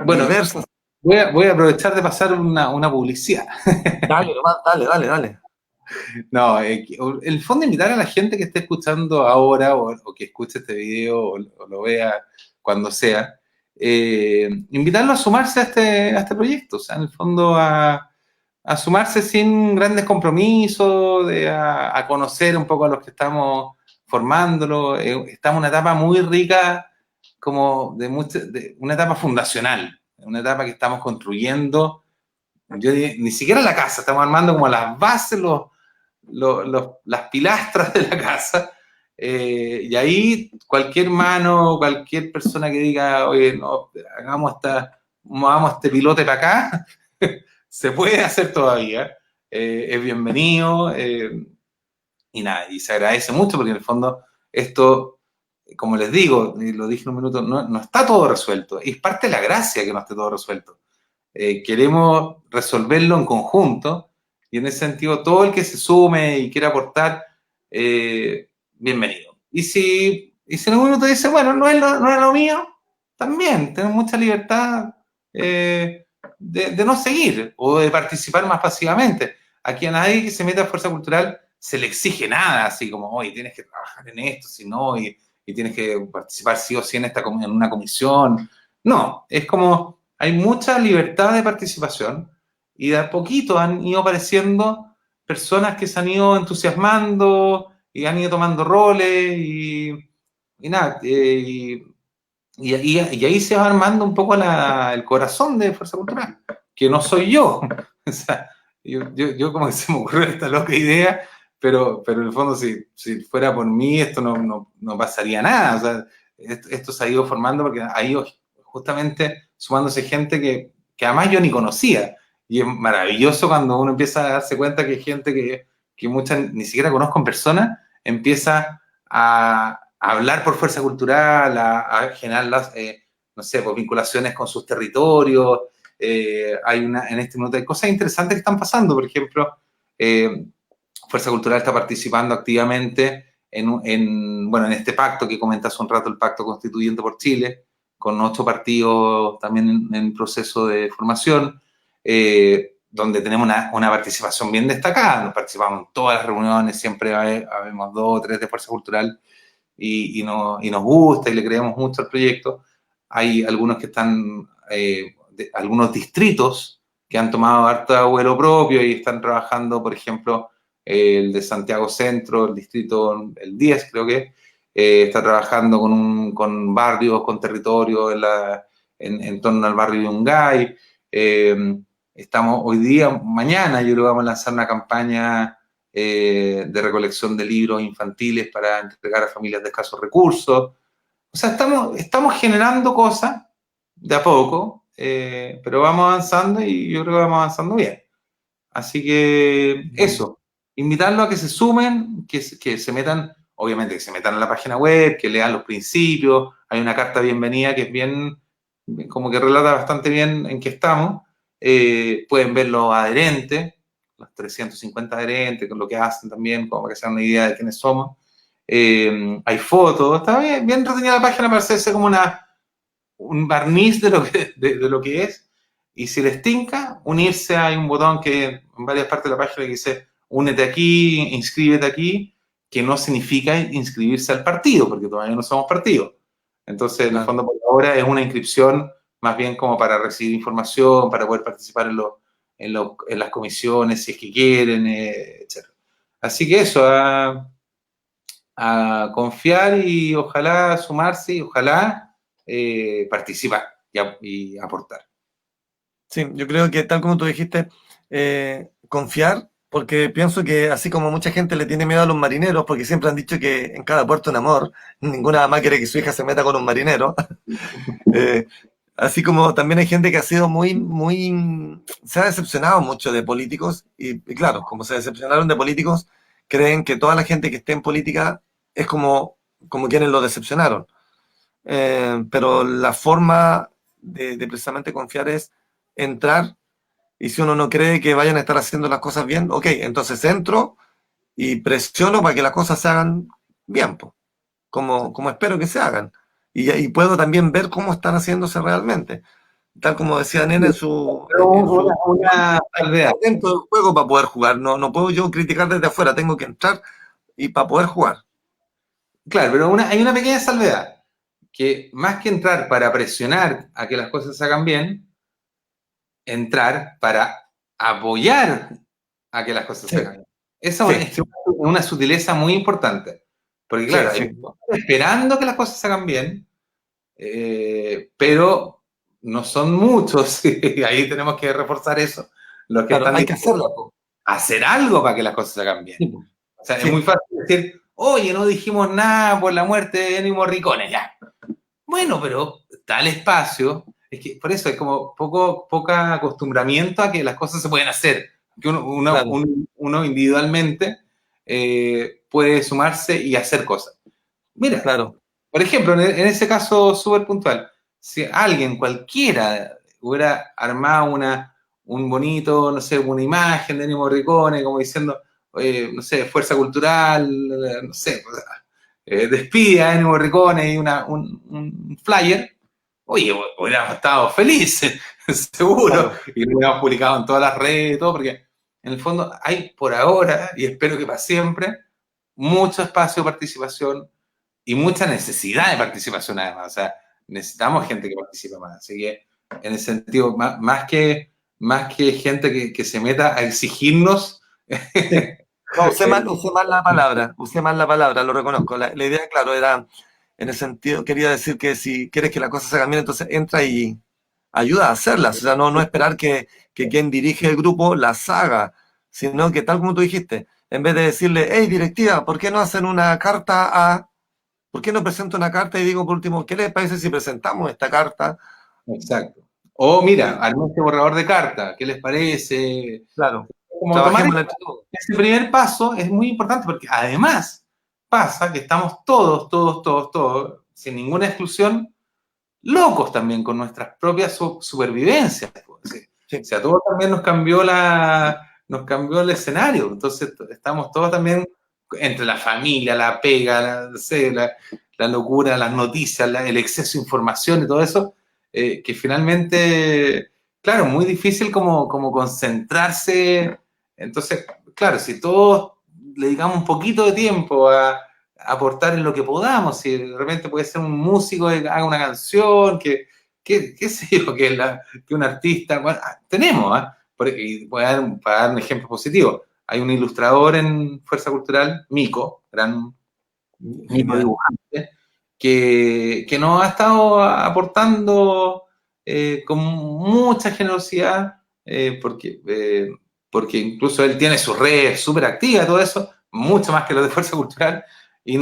Bueno, diversas. voy a aprovechar de pasar una publicidad. Dale, nomás, dale, dale, dale. No, el fondo invitar a la gente que esté escuchando ahora o que escuche este video o lo vea cuando sea, invitarlo a sumarse a este proyecto, o sea, en el fondo a sumarse sin grandes compromisos, a conocer un poco a los que estamos formándolo. Estamos en una etapa muy rica, como de una etapa fundacional, una etapa que estamos construyendo. Ni siquiera la casa, estamos armando como las bases, las pilastras de la casa. Y ahí cualquier mano, cualquier persona que diga, oye, no, movamos este pilote para acá, se puede hacer todavía. Es bienvenido y nada, y se agradece mucho porque en el fondo esto, como les digo, y lo dije en un minuto, no está todo resuelto. Es parte de la gracia que no esté todo resuelto. Queremos resolverlo en conjunto y en ese sentido todo el que se sume y quiera aportar, bienvenido. Y si en algún momento dice, bueno, no es lo mío, también tenemos mucha libertad de no seguir o de participar más pasivamente. Aquí a nadie que se meta a Fuerza Cultural se le exige nada, así como, oye, tienes que trabajar en esto, si no, y tienes que participar sí o sí en una comisión. No, es como, hay mucha libertad de participación y de a poquito han ido apareciendo personas que se han ido entusiasmando y han ido tomando roles y nada, y ahí se va armando un poco el corazón de Fuerza Cultural, que no soy yo. O sea, yo como que se me ocurrió esta loca idea, pero en el fondo si fuera por mí esto no pasaría nada. O sea, esto se ha ido formando porque ha ido justamente sumándose gente que además yo ni conocía. Y es maravilloso cuando uno empieza a darse cuenta que hay gente que muchas ni siquiera conozco en persona, empieza a hablar por Fuerza Cultural, a generar las, no sé, pues, vinculaciones con sus territorios. En este momento hay cosas interesantes que están pasando. Por ejemplo, Fuerza Cultural está participando activamente bueno, en este pacto que comenta hace un rato, el Pacto Constituyente por Chile, con 8 partidos también en proceso de formación, donde tenemos una participación bien destacada. Nos participamos en todas las reuniones, siempre habemos 2 o 3 de Fuerza Cultural y nos gusta y le creemos mucho al proyecto. Hay algunos que están, algunos distritos que han tomado harto vuelo propio y están trabajando, por ejemplo, el de Santiago Centro, el distrito, el 10 creo que, está trabajando con barrios, con territorios en torno al barrio Yungay. Estamos hoy día, mañana yo creo que vamos a lanzar una campaña de recolección de libros infantiles para entregar a familias de escasos recursos. O sea, estamos generando cosas de a poco, pero vamos avanzando y yo creo que vamos avanzando bien. Así que eso, invitarlos a que se sumen, que se metan, obviamente que se metan a la página web, que lean los principios. Hay una carta de bienvenida que es bien, como que relata bastante bien en qué estamos. Pueden ver los adherentes, los 350 adherentes, con lo que hacen también, como para que se hagan una idea de quiénes somos. Hay fotos, está bien entretenida la página para hacerse como un barniz de lo que es. Y si les tinca, unirse, hay un botón que en varias partes de la página que dice únete aquí, inscríbete aquí, que no significa inscribirse al partido, porque todavía no somos partido. Entonces, en el fondo, por ahora es una inscripción más bien como para recibir información, para poder participar en las comisiones, si es que quieren, etc. Así que eso, a confiar y ojalá sumarse y ojalá participar y aportar. Sí, yo creo que tal como tú dijiste, confiar, porque pienso que así como mucha gente le tiene miedo a los marineros, porque siempre han dicho que en cada puerto un amor, ninguna mamá quiere que su hija se meta con un marinero. eh, Así como también hay gente que ha sido se ha decepcionado mucho de políticos y claro, como se decepcionaron de políticos, creen que toda la gente que esté en política es como quienes lo decepcionaron. Pero la forma de precisamente confiar es entrar y si uno no cree que vayan a estar haciendo las cosas bien, ok, entonces entro y presiono para que las cosas se hagan bien, po, como espero que se hagan. Y puedo también ver cómo están haciéndose realmente. Tal como decía Nena Pero en su una hay que salvedad. estar dentro del juego para poder jugar. No puedo yo criticar desde afuera, tengo que entrar y para poder jugar. Claro, pero hay una pequeña salvedad, que más que entrar para presionar a que las cosas se hagan bien, entrar para apoyar a que las cosas se Sí, hagan bien. Esa sí, es una sutileza muy importante, porque sí, claro, sí, hay esperando que las cosas se hagan bien, pero no son muchos, y ahí tenemos que reforzar eso, los que claro, están hay que dispuestos hacerlo, po. a hacer algo para que las cosas se hagan bien. Sí, po. O sea, es muy Sí, fácil decir, oye, no dijimos nada por la muerte de Ennio Morricone, ya. Bueno, pero tal espacio, es que por eso es como poca acostumbramiento a que las cosas se pueden hacer, que claro, uno individualmente puede sumarse y hacer cosas. Mira, claro. por ejemplo, en ese caso súper puntual, si alguien, cualquiera, hubiera armado un bonito, no sé, una imagen de Ennio Morricone, como diciendo, no sé, fuerza cultural, no sé, despide a Ennio Morricone y un flyer, oye, hubiéramos estado felices, seguro, claro, y lo hubiéramos publicado en todas las redes y todo, porque en el fondo hay por ahora, y espero que para siempre, mucho espacio de participación y mucha necesidad de participación además. O sea, necesitamos gente que participe más. Así que, en ese sentido, más que gente que se meta a exigirnos. sí. No, usé mal la palabra, lo reconozco. La idea, claro, era, en el sentido, quería decir que si quieres que la cosa se haga bien, entonces entra y ayuda a hacerlas. O sea, no esperar que quien dirige el grupo las haga, sino que tal como tú dijiste, en vez de decirle, hey, directiva, ¿por qué no hacen una carta a... ¿Por qué no presento una carta y digo por último, ¿qué les parece si presentamos esta carta? Exacto. O mira, armé este borrador de carta, ¿qué les parece? Claro, Como tomar trabajemos entre todos. ese primer paso es muy importante porque además pasa que estamos todos, sin ninguna exclusión, locos también con nuestras propias supervivencias. Pues, ¿sí? O Sí, sea, a todos también nos cambió el escenario. Entonces estamos todos también entre la familia, la pega, no sé, la locura, las noticias, el exceso de información y todo eso, que finalmente, claro, muy difícil como concentrarse. Entonces, claro, si todos le dedicamos un poquito de tiempo a aportar en lo que podamos, si de repente puede ser un músico que haga una canción, qué sé yo, que un artista, bueno, tenemos, ¿eh? Para dar un ejemplo positivo, hay un ilustrador en Fuerza Cultural, Mico, gran Mico genial. dibujante, que nos ha estado aportando con mucha generosidad, porque incluso él tiene sus redes súper activas, todo eso, mucho más que los de Fuerza Cultural, y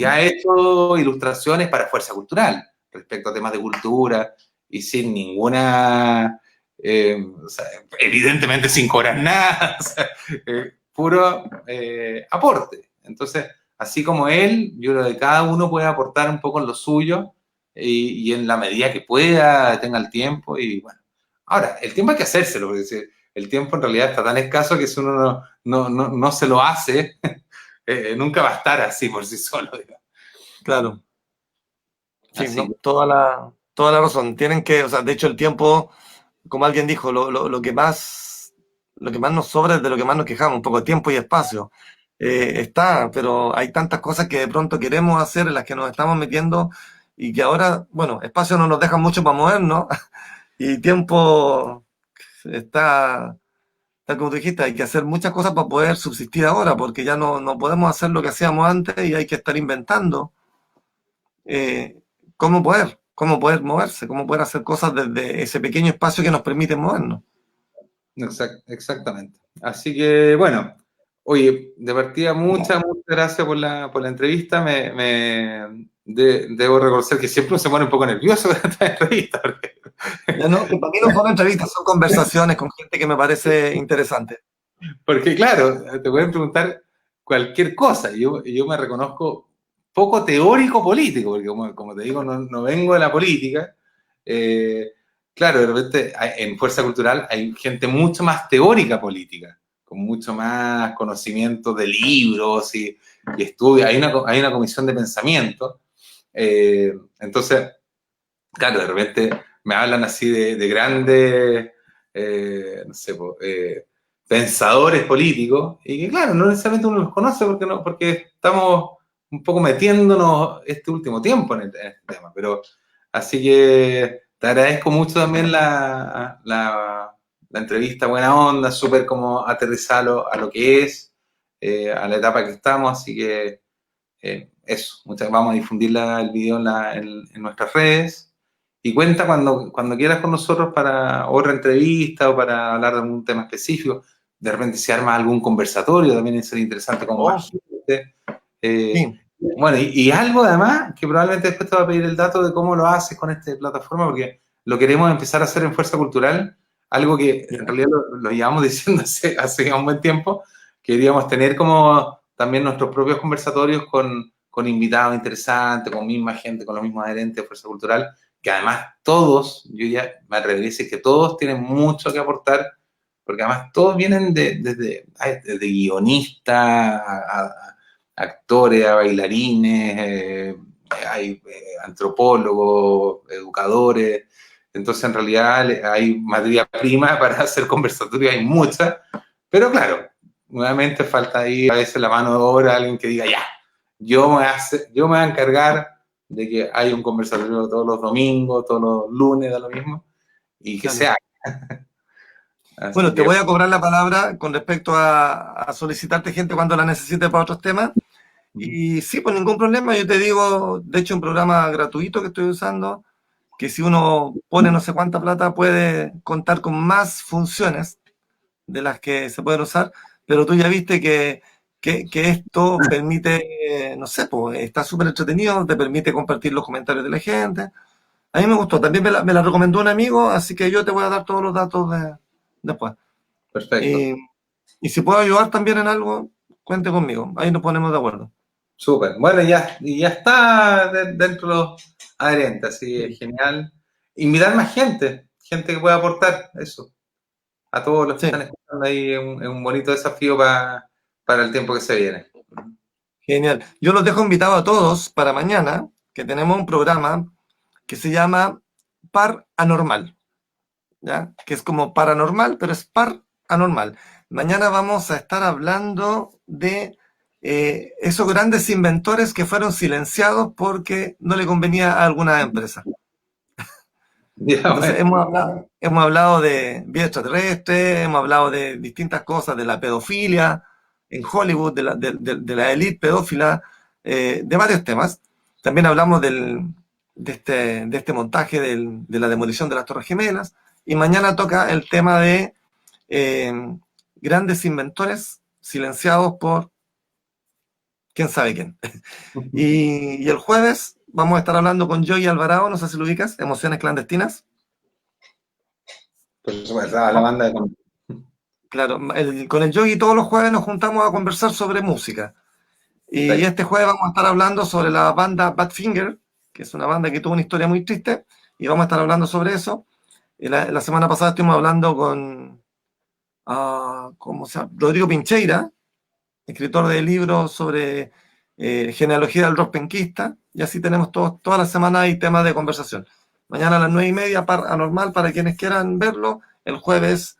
ha hecho ilustraciones para Fuerza Cultural respecto a temas de cultura y sin ninguna, o sea, evidentemente sin cobrar nada, o sea, puro aporte. Entonces, así como él, yo creo que cada uno puede aportar un poco en lo suyo y en la medida que pueda, tenga el tiempo y bueno. Ahora, el tiempo hay que hacérselo, porque el tiempo en realidad está tan escaso que si uno no se lo hace, nunca va a estar así por sí solo, digamos. Claro, sí, Así no, que, toda la razón. Tienen que, o sea, de hecho el tiempo, como alguien dijo, lo que más nos sobra es de lo que más nos quejamos, un poco de tiempo y espacio. Está, pero hay tantas cosas que de pronto queremos hacer, en las que nos estamos metiendo y que ahora, bueno, espacio no nos deja mucho para movernos y tiempo está, tal como tú dijiste, hay que hacer muchas cosas para poder subsistir ahora, porque ya no podemos hacer lo que hacíamos antes y hay que estar inventando eh, cómo poder moverse, cómo poder hacer cosas desde ese pequeño espacio que nos permite movernos. exactamente. Así que, bueno, oye, de partida, muchas gracias por la entrevista. Debo reconocer que siempre se pone un poco nervioso de esta entrevista, Ya no, que para mí no son entrevistas, son conversaciones con gente que me parece interesante. porque, claro, te pueden preguntar cualquier cosa. Yo me reconozco poco teórico político, porque como te digo, no vengo de la política. Eh, claro, de repente en Fuerza Cultural hay gente mucho más teórica política, con mucho más conocimiento de libros y estudios. Hay una comisión de pensamiento. Entonces, claro, de repente me hablan así de grandes, no sé, pensadores políticos, y que claro, no necesariamente uno los conoce porque estamos un poco metiéndonos este último tiempo en este tema, pero así que te agradezco mucho también la entrevista, buena onda, súper como aterrizarlo a lo que es, a la etapa que estamos, así que eso, vamos a difundir el video en nuestras redes y cuenta cuando quieras con nosotros para otra entrevista o para hablar de algún tema específico. De repente se arma algún conversatorio, también sería interesante con Oh, más gente. Eh, sí, bueno, y algo además, que probablemente después te va a pedir el dato de cómo lo haces con esta plataforma, porque lo queremos empezar a hacer en Fuerza Cultural, algo que en ya, realidad lo llevamos diciendo hace un buen tiempo. Queríamos tener como también nuestros propios conversatorios con invitados interesantes, con misma gente, con los mismos adherentes de Fuerza Cultural, que además todos, yo ya me atrevería a decir que todos tienen mucho que aportar, porque además todos vienen desde guionistas, a actores, a bailarines, hay antropólogos, educadores, entonces en realidad hay materia prima para hacer conversatorios, hay mucha, pero claro, nuevamente falta ahí a veces la mano de obra, alguien que diga, ya, yo me voy a encargar de que haya un conversatorio todos los domingos, todos los lunes, da lo mismo, y que Claro. se haga. Bueno, Así te que, voy a cobrar la palabra con respecto a solicitarte gente cuando la necesites para otros temas. Y sí, pues ningún problema. Yo te digo, de hecho, un programa gratuito que estoy usando, que si uno pone no sé cuánta plata puede contar con más funciones de las que se pueden usar, pero tú ya viste que esto permite, no sé, pues está súper entretenido, te permite compartir los comentarios de la gente. A mí me gustó, también me la recomendó un amigo, así que yo te voy a dar todos los datos después. perfecto. Y, y si puedo ayudar también en algo, cuente conmigo, ahí nos ponemos de acuerdo. Súper. Bueno, ya está dentro de los adherentes, así es Sí, genial. Invitar más gente que pueda aportar eso. A todos los que sí, están escuchando ahí es un bonito desafío para el tiempo que se viene. genial. Yo los dejo invitados a todos para mañana, que tenemos un programa que se llama Par Anormal, ¿ya? Que es como paranormal, pero es par anormal. Mañana vamos a estar hablando de esos grandes inventores que fueron silenciados porque no le convenía a alguna empresa. Ya, Entonces bueno. hemos hablado de vida extraterrestre, hemos hablado de distintas cosas, de la pedofilia en Hollywood, de la élite pedófila, de varios temas. También hablamos de este montaje de la demolición de las Torres Gemelas. Y mañana toca el tema de eh, grandes inventores silenciados por quién sabe quién. Y el jueves vamos a estar hablando con Joey Alvarado, no sé si lo ubicas, Emociones Clandestinas. Por supuesto, la banda de... Claro, con el Yogi todos los jueves nos juntamos a conversar sobre música. Y Perfecto. este jueves vamos a estar hablando sobre la banda Badfinger, que es una banda que tuvo una historia muy triste, y vamos a estar hablando sobre eso. Y la semana pasada estuvimos hablando con ¿cómo se llama? Rodrigo Pincheira, escritor de libros sobre genealogía del rock penquista, y así tenemos toda la semana hay temas de conversación. Mañana a las 9:30, par anormal para quienes quieran verlo. El jueves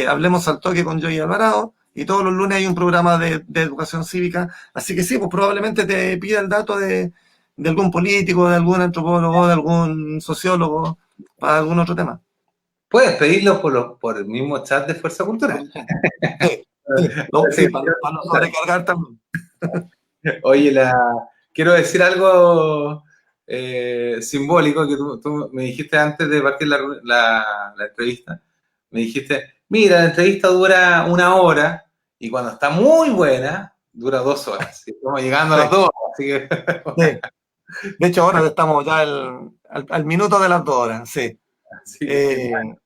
hablemos al toque con Joey Alvarado, y todos los lunes hay un programa de educación cívica. Así que sí, pues probablemente te pida el dato de algún político, de algún antropólogo, de algún sociólogo, para algún otro tema. Puedes pedirlo por el mismo chat de Fuerza Cultural. Sí, sí, sí, para no sobrecargar también. Oye, quiero decir algo simbólico que tú me dijiste antes de partir la entrevista. Me dijiste, mira, la entrevista dura 1 hora y cuando está muy buena, dura 2 horas. Y estamos llegando a las Sí, 2 horas, así que... sí. De hecho, ahora estamos ya al minuto de las 2 horas, sí. así que Eh, genial.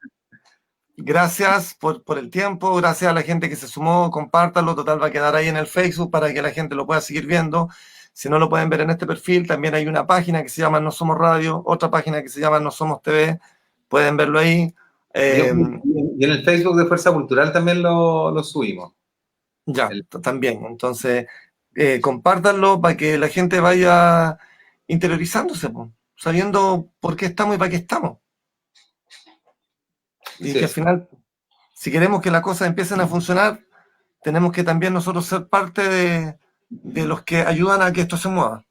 Gracias por el tiempo, gracias a la gente que se sumó, compártanlo, total va a quedar ahí en el Facebook para que la gente lo pueda seguir viendo. Si no lo pueden ver en este perfil, también hay una página que se llama No Somos Radio, otra página que se llama No Somos TV, pueden verlo ahí. Y, Eh, y en el Facebook de Fuerza Cultural también lo subimos. ya, también. Entonces, compártanlo para que la gente vaya interiorizándose, po, sabiendo por qué estamos y para qué estamos. Y Así que al es. final, si queremos que las cosas empiecen a funcionar, tenemos que también nosotros ser parte de los que ayudan a que esto se mueva.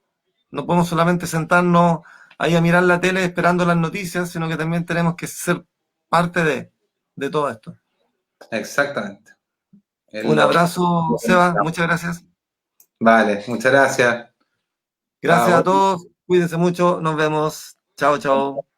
No podemos solamente sentarnos ahí a mirar la tele esperando las noticias, sino que también tenemos que ser parte de todo esto. Exactamente. Es Un abrazo, lo que Seba, necesitamos. muchas gracias. Vale, muchas gracias. Gracias a Chao. todos, cuídense mucho, nos vemos. Chao, chao.